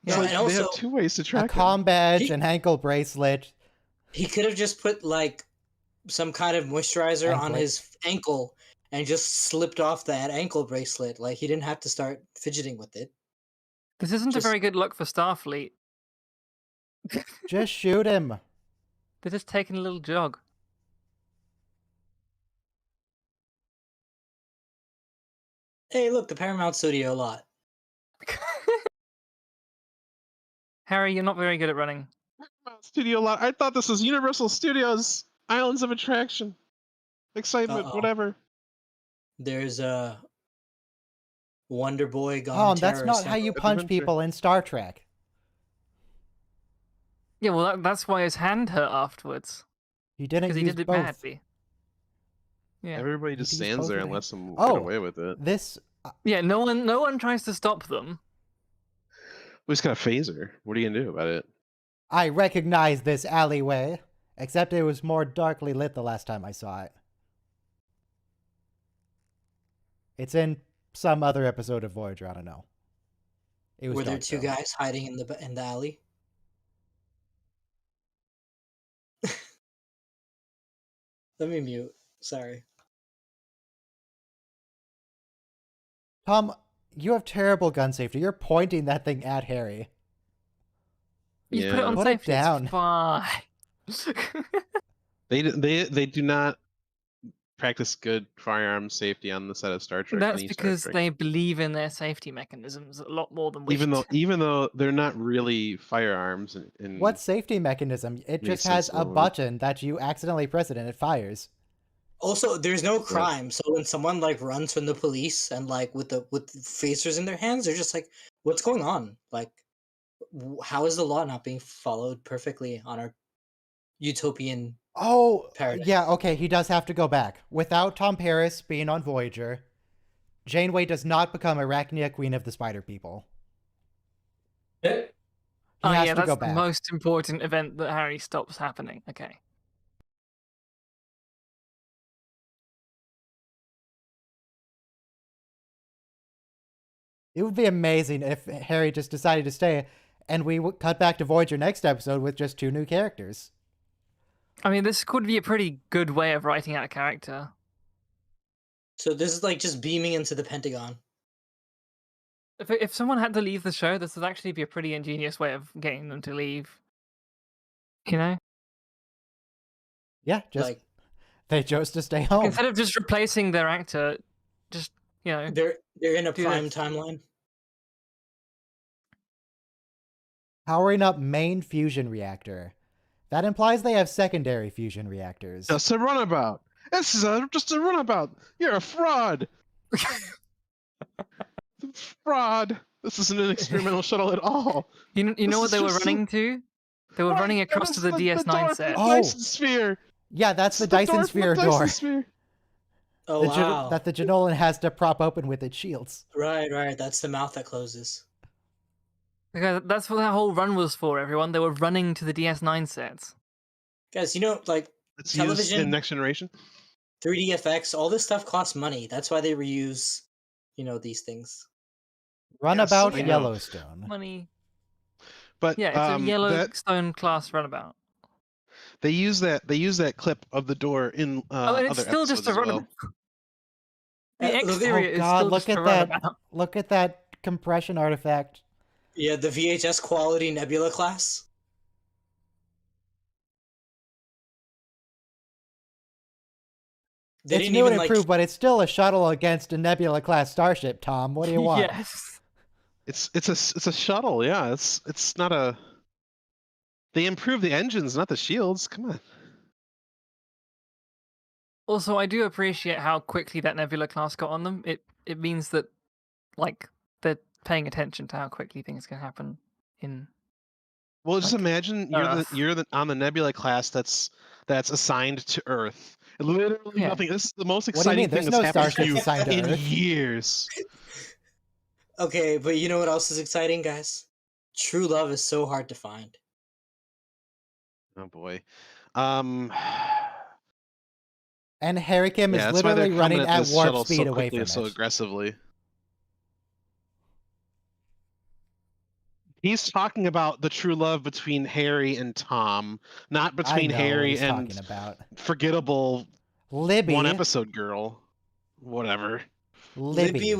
Yeah, So and they also have two ways to A track him. comm badge, He- an ankle bracelet. he could have just put like some kind of moisturizer on Anklet. his ankle and just slipped off that ankle bracelet. Like he didn't have to start fidgeting with it. This isn't Just- a very good look for Starfleet. Just shoot him. They're just taking a little jog. Hey, look, the Paramount Studio lot. Harry, you're not very good at running. Studio lot. I thought this was Universal Studios Islands of Attraction, excitement, Uh-oh. whatever. There's a Wonder Boy gone That's not terrorist. how you Adventure. punch people in Star Trek. Yeah, well, that's why his hand hurt afterwards. He didn't Because use he did it both. badly. Yeah. Everybody just He used stands both there of and them. lets them Oh. get away with it. This Yeah, no one tries to stop them. We just got a phaser. What are you gonna do about it? I recognize this alleyway, except it was more darkly lit the last time I saw it. It's in some other episode of Voyager. I don't know. It was Were there dark, two though. guys hiding in the alley? Let me mute. Sorry. Tom, you have terrible gun safety. You're pointing that thing at Harry. You put it on Put it safety. It's down. fine. They do not practice good firearm safety on the set of Star Trek. That's any Star because Trek. they believe in their safety mechanisms a lot more than we even do. though they're not really firearms. What safety mechanism? It Makes just has sense a in a way. button that you accidentally press it and it fires. Also, there's no crime, so when someone like runs from the police and like with phasers in their hands, they're just like, "What's going on? Like, how is the law not being followed perfectly on our utopian?" Oh, Paradise. yeah, okay, he does have to go back. Without Tom Paris being on Voyager, Janeway does not become Arachnia, Queen of the Spider People. Yeah. He Oh has yeah, to that's go the back. most important event that Harry stops happening. Okay. It would be amazing if Harry just decided to stay and we would cut back to Voyager next episode with just 2 new characters. I mean, this could be a pretty good way of writing out a character. So this is like just beaming into the Pentagon. If someone had to leave the show, this would actually be a pretty ingenious way of getting them to leave. You know? Yeah, just Like they chose to stay home. Instead of just replacing their actor, just, you know. they're in a Do prime this. timeline. Powering up main fusion reactor. That implies they have secondary fusion reactors. Just a runabout. This is just a runabout. You're a fraud. Fraud. This isn't an experimental shuttle at all. You know This what is they were just running to? They were Right, running that across was to the DS9 door set. from the Oh. Dyson sphere. Yeah, that's the It's door Dyson from sphere the door Dyson sphere. Oh the wow! that the Janolan has to prop open with its shields. Right. That's the mouth that closes. Okay, that's what that whole run was for, everyone. They were running to the DS9 sets. Guys, you know, like It's used Television- in Next Generation. 3D effects, all this stuff costs money. That's why they reuse, these things. Runabout I know. Yellowstone. Money. But Yeah, it's a that, Yellowstone class runabout. they use that clip of the door in Oh, and it's other still just episodes a as well. runabout. The Look- exterior Oh is god, still look just a at that. runabout. Look at that compression artifact. Yeah, the VHS quality Nebula class. They It's didn't new and even improved, but it's still a shuttle against a Nebula class starship, Tom. What do you want? Yes. It's a shuttle. Yeah, it's not a. They improved the engines, not the shields. Come on. Also, I do appreciate how quickly that Nebula class got on them. It means that, like, they're paying attention to how quickly things can happen in. Well, just Like, imagine Earth. you're on the Nebula class that's assigned to Earth. Literally Yeah. nothing. This is the most What do you mean? exciting There's thing no that's happened to starships you assigned to in Earth. years. Okay, but you know what else is exciting, guys? True love is so hard to find. Oh boy. And Harry Kim Yeah, is that's why they're literally coming running at at this warp shuttle speed so away quickly from and so it. aggressively. He's talking about the true love between Harry and Tom, not between I know what Harry he's and talking about. forgettable Libby. one episode girl. Whatever. Libby.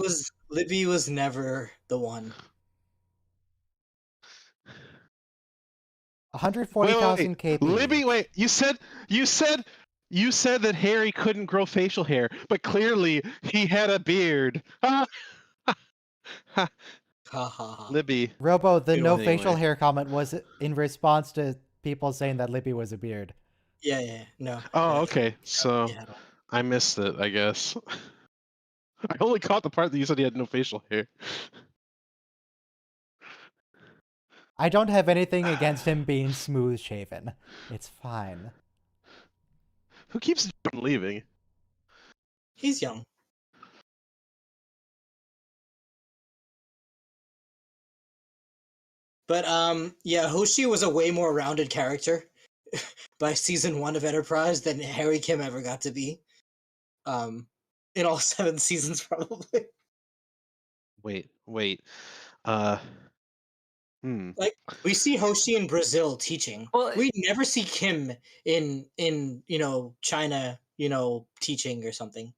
Libby was never the one. 140,000 KP. Libby, wait. You said that Harry couldn't grow facial hair, but clearly he had a beard. Ha ha ha. Libby. Robo, the no Anyway. facial hair comment was in response to people saying that Libby was a beard. Yeah, no. Oh, okay. So Yeah, I missed it, I guess. I only caught the part that you said he had no facial hair. I don't have anything against him being smooth shaven. It's fine. Who keeps leaving? He's young. But yeah, Hoshi was a way more rounded character by season 1 of Enterprise than Harry Kim ever got to be. In all 7 seasons, probably. Wait. Like, we see Hoshi in Brazil teaching. Well, we never see Kim in China, teaching or something.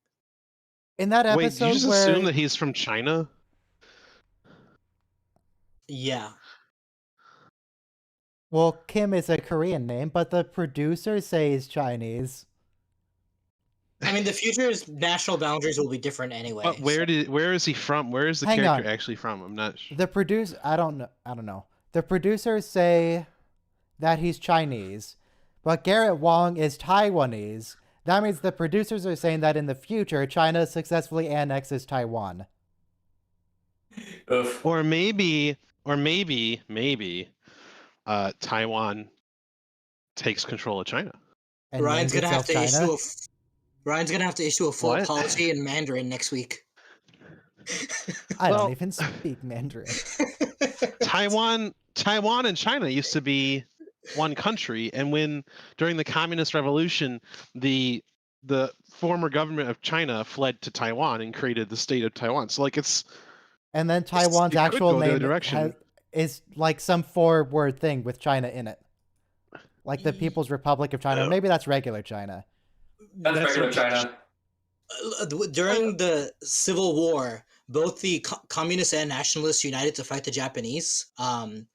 In that Wait, episode did you just where assume that he's from China? Yeah. well, Kim is a Korean name, but the producers say he's Chinese. I mean, the future's national boundaries will be different anyway. But where is he from? Where is the Hang character on. actually from? I'm not sure. The producer, I don't know. The producers say that he's Chinese, but Garrett Wong is Taiwanese. That means the producers are saying that in the future, China successfully annexes Taiwan. Oof. Or maybe, Taiwan takes control of China. And Ryan's names gonna have itself to China. Ryan's gonna have to issue a full What? apology in Mandarin next week. I Well- don't even speak Mandarin. Taiwan and China used to be one country, and during the Communist Revolution, the former government of China fled to Taiwan and created the state of Taiwan. So it's And then Taiwan's it could actual go the other name direction. is like some 4-word thing with China in it. Like the People's Republic of China. Or maybe that's regular China. That's regular China. During the Civil War, both the communists and nationalists united to fight the Japanese. And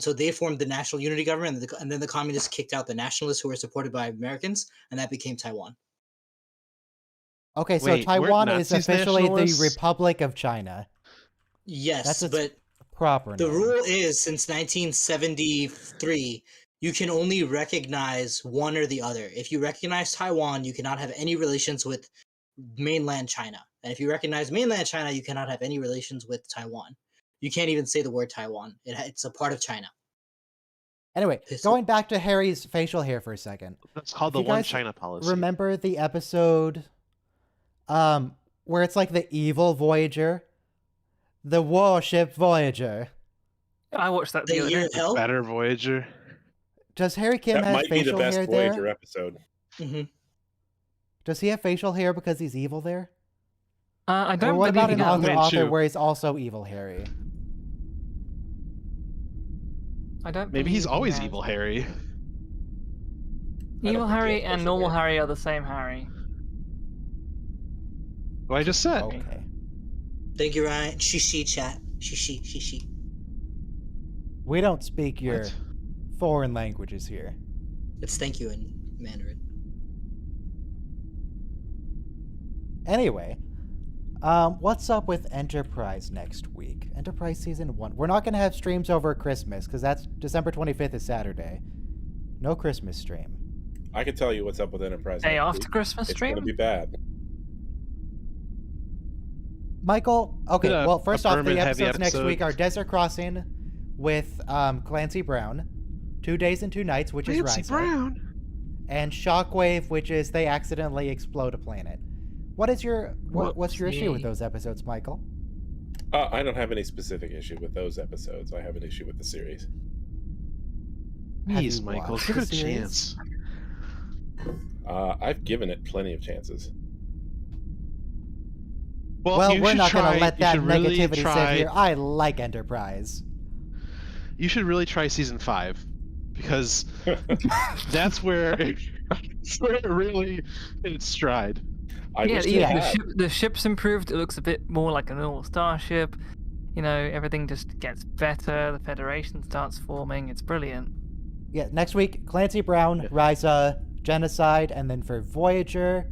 so they formed the National Unity Government, and then the communists kicked out the nationalists who were supported by Americans, and that became Taiwan. Okay, so Wait, weren't Taiwan is Nazis officially nationalists? the Republic of China. Yes, That's its but proper the name. rule is since 1973, you can only recognize one or the other. If you recognize Taiwan, you cannot have any relations with mainland China. And if you recognize mainland China, you cannot have any relations with Taiwan. You can't even say the word Taiwan. It's a part of China. Anyway, going back to Harry's facial hair for a second. That's called If the you One guys China policy. Remember the episode where it's like the evil Voyager? The warship Voyager. I watched that the The other Year day. of Hell? Better Voyager. Does Harry Kim That have might be the facial best hair Voyager there? episode. Mm-hmm. Does he have facial hair because he's evil there? I Or don't what about believe an he other does. author Manchu. where he's also evil Harry? I don't. Maybe he's believe he always has. evil Harry. Evil think he Harry has and facial normal hair. Harry are the same Harry. What I just said. Okay. Thank you, Ryan. Shishi chat. Shishi. We don't speak your What? foreign languages here. It's thank you in Mandarin. Anyway, what's up with Enterprise next week? Enterprise Season 1. We're not going to have streams over Christmas, because that's December 25th is Saturday. No Christmas stream. I can tell you what's up with Enterprise. Day next after week. Christmas It's stream? going to be bad. Michael, okay, Did a- well, first a off, the Berman-heavy episodes next episode. week are Desert Crossing with Clancy Brown, 2 Days and 2 Nights, which is Clancy Rise Up, Brown. and Shockwave, which is they accidentally explode a planet. What is your what's your issue with Whoopsie. those episodes, Michael? I don't have any specific issue with those episodes. I have an issue with the series. Have Please, you Michael, watched give the it a series? chance. I've given it plenty of chances. Well, you we're should not going try- to let you that should really negativity sit try- here. I like Enterprise. You should really try season 5 because that's where it really hit its stride. I yeah, wish the, they the, had. ship, the ship's improved. It looks a bit more like a normal starship. You know, everything just gets better. The Federation starts forming. It's brilliant. Yeah, next week, Clancy Brown, Risa, Genocide, and then for Voyager,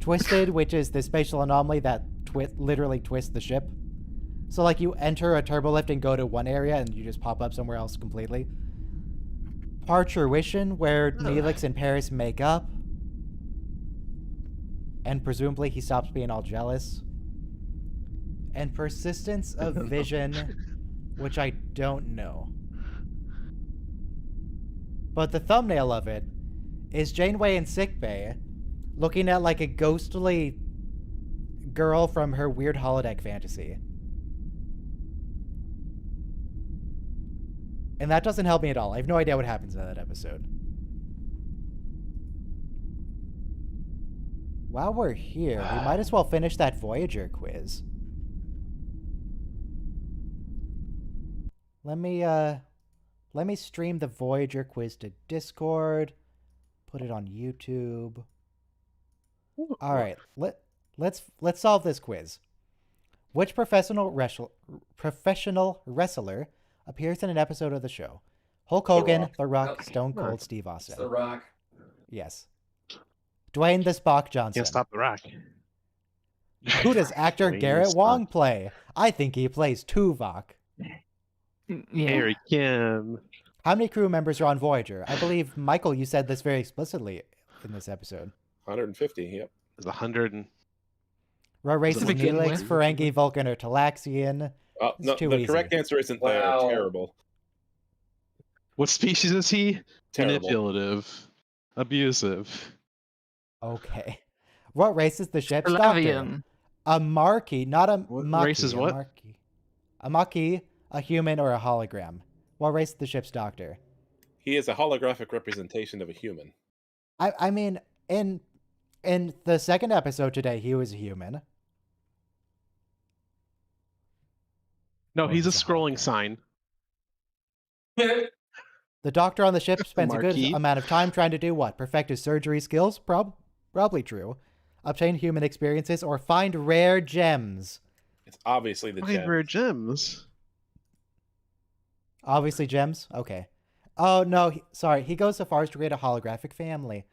Twisted, which is the spatial anomaly that literally twists the ship. So, like, you enter a turbolift and go to one area, and you just pop up somewhere else completely. Parturition, where Neelix and Paris make up. And presumably he stops being all jealous. And Persistence of Vision, which I don't know. But the thumbnail of it is Janeway in sickbay, looking at like a ghostly girl from her weird holodeck fantasy. And that doesn't help me at all. I have no idea what happens in that episode. While we're here, we might as well finish that Voyager quiz. Let me stream the Voyager quiz to Discord. Put it on YouTube. All right, let's solve this quiz. Which professional wrestler appears in an episode of the show? Hulk Hogan, The Rock, Stone Cold, Steve Austin. It's The Rock. Yes. Dwayne the Spock Johnson. Can't stop the Rock. Who does actor Dwayne Garrett the Wong Spock. play? I think he plays Tuvok. Yeah. Harry Kim. How many crew members are on Voyager? I believe, Michael, you said this very explicitly in this episode. 150. Yep. There's 100 and What race is To begin Neelix, with. Ferengi, Vulcan, or Talaxian? Oh, It's no, too the easy. correct answer isn't there. Wow. Terrible. what species is he? Terrible. Manipulative, abusive. Okay. What race is the ship's doctor? Flavian. A Marquis, not a What Maquis. race is a what? Marquis. A Maquis, a human, or a hologram? What race is the ship's doctor? He is a holographic representation of a human. I mean, in the second episode today, he was a human. No, Or he's a he's a scrolling hologram. sign. The doctor on the ship spends a good Marquis. amount of time trying to do what? Perfect his surgery skills? Probably true. Obtain human experiences or find rare gems. It's obviously the Find gem. rare gems. Obviously gems? Okay. Oh, no. Sorry. He goes so far as to create a holographic family.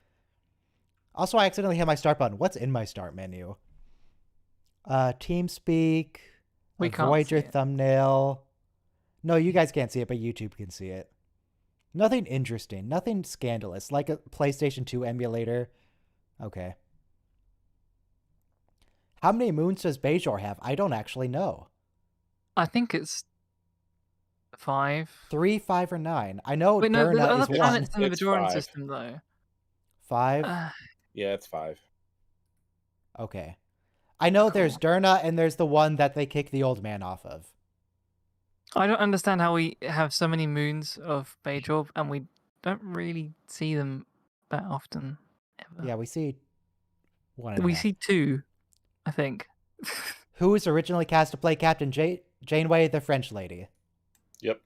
Also, I accidentally hit my start button. What's in my start menu? TeamSpeak. We a can't Voyager see it. thumbnail. No, you guys can't see it, but YouTube can see it. Nothing interesting. Nothing scandalous. Like a PlayStation 2 emulator. Okay. How many moons does Bajor have? I don't actually know. I think it's 5. 3, 5, or 9. I know Wait, no, there's Durna other is 1. planets in the It's Bajoran 5. system, though. 5? Yeah, it's 5. Okay. I know there's Durna and there's the one that they kick the old man off of. I don't understand how we have so many moons of Bajor and we don't really see them that often. Ever. Yeah, we see one and a We half. see 2, I think. Who was originally cast to play Captain Janeway, the French lady? Yep.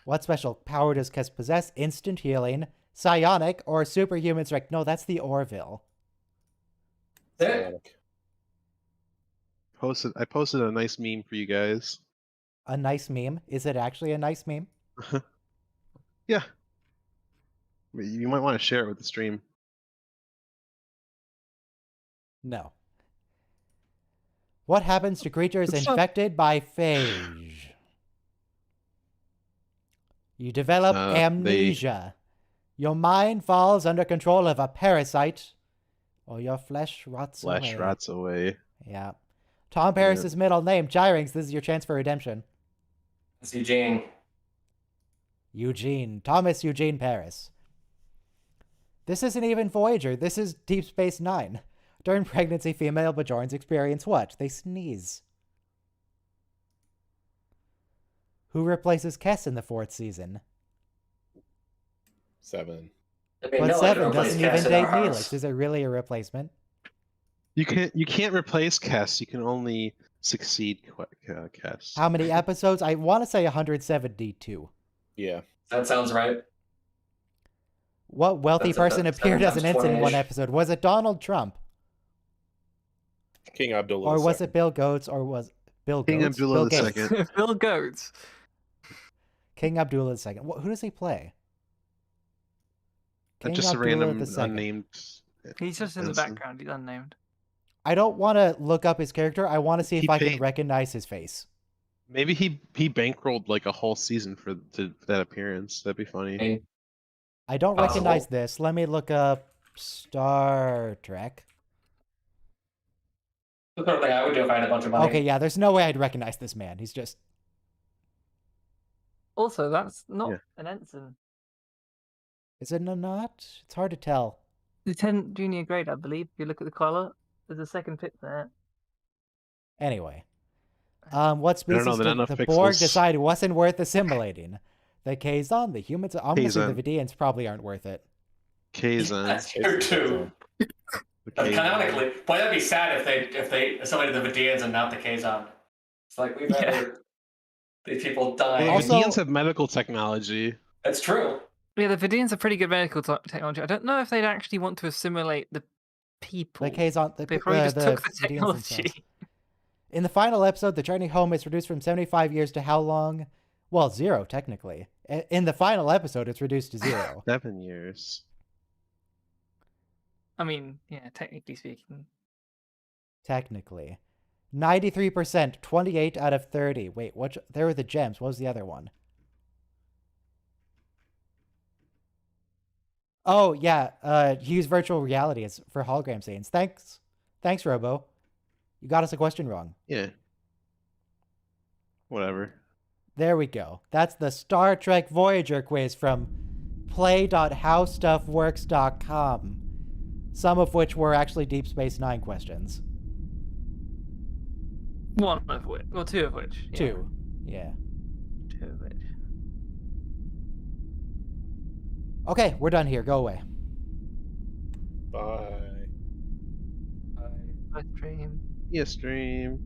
What special power does Kes possess? Instant healing, psionic, or superhuman strength? No, that's the Orville. There. I posted a nice meme for you guys. A nice meme. Is it actually a nice meme? Yeah. You might want to share it with the stream. No. What happens to creatures What's up? infected by phage? You develop amnesia. Your mind falls under control of a parasite, or your flesh rots away. Flesh rots away. Yeah. Tom Paris's middle name, Gyrinx. This is your chance for redemption. It's Eugene. Eugene. Thomas Eugene Paris. This isn't even Voyager. This is Deep Space Nine. During pregnancy, female Bajorans experience what? They sneeze. Who replaces Kes in the 4th season? 7. I mean, But no, I 7 don't doesn't replace Cass even in date our hearts. Neelix. Is it really a replacement? You can't replace Kess. You can only succeed Kess. How many episodes? I want to say 172. Yeah. That sounds right. What wealthy That's person that's appeared as 7 an times ensign in one 20-ish. episode? Was it Donald Trump? King Abdullah. Or was II. it Bill Gates? Or was Bill King Gates? Abdullah Bill II. Gates. Bill Goats. King Abdullah II. Who does he play? King Just a Abdullah random II. unnamed. He's just in the ensign. background. He's unnamed. I don't want to look up his character. I want to see if He I can paid- recognize his face. Maybe he bankrolled like a whole season for that appearance. That'd be funny. Hey, I don't Possible. recognize this. Let me look up Star Trek. the sort of thing I would do if I had a bunch of money. Okay, yeah, there's no way I'd recognize this man. He's just... Also, that's not Yeah. an ensign. Is it not? It's hard to tell. Lieutenant junior grade, I believe. If you look at the collar, there's a second pip there. Anyway. What I species don't know, they're did not the enough Borg pixels. decide wasn't worth assimilating? The Kazon, the humans... I'm going to say the Kazon. Vidians probably aren't worth it. Kazan. That's true too. But canonically, boy, that'd be sad if they assimilated the Vidians and not the Kazon. It's like we've rather these people die. Well, Also- the Vidians have medical technology. That's true. Yeah, the Vidians are pretty good medical technology. I don't know if they'd actually want to assimilate the people. The Kazon... They probably just took the Vidians technology. themselves. In the final episode, the journey home is reduced from 75 years to how long? Well, 0, technically. In the final episode, it's reduced to 0. 7 years. I mean, yeah, technically speaking. Technically. 93%, 28 out of 30. Wait, what? There were the gems. What was the other one? Oh, yeah. Use virtual reality as for hologram scenes. Thanks, Robo. You got us a question wrong. Yeah. Whatever. There we go. That's the Star Trek Voyager quiz from play.howstuffworks.com. Some of which were actually Deep Space Nine questions. One of which, well, two of which. Yeah. 2. Yeah. Two of which. Okay, we're done here. Go away. Bye. I stream. Yeah, stream.